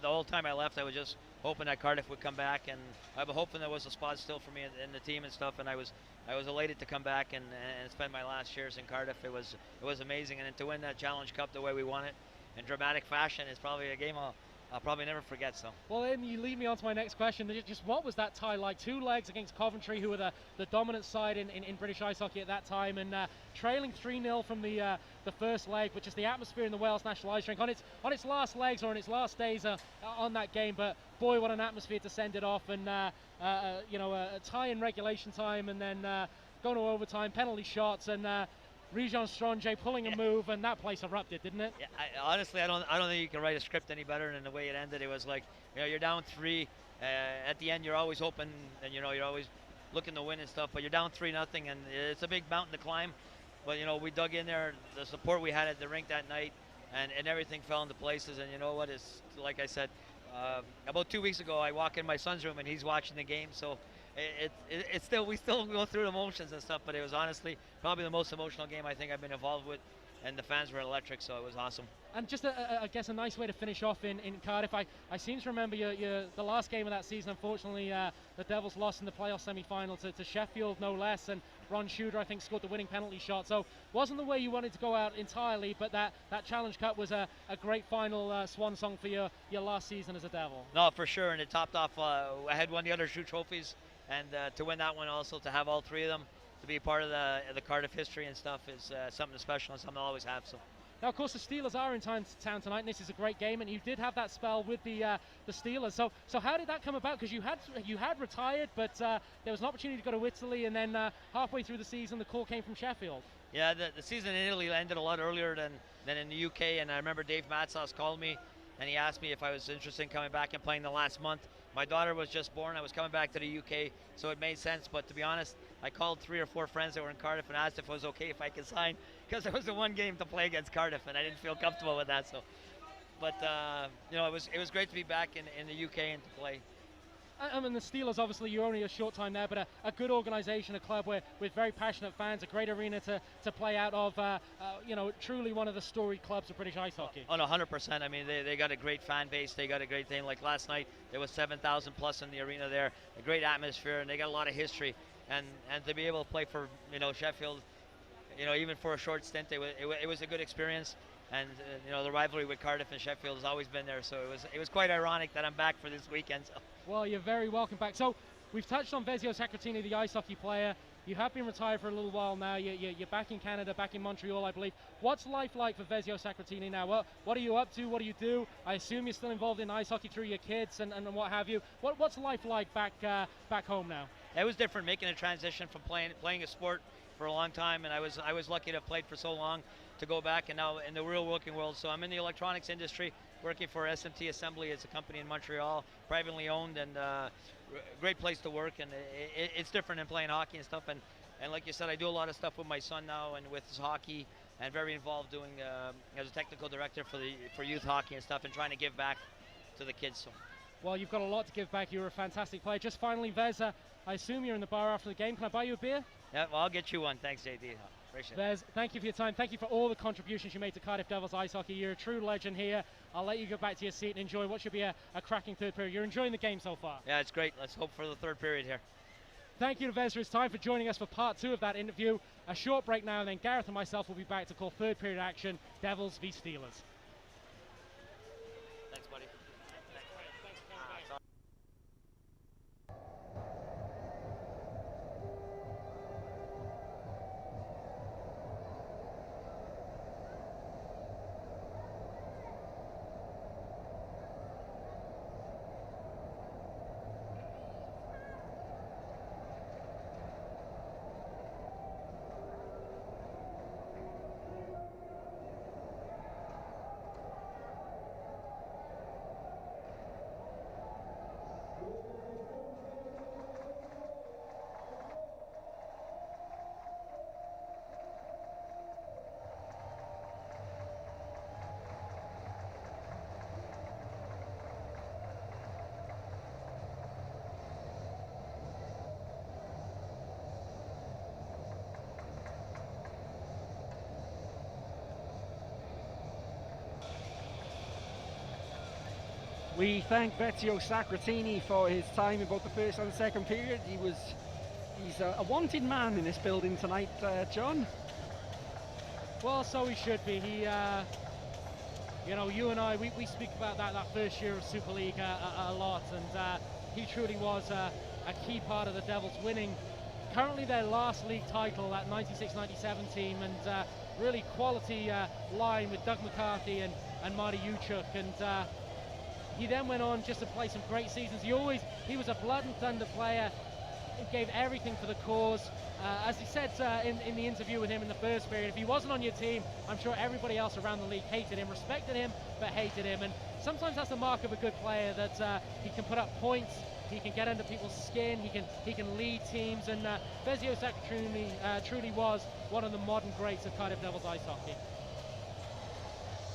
whole time I left, I was just hoping that Cardiff would come back, and I'm hoping there was a spot still for me in the team and stuff. And I was elated to come back and spend my last years in Cardiff. It was amazing, and to win that Challenge Cup the way we won it in dramatic fashion is probably a game I'll probably never forget. So. Well, then you lead me on to my next question. Just what was that tie like? 2 legs against Coventry, who were the dominant side in British ice hockey at that time, and trailing 3-0 from the first leg, which is the atmosphere in the Wales National Ice Rink on its last legs or in its last days on that game. But boy, what an atmosphere to send it off, and a tie in regulation time, and then going to overtime, penalty shots, and Rijon Stronje pulling a move, and that place erupted, didn't it? Yeah, honestly, I don't think you can write a script any better than the way it ended. It was like, you're down 3. At the end, you're always hoping, and you're always looking to win and stuff. But you're down 3-0, and it's a big mountain to climb. But we dug in there. The support we had at the rink that night, and everything fell into places. And you know what? It's like I said, about 2 weeks ago, I walk in my son's room, and he's watching the game. So. We still go through the emotions and stuff, but it was honestly probably the most emotional game I think I've been involved with, and the fans were electric, so it was awesome. And just I guess a nice way to finish off in Cardiff. I seem to remember the last game of that season. Unfortunately, the Devils lost in the playoff semi-final to Sheffield, no less, and Ron Shooter I think scored the winning penalty shot. So wasn't the way you wanted to go out entirely, but that Challenge Cup was a great final swan song for your last season as a Devil. No, for sure, and it topped off. I had won the other 2 trophies. And to win that one also, to have all 3 of them, to be part of the Cardiff history and stuff is something special and something I'll always have. So. Now, of course, the Steelers are in town tonight, and this is a great game. And you did have that spell with the Steelers. So how did that come about? Because you had retired, but there was an opportunity to go to Italy, and then halfway through the season, the call came from Sheffield. Yeah, the season in Italy ended a lot earlier than in the UK. And I remember Dave Matzos called me, and he asked me if I was interested in coming back and playing the last month. My daughter was just born. I was coming back to the UK, so it made sense. But to be honest, I called 3 or 4 friends that were in Cardiff and asked if it was okay if I could sign, because there was the one game to play against Cardiff, and I didn't feel comfortable with that. So, but it was great to be back in the UK and to play. I mean, the Steelers, obviously, you're only a short time there, but a good organisation, a club with very passionate fans, a great arena to play out of, truly one of the storied clubs of British ice hockey. Oh, no, 100%. I mean, they got a great fan base. They got a great thing. Like last night, there was 7,000 plus in the arena there, a great atmosphere, and they got a lot of history. And to be able to play for, Sheffield, even for a short stint, it was a good experience. And the rivalry with Cardiff and Sheffield has always been there, so it was quite ironic that I'm back for this weekend. So. Well, you're very welcome back. So we've touched on Vezio Sacratini, the ice hockey player. You have been retired for a little while now. You're back in Canada, back in Montreal, I believe. What's life like for Vezio Sacratini now? What are you up to? What do you do? I assume you're still involved in ice hockey through your kids and what have you. What's life like back home now? It was different, making a transition from playing a sport for a long time, and I was lucky to have played for so long to go back and now in the real working world. So I'm in the electronics industry, working for SMT Assembly. It's a company in Montreal, privately owned, and great place to work. And it's different than playing hockey and stuff. And like you said, I do a lot of stuff with my son now and with his hockey, and very involved doing as a technical director for youth hockey and stuff, and trying to give back to the kids. So. Well, you've got a lot to give back. You're a fantastic player. Just finally, Vez, I assume you're in the bar after the game. Can I buy you a beer? Yeah, well, I'll get you one. Thanks, JD. Vez, thank you for your time. Thank you for all the contributions you made to Cardiff Devils ice hockey. You're a true legend here. I'll let you go back to your seat and enjoy what should be a cracking third period. You're enjoying the game so far. Yeah, it's great. Let's hope for the third period here. Thank you to Vez for his time, for joining us for part 2 of that interview. A short break now, and then Gareth and myself will be back to call third period action, Devils v Steelers. Thanks, buddy. We thank Ezio Sacratini for his time in both the first and the second period. He's a wanted man in this building tonight, John. Well, so he should be. He, you know, you and I, we speak about that first year of Super League a lot, and he truly was a key part of the Devils winning currently their last league title, that 96-97 team, and really quality line with Doug McCarthy and Marty Uchuk, and he then went on just to play some great seasons. He was a blood and thunder player. He gave everything for the cause. As he said in the interview with him in the first period, if he wasn't on your team, I'm sure everybody else around the league hated him, respected him, but hated him. And sometimes that's the mark of a good player, that he can put up points, he can get under people's skin, he can lead teams, and Ezio Sacratini truly was one of the modern greats of Cardiff Devils ice hockey.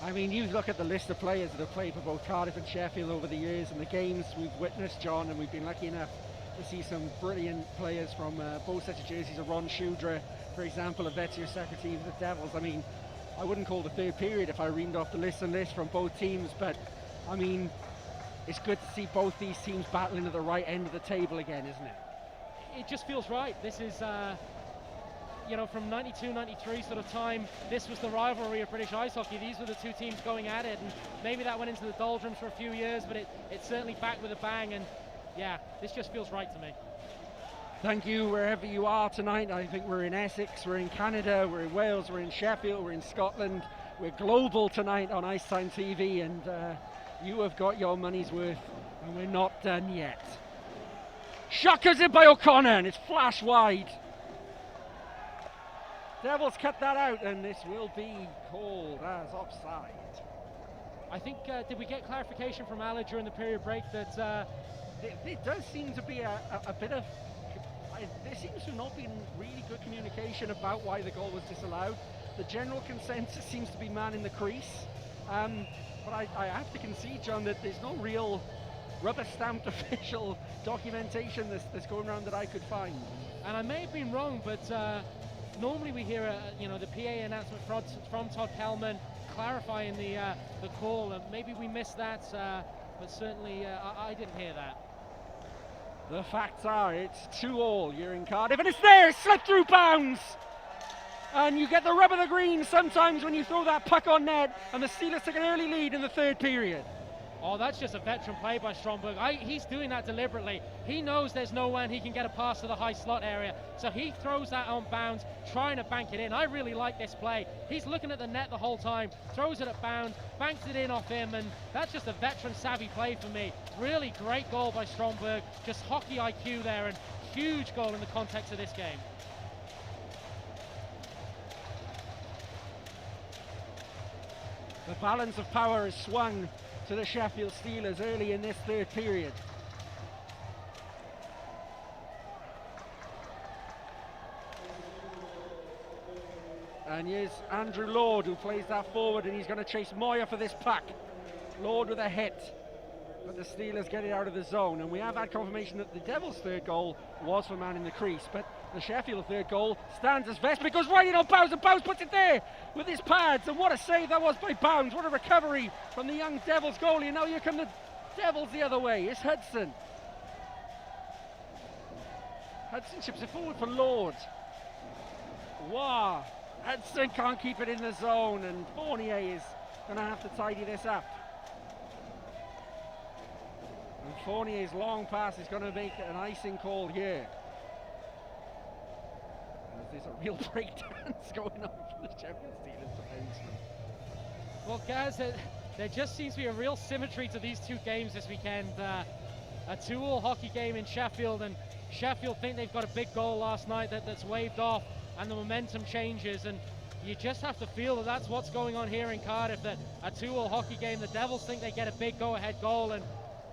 I mean, you look at the list of players that have played for both Cardiff and Sheffield over the years, and the games we've witnessed, John, and we've been lucky enough to see some brilliant players from both sets of jerseys of Ron Shudra, for example, of Ezio Sacratini of the Devils. I mean, I wouldn't call the third period if I reamed off the list from both teams, but I mean, it's good to see both these teams battling at the right end of the table again, isn't it? It just feels right. This is, you know, from 92, 93 sort of time, this was the rivalry of British ice hockey. These were the two teams going at it, and maybe that went into the doldrums for a few years, but it's certainly back with a bang, and yeah, this just feels right to me. Thank you wherever you are tonight. I think we're in Essex, we're in Canada, we're in Wales, we're in Sheffield, we're in Scotland. We're global tonight on Ice Time TV, and you have got your money's worth, and we're not done yet. Shot goes in by O'Connor, and it's flash wide. Devils cut that out, and this will be called as offside. I think, did we get clarification from Ala during the period break that there does seem to be a bit of, there seems to have not been really good communication about why the goal was disallowed. The general consensus seems to be man in the crease, but I have to concede, John, that there's no real rubber-stamped official documentation that's going around that I could find. And I may have been wrong, but normally we hear the PA announcement from Todd Kellman clarifying the call, and maybe we missed that, but certainly I didn't hear that. The facts are, it's 2-2. You're in Cardiff, and it's there. It slipped through bounds, and you get the rub of the green sometimes when you throw that puck on net. And the Steelers took an early lead in the third period. Oh, that's just a veteran play by Stromberg. He's doing that deliberately. He knows there's no one he can get a pass to the high slot area, so he throws that on bounds, trying to bank it in. I really like this play. He's looking at the net the whole time, throws it at bounds, banks it in off him, and that's just a veteran savvy play for me. Really great goal by Stromberg, just hockey IQ there, and huge goal in the context of this game. The balance of power is swung to the Sheffield Steelers early in this third period. And here's Andrew Lord, who plays that forward, and he's going to chase Moyer for this puck. Lord with a hit, but the Steelers get it out of the zone, and we have had confirmation that the Devils' third goal was for man in the crease, but the Sheffield third goal stands as best, but it goes right in on Bowes, and Bowes puts it there with his pads, and what a save that was by Bowes. What a recovery from the young Devils goalie, and now here come the Devils the other way. It's Hudson. Hudson chips it forward for Lord. Wow, Hudson can't keep it in the zone, and Fournier is going to have to tidy this up. And Fournier's long pass is going to make an icing call here. There's a real breakdance going on for the Sheffield Steelers defenseman. Well, guys, there just seems to be a real symmetry to these two games this weekend. A 2-2 hockey game in Sheffield, and Sheffield think they've got a big goal last night that's waved off, and the momentum changes, and you just have to feel that that's what's going on here in Cardiff, that a 2-2 hockey game, the Devils think they get a big go-ahead goal, and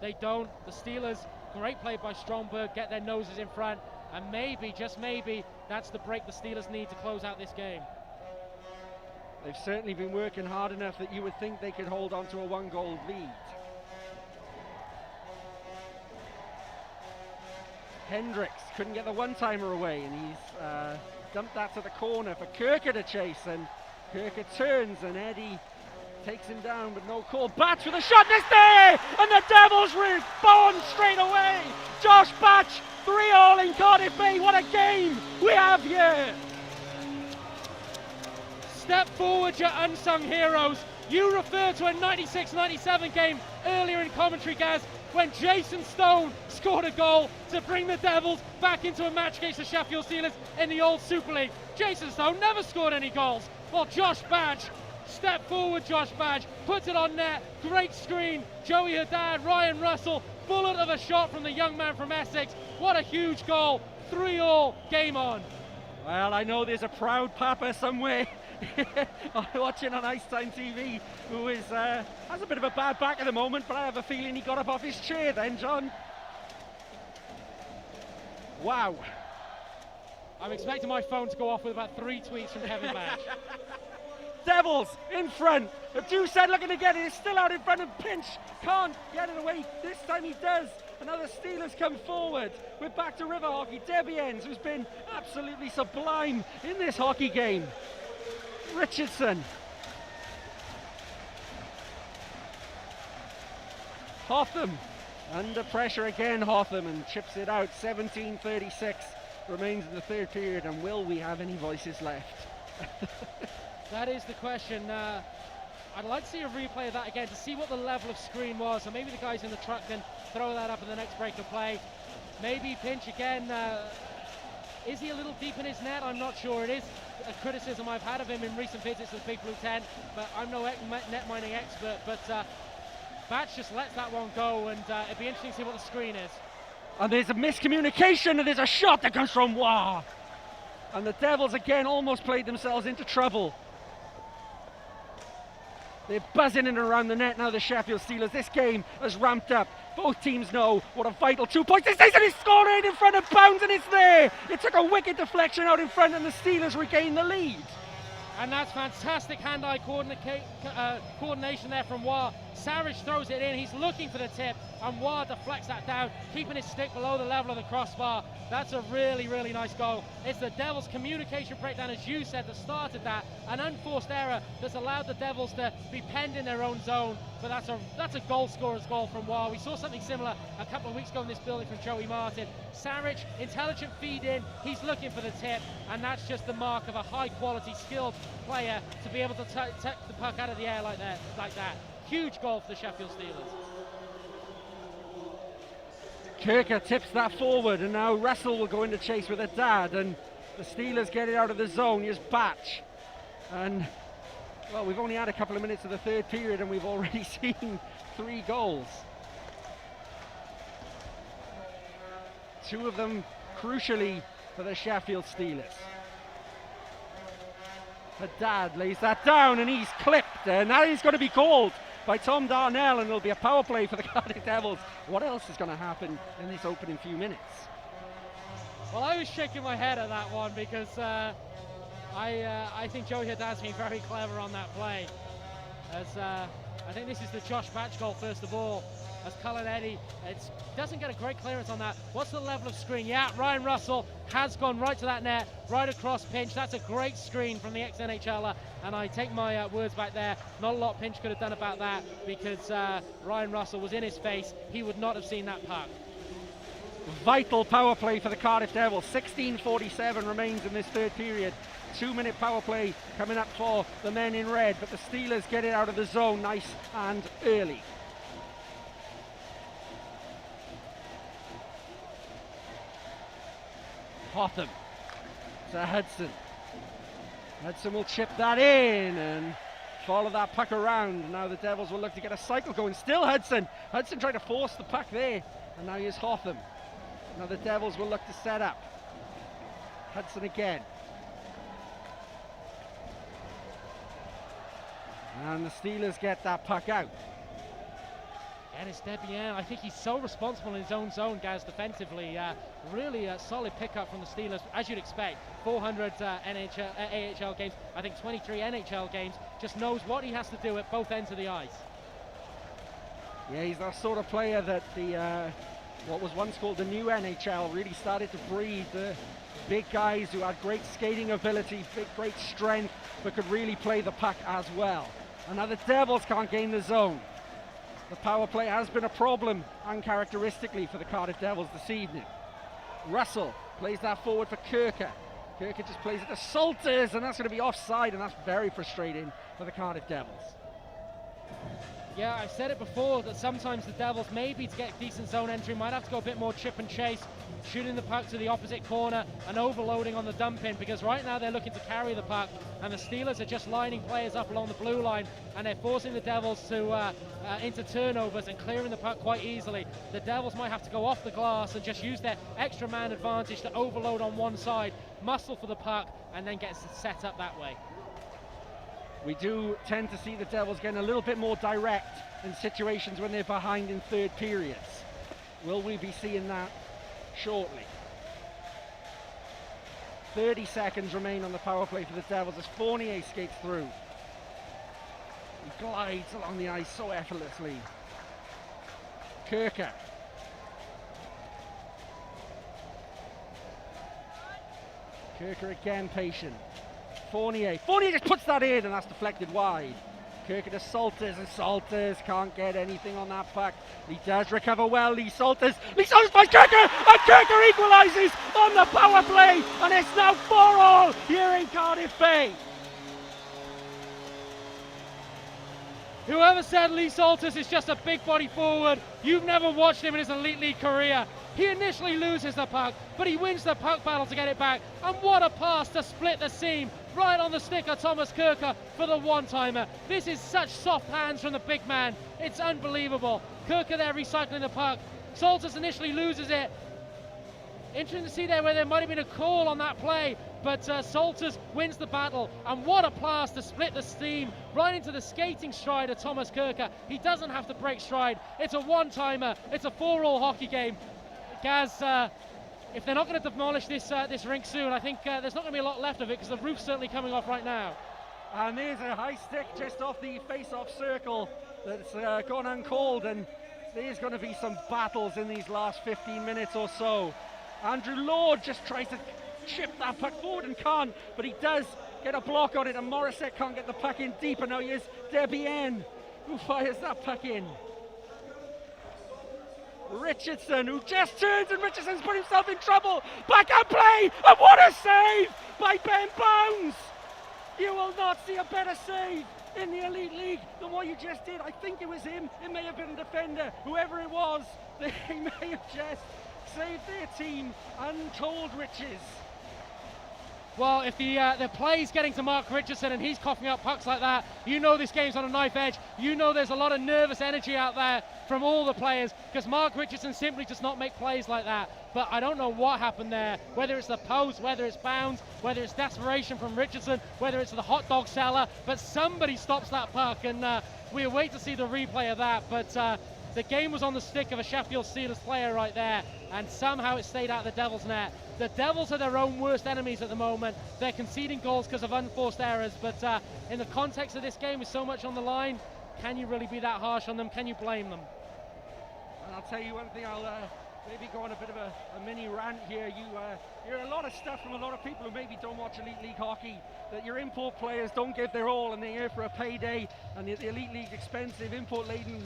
they don't. The Steelers, great play by Stromberg, get their noses in front, and maybe, just maybe, that's the break the Steelers need to close out this game. They've certainly been working hard enough that you would think they could hold on to a 1-goal lead. Hendricks couldn't get the one-timer away, and he's dumped that to the corner for Kirker to chase, and Kirker turns, and Eddie takes him down, but no call. Batch with a shot, and it's there! And the Devils respond straight away! Josh Batch, 3-all in Cardiff Bay. What a game we have here! Step forward, your unsung heroes. You referred to a 96-97 game earlier in commentary, Gaz, when Jason Stone scored a goal to bring the Devils back into a match against the Sheffield Steelers in the old Super League. Jason Stone never scored any goals. Well, Josh Badge, step forward Josh Badge, puts it on net, great screen, Joey Haddad, Ryan Russell, bullet of a shot from the young man from Essex. What a huge goal, 3-all, game on. Well, I know there's a proud papa somewhere watching on Icetime TV who is has a bit of a bad back at the moment, but I have a feeling he got up off his chair then, John. Wow. I'm expecting my phone to go off with about 3 tweets from Kevin Badge. Devils in front. Doucette looking to get it. He's still out in front and Pinch can't get it away. This time he does. And now the Steelers come forward. We're back to river hockey. Debiens, who's been absolutely sublime in this hockey game. Richardson. Hotham under pressure again, Hotham, and chips it out. 17:36 remains in the third period, and will we have any voices left? That is the question. I'd like to see a replay of that again to see what the level of screen was, and maybe the guys in the truck can throw that up in the next break of play. Maybe Pinch again. Is he a little deep in his net? I'm not sure. It is a criticism I've had of him in recent visits to the Big Blue Tent, but I'm no net mining expert. But Batch just lets that one go, and it'd be interesting to see what the screen is. And there's a miscommunication, and there's a shot that comes from Wah. And the Devils again almost played themselves into trouble. They're buzzing in and around the net now, the Sheffield Steelers. This game has ramped up. Both teams know what a vital 2 points this is, and he's scored it in front of bounds, and it's there. It took a wicked deflection out in front, and the Steelers regain the lead. And that's fantastic hand-eye coordination there from Wah. Sarich throws it in, he's looking for the tip, and Wah deflects that down, keeping his stick below the level of the crossbar. That's a really, really nice goal. It's the Devils' communication breakdown, as you said, that started that. An unforced error that's allowed the Devils to be penned in their own zone. But that's a goal scorer's goal from Wah. We saw something similar a couple of weeks ago in this building from Joey Martin. Sarich, intelligent feed in, he's looking for the tip, and that's just the mark of a high-quality, skilled player to be able to take the puck out of the air like that. Huge goal for the Sheffield Steelers. Kirker tips that forward, and now Russell will go into chase with a dad, and the Steelers get it out of the zone. Here's Batch, and well, we've only had a couple of minutes of the third period, and we've already seen 3 goals. 2 of them crucially for the Sheffield Steelers. Haddad lays that down, and he's clipped, and now he's going to be called by Tom Darnell, and there'll be a power play for the Cardiff Devils. What else is going to happen in this opening few minutes? Well, I was shaking my head at that one because I think Joey Haddad's been very clever on that play. As I think this is the Josh Batch goal first of all. As Cullen Eddy doesn't get a great clearance on that. What's the level of screen? Yeah, Ryan Russell has gone right to that net, right across Pinch. That's a great screen from the ex-NHLer, and I take my words back there. Not a lot Pinch could have done about that because Ryan Russell was in his face. He would not have seen that puck. Vital power play for the Cardiff Devils. 16:47 remains in this third period. 2-minute power play coming up for the men in red, but the Steelers get it out of the zone nice and early. Hotham to Hudson. Hudson will chip that in and follow that puck around. Now the Devils will look to get a cycle going. Still Hudson. Hudson trying to force the puck there. And now here's Hotham. Now the Devils will look to set up. Hudson again. And the Steelers get that puck out. And it's Debian. I think he's so responsible in his own zone, Gaz, defensively. Really a solid pickup from the Steelers, as you'd expect. 400 AHL games, I think 23 NHL games. Just knows what he has to do at both ends of the ice. Yeah, he's that sort of player that the what was once called the new NHL really started to breed. The big guys who had great skating ability, great strength, but could really play the puck as well. And now the Devils can't gain the zone. The power play has been a problem, uncharacteristically, for the Cardiff Devils this evening. Russell plays that forward for Kirker. Kirker just plays it to Salters, and that's going to be offside, and that's very frustrating for the Cardiff Devils. Yeah, I've said it before that sometimes the Devils, maybe to get decent zone entry, might have to go a bit more chip and chase, shooting the puck to the opposite corner and overloading on the dump in, because right now they're looking to carry the puck, and the Steelers are just lining players up along the blue line, and they're forcing the Devils to into turnovers and clearing the puck quite easily. The Devils might have to go off the glass and just use their extra man advantage to overload on one side, muscle for the puck, and then get set up that way. We do tend to see the Devils getting a little bit more direct in situations when they're behind in third periods. Will we be seeing that shortly? 30 seconds remain on the power play for the Devils as Fournier skates through. He glides along the ice so effortlessly. Kirker. Kirker again patient. Fournier just puts that in, and that's deflected wide. Kirker to Salters, and Salters can't get anything on that puck. He does recover well, Lee Salters finds Kirker, and Kirker equalises on the power play, and it's now 4-4 here in Cardiff Bay. Whoever said Lee Salters is just a big body forward, you've never watched him in his Elite League career. He initially loses the puck, but he wins the puck battle to get it back. And what a pass to split the seam, right on the stick of Thomas Kirker for the one-timer. This is such soft hands from the big man. It's unbelievable. Kirker there recycling the puck. Salters initially loses it. Interesting to see there where there might have been a call on that play, but Salters wins the battle, and what a pass to split the steam right into the skating stride of Thomas Kirker. He doesn't have to break stride. It's a one-timer. It's a 4-4 hockey game. Gaz, if they're not going to demolish this rink soon, I think there's not going to be a lot left of it, because the roof's certainly coming off right now. And there's a high stick just off the face-off circle that's gone uncalled, and there's going to be some battles in these last 15 minutes or so. Andrew Lord just tries to chip that puck forward and can't, but he does get a block on it, and Morissette can't get the puck in deep, and now here's Debian who fires that puck in. Richardson, who just turns, and Richardson's put himself in trouble. Backhand play, and what a save by Ben Bounds! You will not see a better save in the Elite League than what you just did. I think it was him. It may have been a defender. Whoever it was, they may have just saved their team untold riches. Well, if the play's getting to Mark Richardson and he's coughing up pucks like that, you know this game's on a knife edge. You know there's a lot of nervous energy out there from all the players, because Mark Richardson simply does not make plays like that. But I don't know what happened there, whether it's the post, whether it's Bounds, whether it's desperation from Richardson, whether it's the hot dog seller, but somebody stops that puck, and we'll wait to see the replay of that. But the game was on the stick of a Sheffield Steelers player right there, and somehow it stayed out of the Devils' net. The Devils are their own worst enemies at the moment. They're conceding goals because of unforced errors, but in the context of this game with so much on the line, can you really be that harsh on them? Can you blame them? And I'll tell you one thing, I'll maybe go on a bit of a mini rant here. You hear a lot of stuff from a lot of people who maybe don't watch Elite League hockey, that your import players don't give their all and they're here for a payday, and the Elite League expensive, import-laden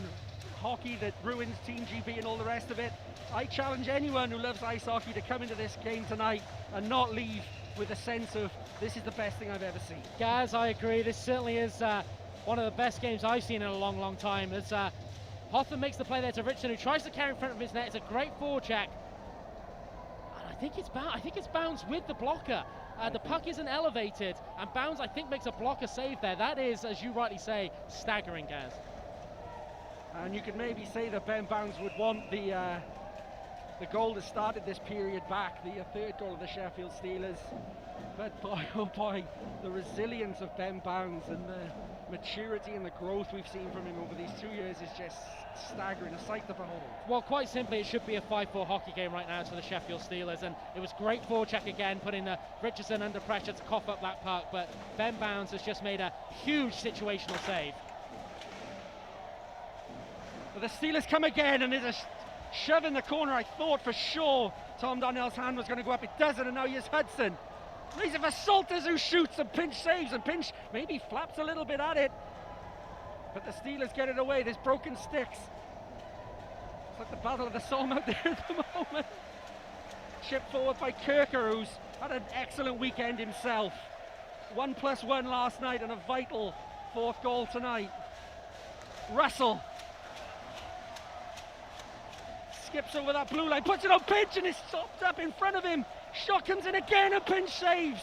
hockey that ruins Team GB and all the rest of it. I challenge anyone who loves ice hockey to come into this game tonight and not leave with a sense of this is the best thing I've ever seen. Gaz, I agree. This certainly is one of the best games I've seen in a long, long time. As Hoffman makes the play there to Richardson, who tries to carry in front of his net. It's a great forecheck. And I think it's Bounds with the blocker. The puck isn't elevated, and Bounds, I think, makes a blocker save there. That is, as you rightly say, staggering, Gaz. And you could maybe say that Ben Bounds would want the goal that started this period back, the third goal of the Sheffield Steelers. But boy, oh boy, the resilience of Ben Bounds and the maturity and the growth we've seen from him over these 2 years is just staggering, a sight to behold. Well, quite simply, it should be a 5-4 hockey game right now for the Sheffield Steelers, and it was great forecheck again, putting Richardson under pressure to cough up that puck, but Ben Bounds has just made a huge situational save. But the Steelers come again, and there's a shove in the corner. I thought for sure Tom Darnell's hand was going to go up. It doesn't, and now here's Hudson. Raise it for Salters, who shoots, and Pinch saves, and Pinch maybe flaps a little bit at it. but the Steelers get it away. There's broken sticks. It's like the battle of the Somme out there at the moment. Chipped forward by Kirker, who's had an excellent weekend himself. 1+1 last night and a vital 4th goal tonight. Russell skips over that blue line, puts it on Pinch, and it's stopped up in front of him. Shot comes in again and Pinch saves.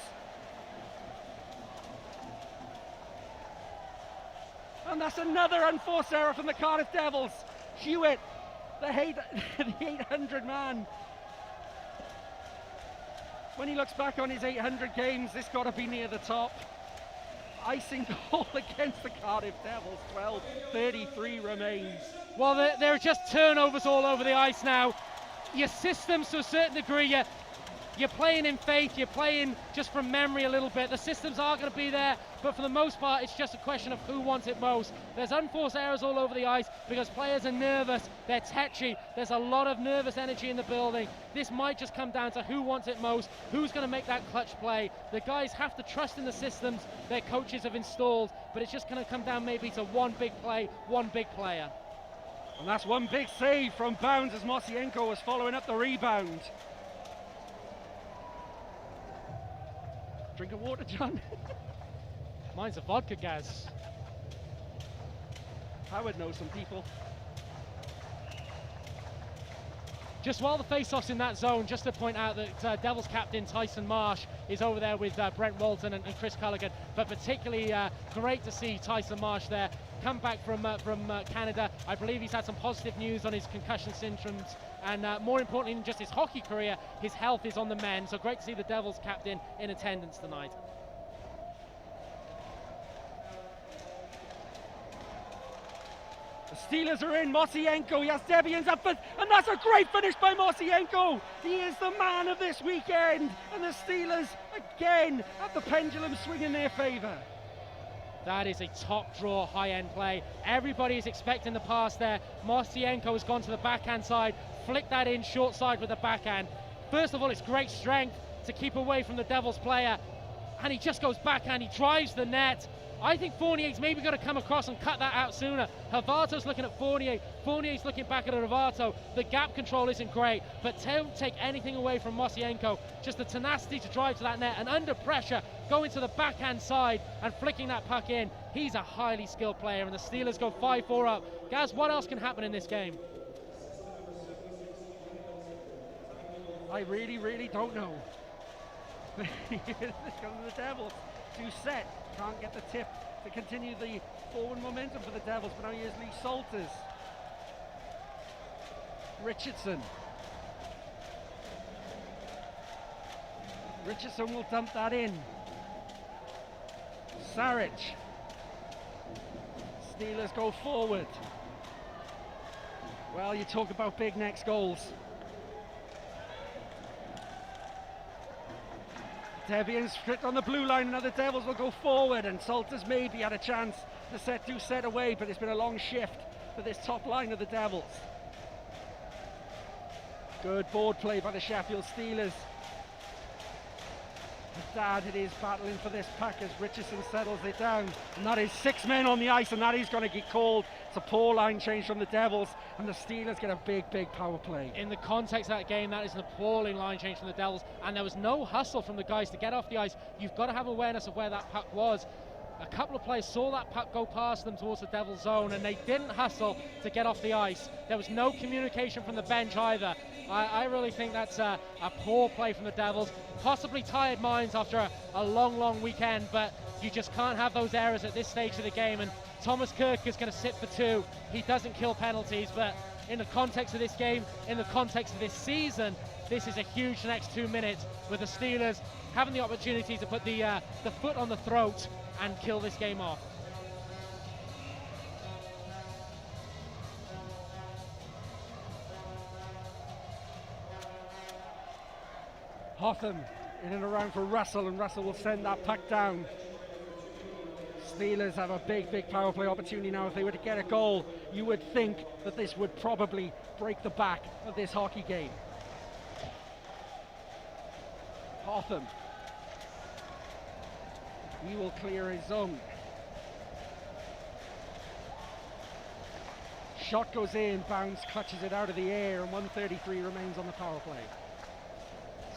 And that's another unforced error from the Cardiff Devils. Hewitt, the 800 man. When he looks back on his 800 games, this got to be near the top. Icing goal against the Cardiff Devils. 12:33 remains. Well, there are just turnovers all over the ice now. Your systems, to a certain degree, you're playing in faith, you're playing just from memory a little bit. The systems are going to be there, but for the most part, it's just a question of who wants it most. There's unforced errors all over the ice because players are nervous, they're tetchy, there's a lot of nervous energy in the building. This might just come down to who wants it most, who's going to make that clutch play. The guys have to trust in the systems their coaches have installed, but it's just going to come down maybe to one big play, one big player. And that's one big save from Bounds as Mosienko was following up the rebound. Drink of water, John. Mine's a vodka, Gaz. I would know some people. Just while the face-off's in that zone, just to point out that Devils captain Tyson Marsh is over there with Brent Walton and Chris Culligan, but particularly great to see Tyson Marsh there. Come back from Canada. I believe he's had some positive news on his concussion syndromes, and more importantly than just his hockey career, his health is on the mend. So great to see the Devils captain in attendance tonight. The Steelers are in. Mosienko, he has Debians up, and that's a great finish by Mosienko. He is the man of this weekend, and the Steelers again have the pendulum swing in their favour. That is a top draw, high-end play. Everybody is expecting the pass there. Mosienko has gone to the backhand side, flicked that in short side with the backhand. First of all, it's great strength to keep away from the Devils player, and he just goes backhand, he drives the net. I think Fournier's maybe got to come across and cut that out sooner. Havato's looking at Fournier. Fournier's looking back at Havato. The gap control isn't great, but don't take anything away from Mosienko. Just the tenacity to drive to that net, and under pressure, going to the backhand side and flicking that puck in. He's a highly skilled player, and the Steelers go 5-4 up. Gaz, what else can happen in this game? I really don't know. Here come the Devils. 2 set. Can't get the tip to continue the forward momentum for the Devils, but now here's Lee Salters. Richardson will dump that in. Saric. Steelers go forward. Well, you talk about big next goals. Debian's stripped on the blue line, and now the Devils will go forward, and Salters maybe had a chance to set 2 set away, but it's been a long shift for this top line of the Devils. Good board play by the Sheffield Steelers. Dad, it is battling for this puck as Richardson settles it down, and that is 6 men on the ice, and that is going to get called. It's a poor line change from the Devils, and the Steelers get a big power play. In the context of that game, that is an appalling line change from the Devils, and there was no hustle from the guys to get off the ice. You've got to have awareness of where that puck was. A couple of players saw that puck go past them towards the Devils zone, and they didn't hustle to get off the ice. There was no communication from the bench either. I really think that's a poor play from the Devils. Possibly tired minds after a long weekend, but you just can't have those errors at this stage of the game. And Thomas Kirk is going to sit for 2. He doesn't kill penalties, but in the context of this game, in the context of this season, this is a huge next 2 minutes with the Steelers having the opportunity to put the foot on the throat and kill this game off. Hotham in and around for Russell, and Russell will send that puck down. Steelers have a big power play opportunity now. If they were to get a goal, you would think that this would probably break the back of this hockey game. Hotham. He will clear his zone. shot goes in, Bounce clutches it out of the air, and 1:33 remains on the power play.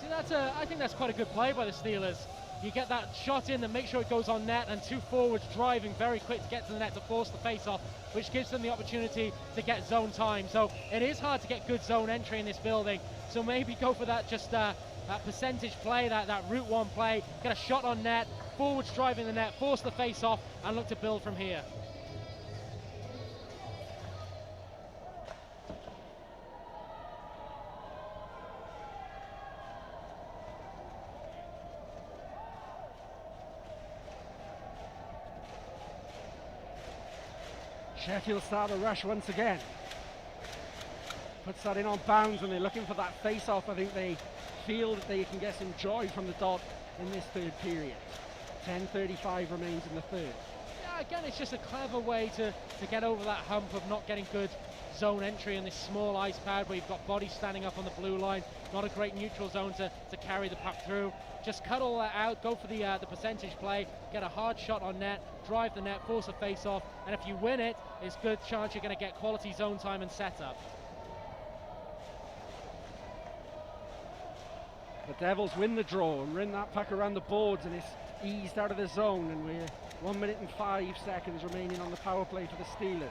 See, I think that's quite a good play by the Steelers. You get that shot in and make sure it goes on net, and two forwards driving very quick to get to the net to force the face-off, which gives them the opportunity to get zone time. So it is hard to get good zone entry in this building. So maybe go for that that percentage play, that route one play, get a shot on net, forwards driving the net, force the face-off, and look to build from here. Sheffield start the rush once again. Puts that in on Bounds, and they're looking for that face-off. I think they feel that they can get some joy from the dot in this third period. 10:35 remains in the third. Yeah, again, it's just a clever way to get over that hump of not getting good zone entry in this small ice pad where you've got bodies standing up on the blue line. Not a great neutral zone to carry the puck through. Just cut all that out, go for the percentage play, get a hard shot on net, drive the net, force a face-off, and if you win it, it's good chance you're going to get quality zone time and setup. The Devils win the draw and run that puck around the boards, and it's eased out of the zone, and we're 1 minute and 5 seconds remaining on the power play for the Steelers.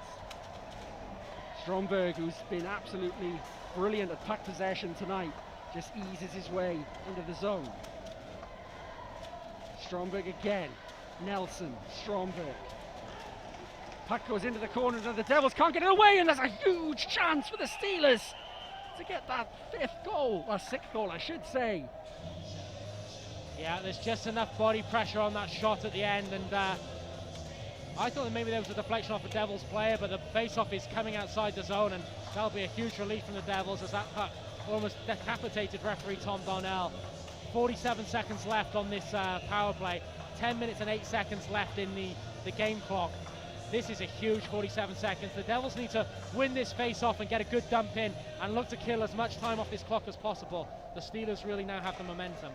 Stromberg, who's been absolutely brilliant at puck possession tonight, just eases his way into the zone. Stromberg again, Nelson, Stromberg. Puck goes into the corner and the Devils can't get it away, and there's a huge chance for the Steelers to get that sixth goal, I should say. Yeah, there's just enough body pressure on that shot at the end, and I thought that maybe there was a deflection off a Devils player, but the face-off is coming outside the zone, and that'll be a huge relief from the Devils as that puck almost decapitated referee Tom Donnell. 47 seconds left on this power play, 10 minutes and 8 seconds left in the game clock. This is a huge 47 seconds. The Devils need to win this face-off and get a good dump in and look to kill as much time off this clock as possible. The Steelers really now have the momentum.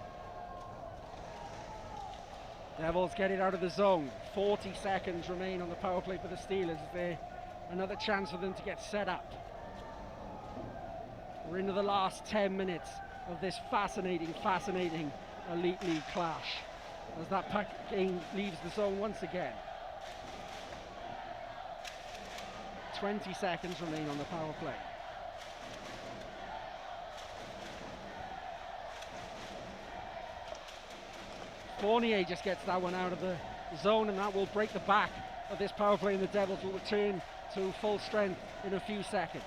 Devils get it out of the zone. 40 seconds remain on the power play for the Steelers. There's another chance for them to get set up. We're into the last 10 minutes of this fascinating Elite League clash as that puck game leaves the zone once again. 20 seconds remain on the power play. Fournier just gets that one out of the zone, and that will break the back of this power play, and the Devils will return to full strength in a few seconds.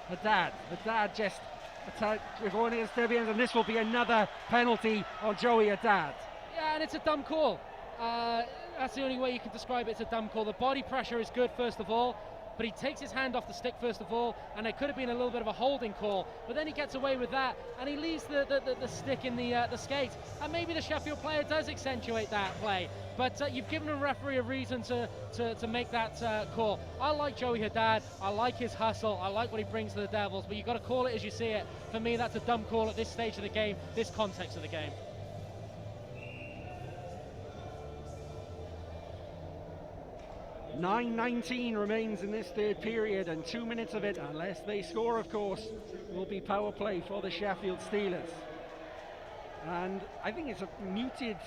Haddad just attacked. We're going against Debians, and this will be another penalty on Joey Haddad. Yeah, and it's a dumb call. That's the only way you can describe it. It's a dumb call. The body pressure is good, first of all, but he takes his hand off the stick, first of all, and it could have been a little bit of a holding call, but then he gets away with that, and he leaves the stick in the skate, and maybe the Sheffield player does accentuate that play, but you've given the referee a reason to make that call. I like Joey Haddad, I like his hustle, I like what he brings to the Devils, but you've got to call it as you see it. For me, that's a dumb call at this stage of the game, this context of the game. 9:19 remains in this third period, and 2 minutes of it, unless they score of course, will be power play for the Sheffield Steelers. And I think it's a muted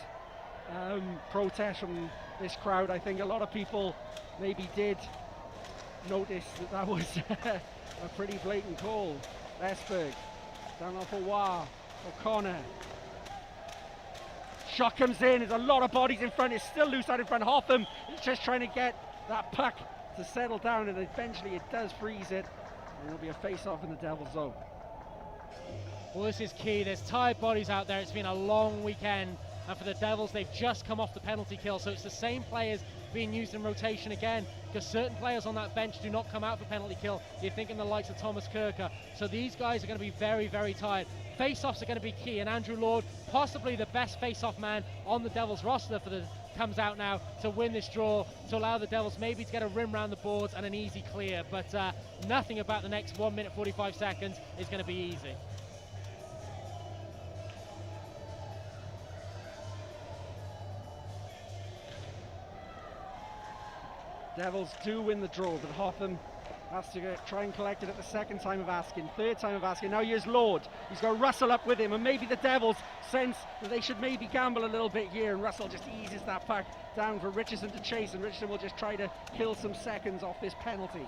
protest from this crowd. I think a lot of people maybe did notice that was a pretty blatant call. Esberg, down off O'Connor. Shot comes in, there's a lot of bodies in front, it's still loose out in front. Hotham is just trying to get that puck to settle down, and eventually it does freeze it, and it'll be a face-off in the Devils zone. Well, this is key. There's tired bodies out there. It's been a long weekend, and for the Devils, they've just come off the penalty kill, so it's the same players being used in rotation again, because certain players on that bench do not come out for penalty kill. You're thinking the likes of Thomas Kirker, so these guys are going to be very, very tired. Face-offs are going to be key, and Andrew Lord, possibly the best face-off man on the Devils roster comes out now to win this draw, to allow the Devils maybe to get a rim round the boards and an easy clear, but nothing about the next 1 minute 45 seconds is going to be easy. Devils do win the draw, but Hotham has to try and collect it at the second time of asking, third time of asking. Now here's Lord. He's got Russell up with him, and maybe the Devils sense that they should maybe gamble a little bit here, and Russell just eases that puck down for Richardson to chase, and Richardson will just try to kill some seconds off this penalty.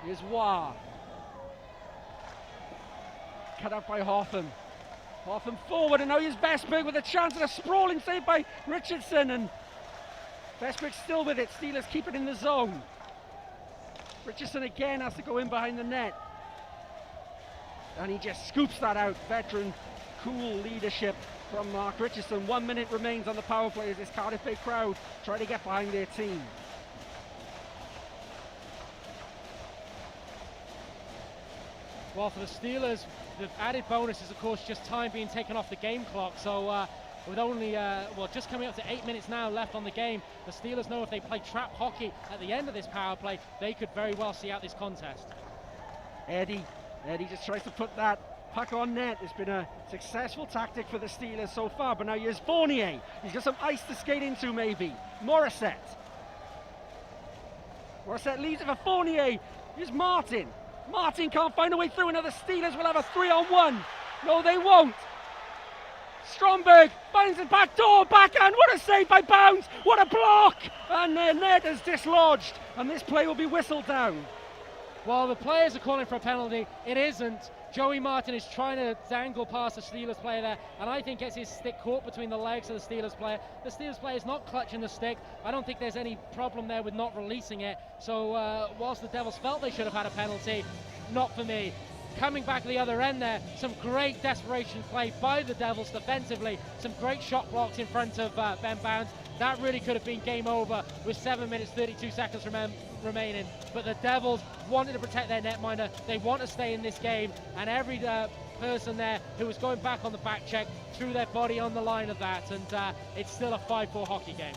Here's Wah. Cut out by Hotham. Hotham forward, and now here's Vestberg with a chance and a sprawling save by Richardson, and Vestberg's still with it. Steelers keep it in the zone. Richardson again has to go in behind the net, and he just scoops that out. Veteran, cool leadership from Mark Richardson. 1 minute remains on the power play as this Cardiff Bay crowd try to get behind their team. Well, for the Steelers, the added bonus is, of course, just time being taken off the game clock. So with only, just coming up to 8 minutes now left on the game, the Steelers know if they play trap hockey at the end of this power play, they could very well see out this contest. Eddie just tries to put that puck on net. It's been a successful tactic for the Steelers so far, but now here's Fournier. He's got some ice to skate into, maybe. Morissette leaves it for Fournier. Here's Martin. Martin can't find a way through, and now the Steelers will have a 3-on-1. No, they won't. Stromberg finds the back door, backhand. What a save by Bounds. What a block. And the net is dislodged, and this play will be whistled down. Well, the players are calling for a penalty. It isn't. Joey Martin is trying to dangle past the Steelers player there, and I think gets his stick caught between the legs of the Steelers player. The Steelers player is not clutching the stick. I don't think there's any problem there with not releasing it. So whilst the Devils felt they should have had a penalty, not for me. Coming back to the other end there, some great desperation play by the Devils defensively, some great shot blocks in front of Ben Bounds. That really could have been game over with 7 minutes 32 seconds remaining, but the Devils wanted to protect their netminder. They want to stay in this game, and every person there who was going back on the back check threw their body on the line of that, and it's still a 5-4 hockey game.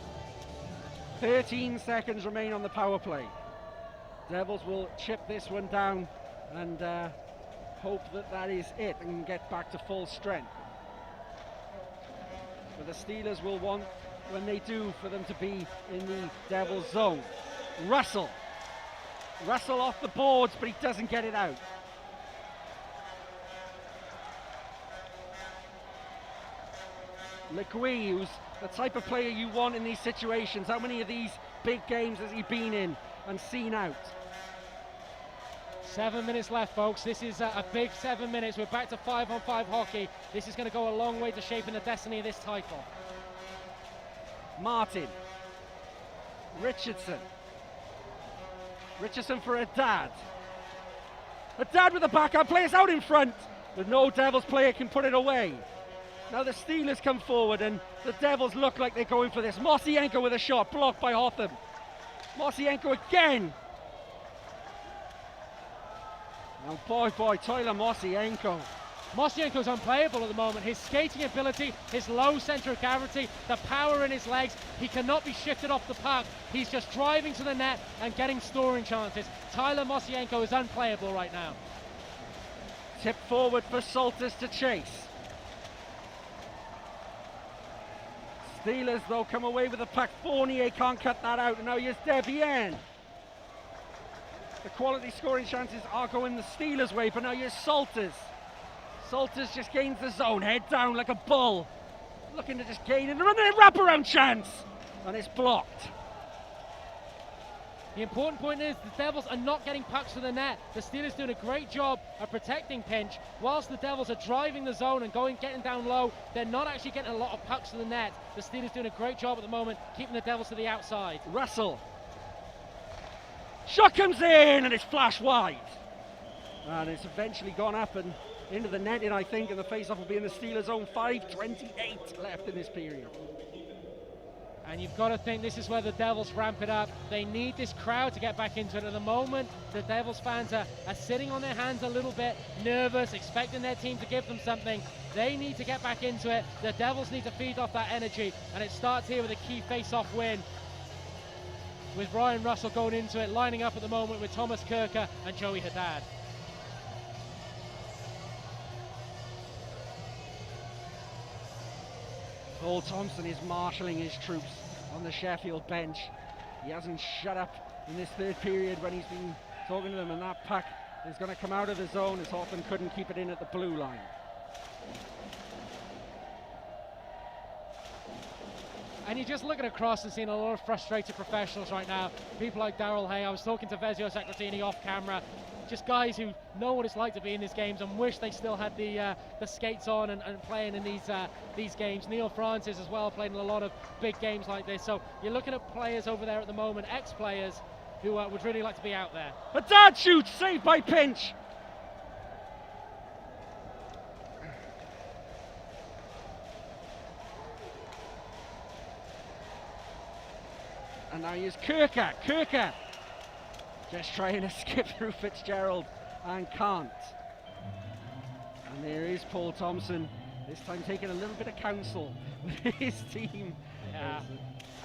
13 seconds remain on the power play. Devils will chip this one down and hope that is it and get back to full strength. But the Steelers will want, when they do, for them to be in the Devils zone. Russell off the boards, but he doesn't get it out. LeGuy, who's the type of player you want in these situations. How many of these big games has he been in and seen out? 7 minutes left, folks. This is a big 7 minutes. We're back to 5-on-5 hockey. This is going to go a long way to shaping the destiny of this title. Martin. Richardson for Haddad. Haddad with the backhand, plays out in front, but no Devils player can put it away. Now the Steelers come forward, and the Devils look like they're going for this. Mosienko with a shot, blocked by Hotham. Mosienko again. Oh boy, Tyler Mosienko. Mosienko's unplayable at the moment. His skating ability, his low centre of gravity, the power in his legs, he cannot be shifted off the puck. He's just driving to the net and getting scoring chances. Tyler Mosienko is unplayable right now. Tip forward for Salters to chase. Steelers, though, come away with the puck. Fournier can't cut that out, and now here's Debian. The quality scoring chances are going the Steelers' way, but now here's Salters. Salters just gains the zone, head down like a bull. Looking to just gain it, and a wraparound chance, and it's blocked. The important point is the Devils are not getting pucks to the net. The Steelers doing a great job of protecting Pinch. Whilst the Devils are driving the zone and getting down low, they're not actually getting a lot of pucks to the net. The Steelers doing a great job at the moment, keeping the Devils to the outside. Russell. Shot comes in, and it's flashed wide. And it's eventually gone up and into the netting, I think, and the face-off will be in the Steelers' zone. 5:28 left in this period. And you've got to think this is where the Devils ramp it up. They need this crowd to get back into it. At the moment, the Devils fans are sitting on their hands a little bit, nervous, expecting their team to give them something. They need to get back into it. The Devils need to feed off that energy, and it starts here with a key face-off win, with Ryan Russell going into it, lining up at the moment with Thomas Kirker and Joey Haddad. Cole Thompson is marshalling his troops on the Sheffield bench. He hasn't shut up in this third period when he's been talking to them, and that puck is going to come out of the zone as Hoffman couldn't keep it in at the blue line. And you're just looking across and seeing a lot of frustrated professionals right now. People like Daryl Hay. I was talking to Vezio Sacratini off camera. Just guys who know what it's like to be in these games and wish they still had the skates on and playing in these games. Neil Francis as well, playing in a lot of big games like this. So you're looking at players over there at the moment, ex-players, who would really like to be out there. A dart shoots, saved by Pinch. And now here's Kirker. Kirker just trying to skip through Fitzgerald and can't. And there is Paul Thompson, this time taking a little bit of counsel with his team. Yeah.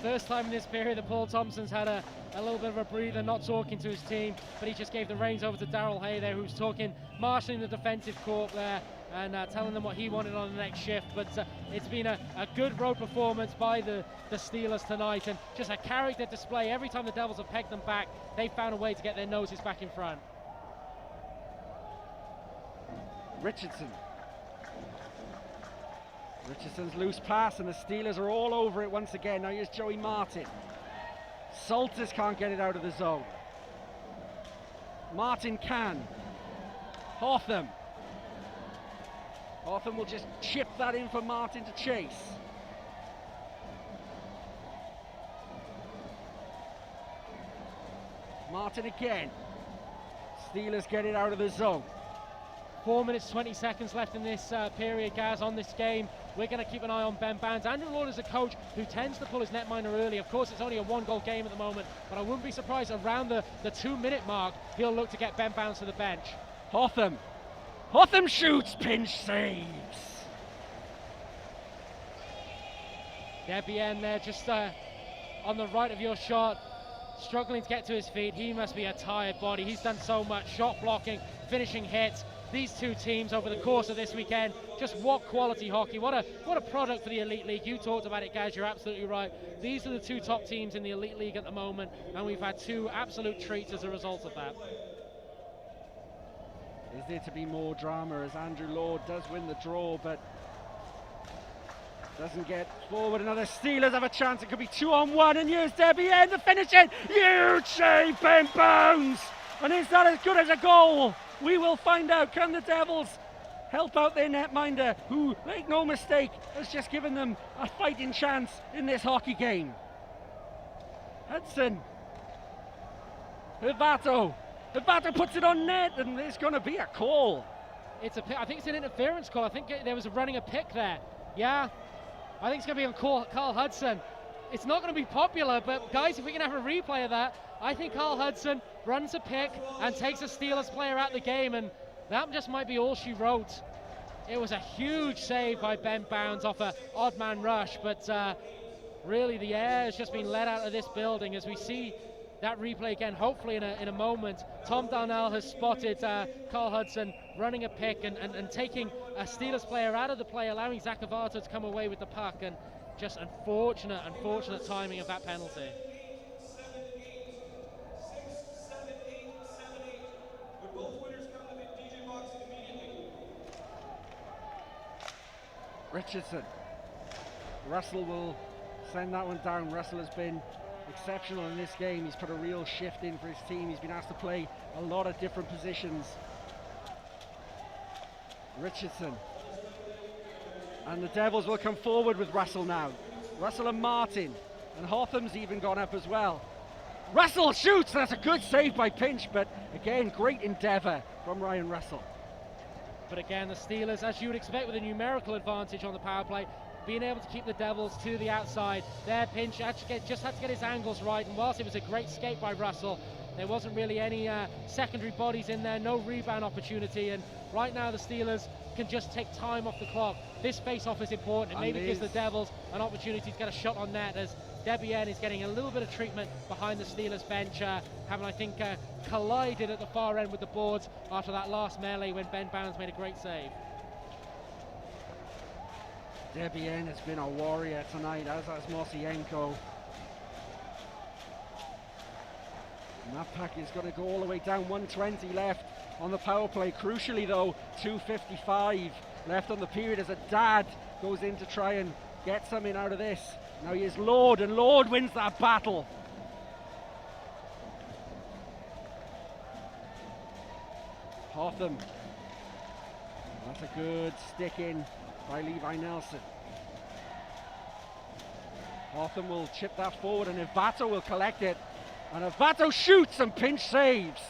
First time in this period that Paul Thompson's had a little bit of a breather, not talking to his team, but he just gave the reins over to Daryl Hay there, who's talking, marshalling the defensive corps there, and telling them what he wanted on the next shift. But it's been a good road performance by the Steelers tonight, and just a character display. Every time the Devils have pegged them back, they found a way to get their noses back in front. Richardson's loose pass, and the Steelers are all over it once again. Now here's Joey Martin. Salters can't get it out of the zone. Martin can. Hotham will just chip that in for Martin to chase. Martin again. Steelers get it out of the zone. 4 minutes 20 seconds left in this period, guys, on this game. We're going to keep an eye on Ben Bounds. Andrew Lord is a coach who tends to pull his netminder early. Of course, it's only a one-goal game at the moment, but I wouldn't be surprised around the 2-minute mark, he'll look to get Ben Bounds to the bench. Hotham shoots, Pinch saves. Debian there, just on the right of your shot, struggling to get to his feet. He must be a tired body. He's done so much, shot blocking, finishing hits. These two teams over the course of this weekend, just what quality hockey, what a product for the Elite League. You talked about it, guys, you're absolutely right. These are the two top teams in the Elite League at the moment, and we've had two absolute treats as a result of that. Is there to be more drama as Andrew Lord does win the draw, but doesn't get forward. Another Steelers have a chance. It could be 2-on-1, and here's Debian to finish it. Huge save, Ben Bounds, and is that as good as a goal? We will find out. Can the Devils help out their netminder, who, make no mistake, has just given them a fighting chance in this hockey game? Hudson. Hervato puts it on net, and there's going to be a call. I think it's an interference call. I think there was running a pick there. Yeah, I think it's going to be on Carl Hudson. It's not going to be popular, but guys, if we can have a replay of that, I think Carl Hudson runs a pick and takes a Steelers player out the game, and that just might be all she wrote. It was a huge save by Ben Bounds off an odd man rush, but really the air has just been let out of this building as we see that replay again, hopefully in a moment. Tom Darnell has spotted Carl Hudson running a pick and taking a Steelers player out of the play, allowing Zach Avato to come away with the puck, and just unfortunate timing of that penalty. Richardson. Russell will send that one down. Russell has been exceptional in this game. He's put a real shift in for his team. He's been asked to play a lot of different positions. Richardson. And the Devils will come forward with Russell now. Russell and Martin. And Hotham's even gone up as well. Russell shoots! That's a good save by Pinch, but again, great endeavour from Ryan Russell. But again, the Steelers, as you would expect with a numerical advantage on the power play, being able to keep the Devils to the outside. Their Pinch actually just had to get his angles right, and whilst it was a great skate by Russell, there wasn't really any secondary bodies in there, no rebound opportunity, and right now the Steelers can just take time off the clock. This face-off is important. It maybe gives the Devils an opportunity to get a shot on net, as Debian is getting a little bit of treatment behind the Steelers bench, having, I think, collided at the far end with the boards after that last melee when Ben Bounds made a great save. Debian has been a warrior tonight, as has Mosienko. And that pack is going to go all the way down. 120 left on the power play. Crucially though, 2:55 left on the period as a dad goes in to try and get something out of this. Now he is Lord, and Lord wins that battle. Hotham. That's a good stick in by Levi Nelson. Hotham will chip that forward and Ivato will collect it. And Ivato shoots and pinch saves.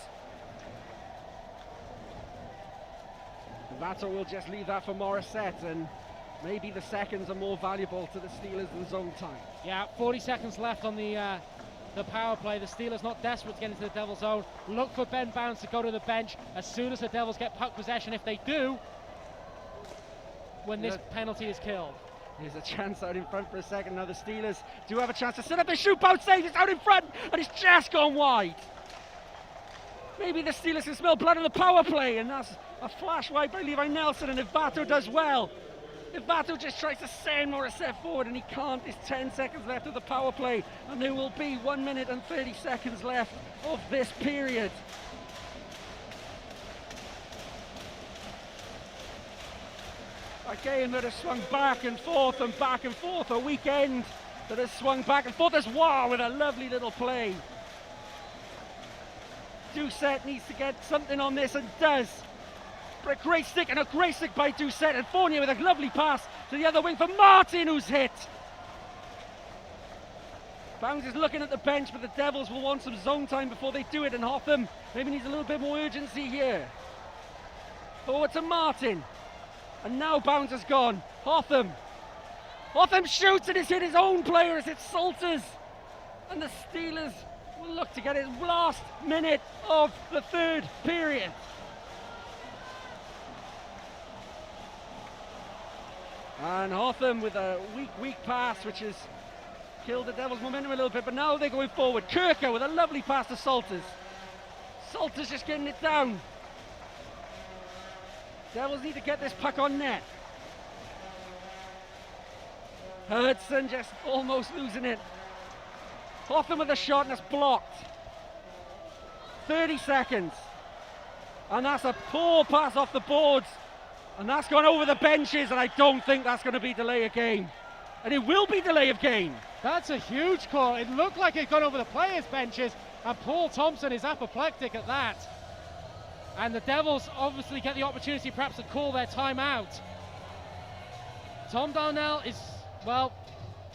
Ivato will just leave that for Morissette, and maybe the seconds are more valuable to the Steelers than zone time. Yeah, 40 seconds left on the power play. The Steelers not desperate to get into the Devils' zone. Look for Ben Bounds to go to the bench as soon as the Devils get puck possession. If they do, when this penalty is killed. There's a chance out in front for a second. Now the Steelers do have a chance to set up the shoot. Bounce save. It's out in front and it's just gone wide. Maybe the Steelers can smell blood on the power play, and that's a flash wide by Levi Nelson, and Ivato does well. Ivato just tries to send Morissette forward and he can't. There's 10 seconds left of the power play, and there will be 1 minute and 30 seconds left of this period. A game that has swung back and forth and back and forth. A weekend that has swung back and forth as wow with a lovely little play. Doucette needs to get something on this and does. But a great stick, and a great stick by Doucette, and Fournier with a lovely pass to the other wing for Martin, who's hit. Bounds is looking at the bench, but the Devils will want some zone time before they do it, and Hotham maybe needs a little bit more urgency here. Forward to Martin, and now Bounds has gone. Hotham shoots and it's hit his own player as it Salters, and the Steelers will look to get his last minute of the third period. And Hotham with a weak pass, which has killed the Devils' momentum a little bit, but now they're going forward. Kirker with a lovely pass to Salters. Salters just getting it down. Devils need to get this puck on net. Hudson just almost losing it. Hotham with a shot and it's blocked. 30 seconds. And that's a poor pass off the boards. And that's gone over the benches, and I don't think that's going to be delay of game. And it will be delay of game. That's a huge call. It looked like it got over the players' benches, and Paul Thompson is apoplectic at that. And the Devils obviously get the opportunity perhaps to call their timeout. Tom Darnell is, well,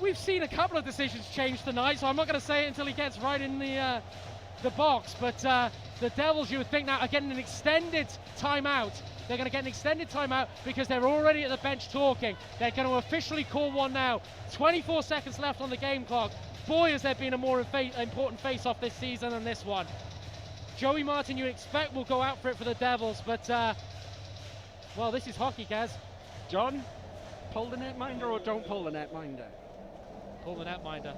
we've seen a couple of decisions change tonight, so I'm not going to say it until he gets right in the box. But the Devils, you would think now, are getting an extended timeout. They're going to get an extended timeout because they're already at the bench talking. They're going to officially call one now. 24 seconds left on the game clock. Boy, has there been a more important face-off this season than this one. Joey Martin, you expect, will go out for it for the Devils, but, well, this is hockey, Gaz. John, pull the netminder or don't pull the netminder? Pull the netminder.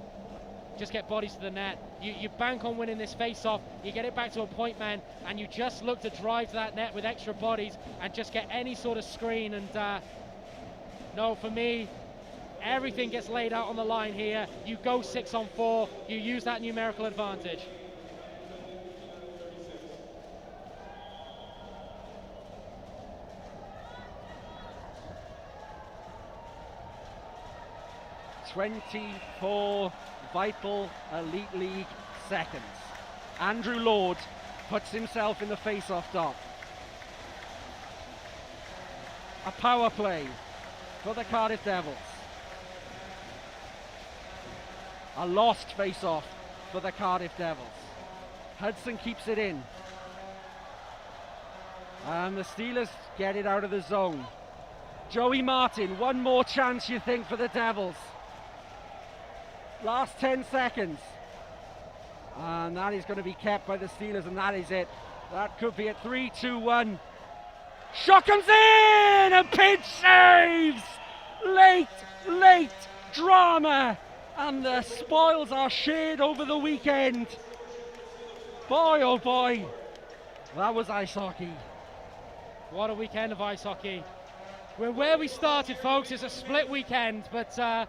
Just get bodies to the net. You bank on winning this face-off, you get it back to a point man, and you just look to drive to that net with extra bodies and just get any sort of screen. And no, for me, everything gets laid out on the line here. You go 6 on 4, you use that numerical advantage. "24 vital Elite League seconds. Andrew Lord puts himself in the face-off dot. A power play for the Cardiff Devils. A lost face-off for the Cardiff Devils. Hudson keeps it in. And the Steelers get it out of the zone. Joey Martin, one more chance, you think, for the Devils. Last 10 seconds. And that is going to be kept by the Steelers, and that is it. That could be a 3-2-1. Shot comes in, and pinch saves! Late drama, and the spoils are shared over the weekend. Boy, oh boy, that was ice hockey. What a weekend of ice hockey. We're where we started, folks. It's a split weekend, but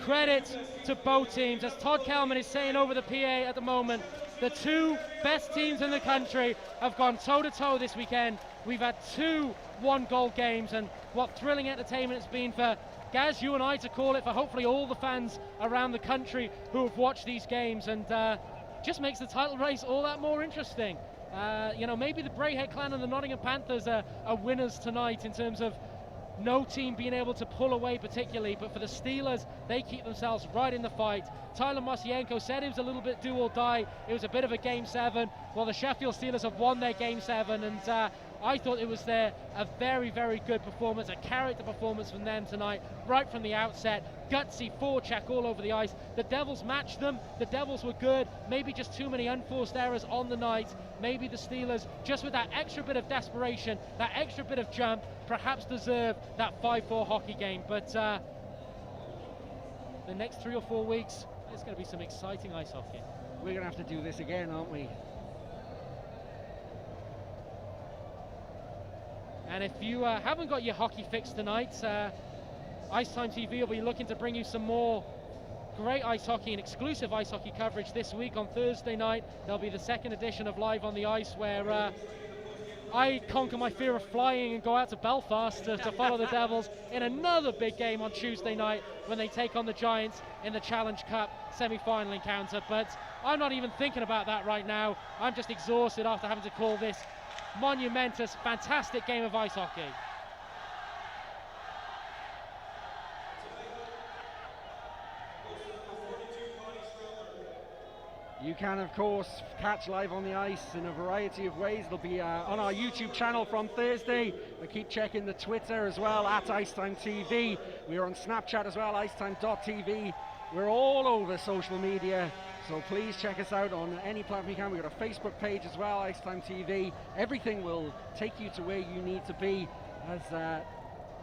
credit to both teams. As Todd Kelman is saying over the PA at the moment, The two best teams in the country have gone toe-to-toe this weekend. We've had two one-goal games, and what thrilling entertainment it's been for Gaz, you and I to call it, for hopefully all the fans around the country who have watched these games, and just makes the title race all that more interesting. Maybe the Braehead Clan and the Nottingham Panthers are winners tonight in terms of no team being able to pull away particularly, but for the Steelers, they keep themselves right in the fight. Tyler Mosienko said it was a little bit do or die. It was a bit of a Game 7. Well, the Sheffield Steelers have won their Game 7, and I thought it was a very, very good performance, a character performance from them tonight, right from the outset. Gutsy forecheck all over the ice. The Devils matched them. The Devils were good. Maybe just too many unforced errors on the night. Maybe the Steelers, just with that extra bit of desperation, that extra bit of jump, perhaps deserve that 5-4 hockey game. But the next 3 or 4 weeks, there's going to be some exciting ice hockey. We're going to have to do this again, aren't we? And if you haven't got your hockey fix tonight, Ice Time TV will be looking to bring you some more great ice hockey and exclusive ice hockey coverage this week. On Thursday night, there'll be the second edition of Live on the Ice, where I conquer my fear of flying and go out to Belfast to follow the Devils in another big game on Tuesday night when they take on the Giants in the Challenge Cup semi-final encounter. But I'm not even thinking about that right now. I'm just exhausted after having to call this monumentous, fantastic game of ice hockey. You can, of course, catch Live on the Ice in a variety of ways. It'll be on our YouTube channel from Thursday. We keep checking the Twitter as well, at Icetime TV. We're on Snapchat as well, icetime.tv. We're all over social media, so please check us out on any platform you can. We've got a Facebook page as well, Icetime TV. Everything will take you to where you need to be, as the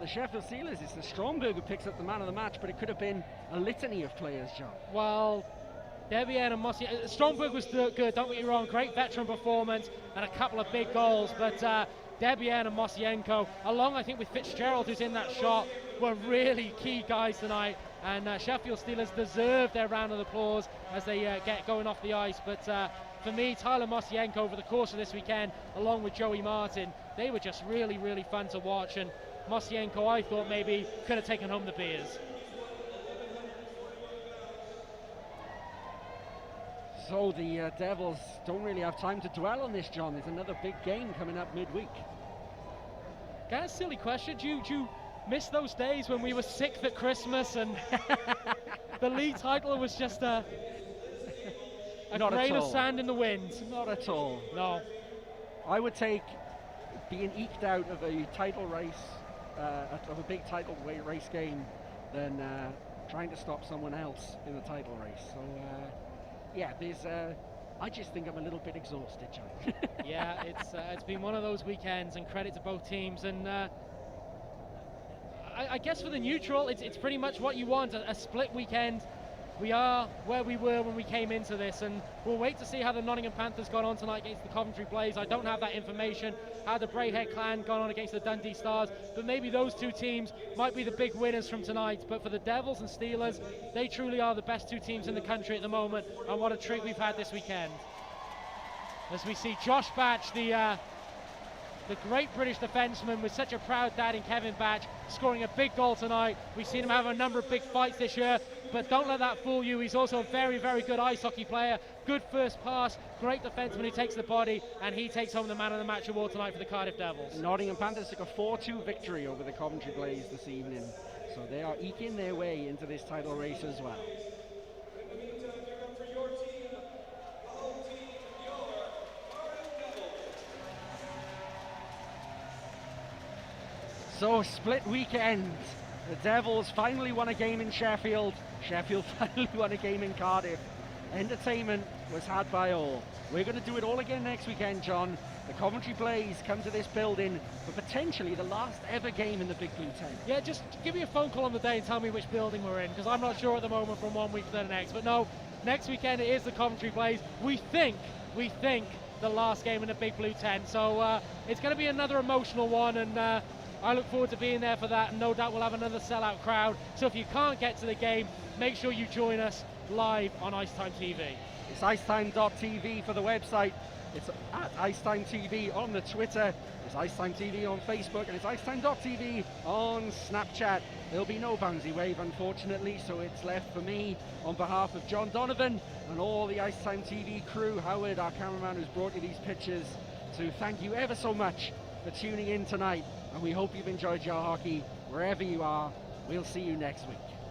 Sheffield Steelers, it's the Stromberg who picks up the man of the match, but it could have been a litany of players, John. Well, Debian and Mosienko, Stromberg was good, don't get me wrong, great veteran performance and a couple of big goals, but Debian and Mosienko, along I think with Fitzgerald who's in that shot, were really key guys tonight, and Sheffield Steelers deserve their round of applause as they get going off the ice. But for me, Tyler Mosienko over the course of this weekend, along with Joey Martin, they were just really, really fun to watch, and Mosienko I thought maybe could have taken home the beers. So the Devils don't really have time to dwell on this, John. There's another big game coming up midweek. Kind of silly question. Do you miss those days when we were sixth at Christmas and the league title was just a grain of sand in the wind? Not at all. No. I would take being eked out of a title race, of a big title race game, than trying to stop someone else in the title race. So. Yeah, I just think I'm a little bit exhausted, John. Yeah, it's been one of those weekends, and credit to both teams. And I guess for the neutral, it's pretty much what you want, a split weekend. We are where we were when we came into this, and we'll wait to see how the Nottingham Panthers got on tonight against the Coventry Blaze. I don't have that information, how the Braehead Clan got on against the Dundee Stars, but maybe those two teams might be the big winners from tonight. But for the Devils and Steelers, they truly are the best two teams in the country at the moment, and what a treat we've had this weekend. As we see Josh Batch, the great British defenseman with such a proud dad in Kevin Batch, scoring a big goal tonight. We've seen him have a number of big fights this year, but don't let that fool you. He's also a very, very good ice hockey player. Good first pass, great defenseman who takes the body, and he takes home the man of the match award tonight for the Cardiff Devils. Nottingham Panthers took a 4-2 victory over the Coventry Blaze this evening, so they are eking their way into this title race as well. So, split weekend. The Devils finally won a game in Sheffield. Sheffield finally won a game in Cardiff. Entertainment was had by all. We're going to do it all again next weekend, John. The Coventry Blaze come to this building for potentially the last ever game in the Big Blue tent. Yeah, just give me a phone call on the day and tell me which building we're in, because I'm not sure at the moment from 1 week to the next. But no, next weekend it is the Coventry Blaze. We think the last game in the Big Blue tent. So it's going to be another emotional one, and I look forward to being there for that, and no doubt we'll have another sellout crowd. So if you can't get to the game, make sure you join us live on Icetime TV. It's icetime.tv for the website. It's at Icetime TV on the Twitter. It's Icetime TV on Facebook, and it's icetime.tv on Snapchat. There'll be no bouncy wave, unfortunately, so it's left for me, on behalf of John Donovan and all the Icetime TV crew, Howard, our cameraman who's brought you these pictures, to thank you ever so much for tuning in tonight, and we hope you've enjoyed your hockey wherever you are. We'll see you next week.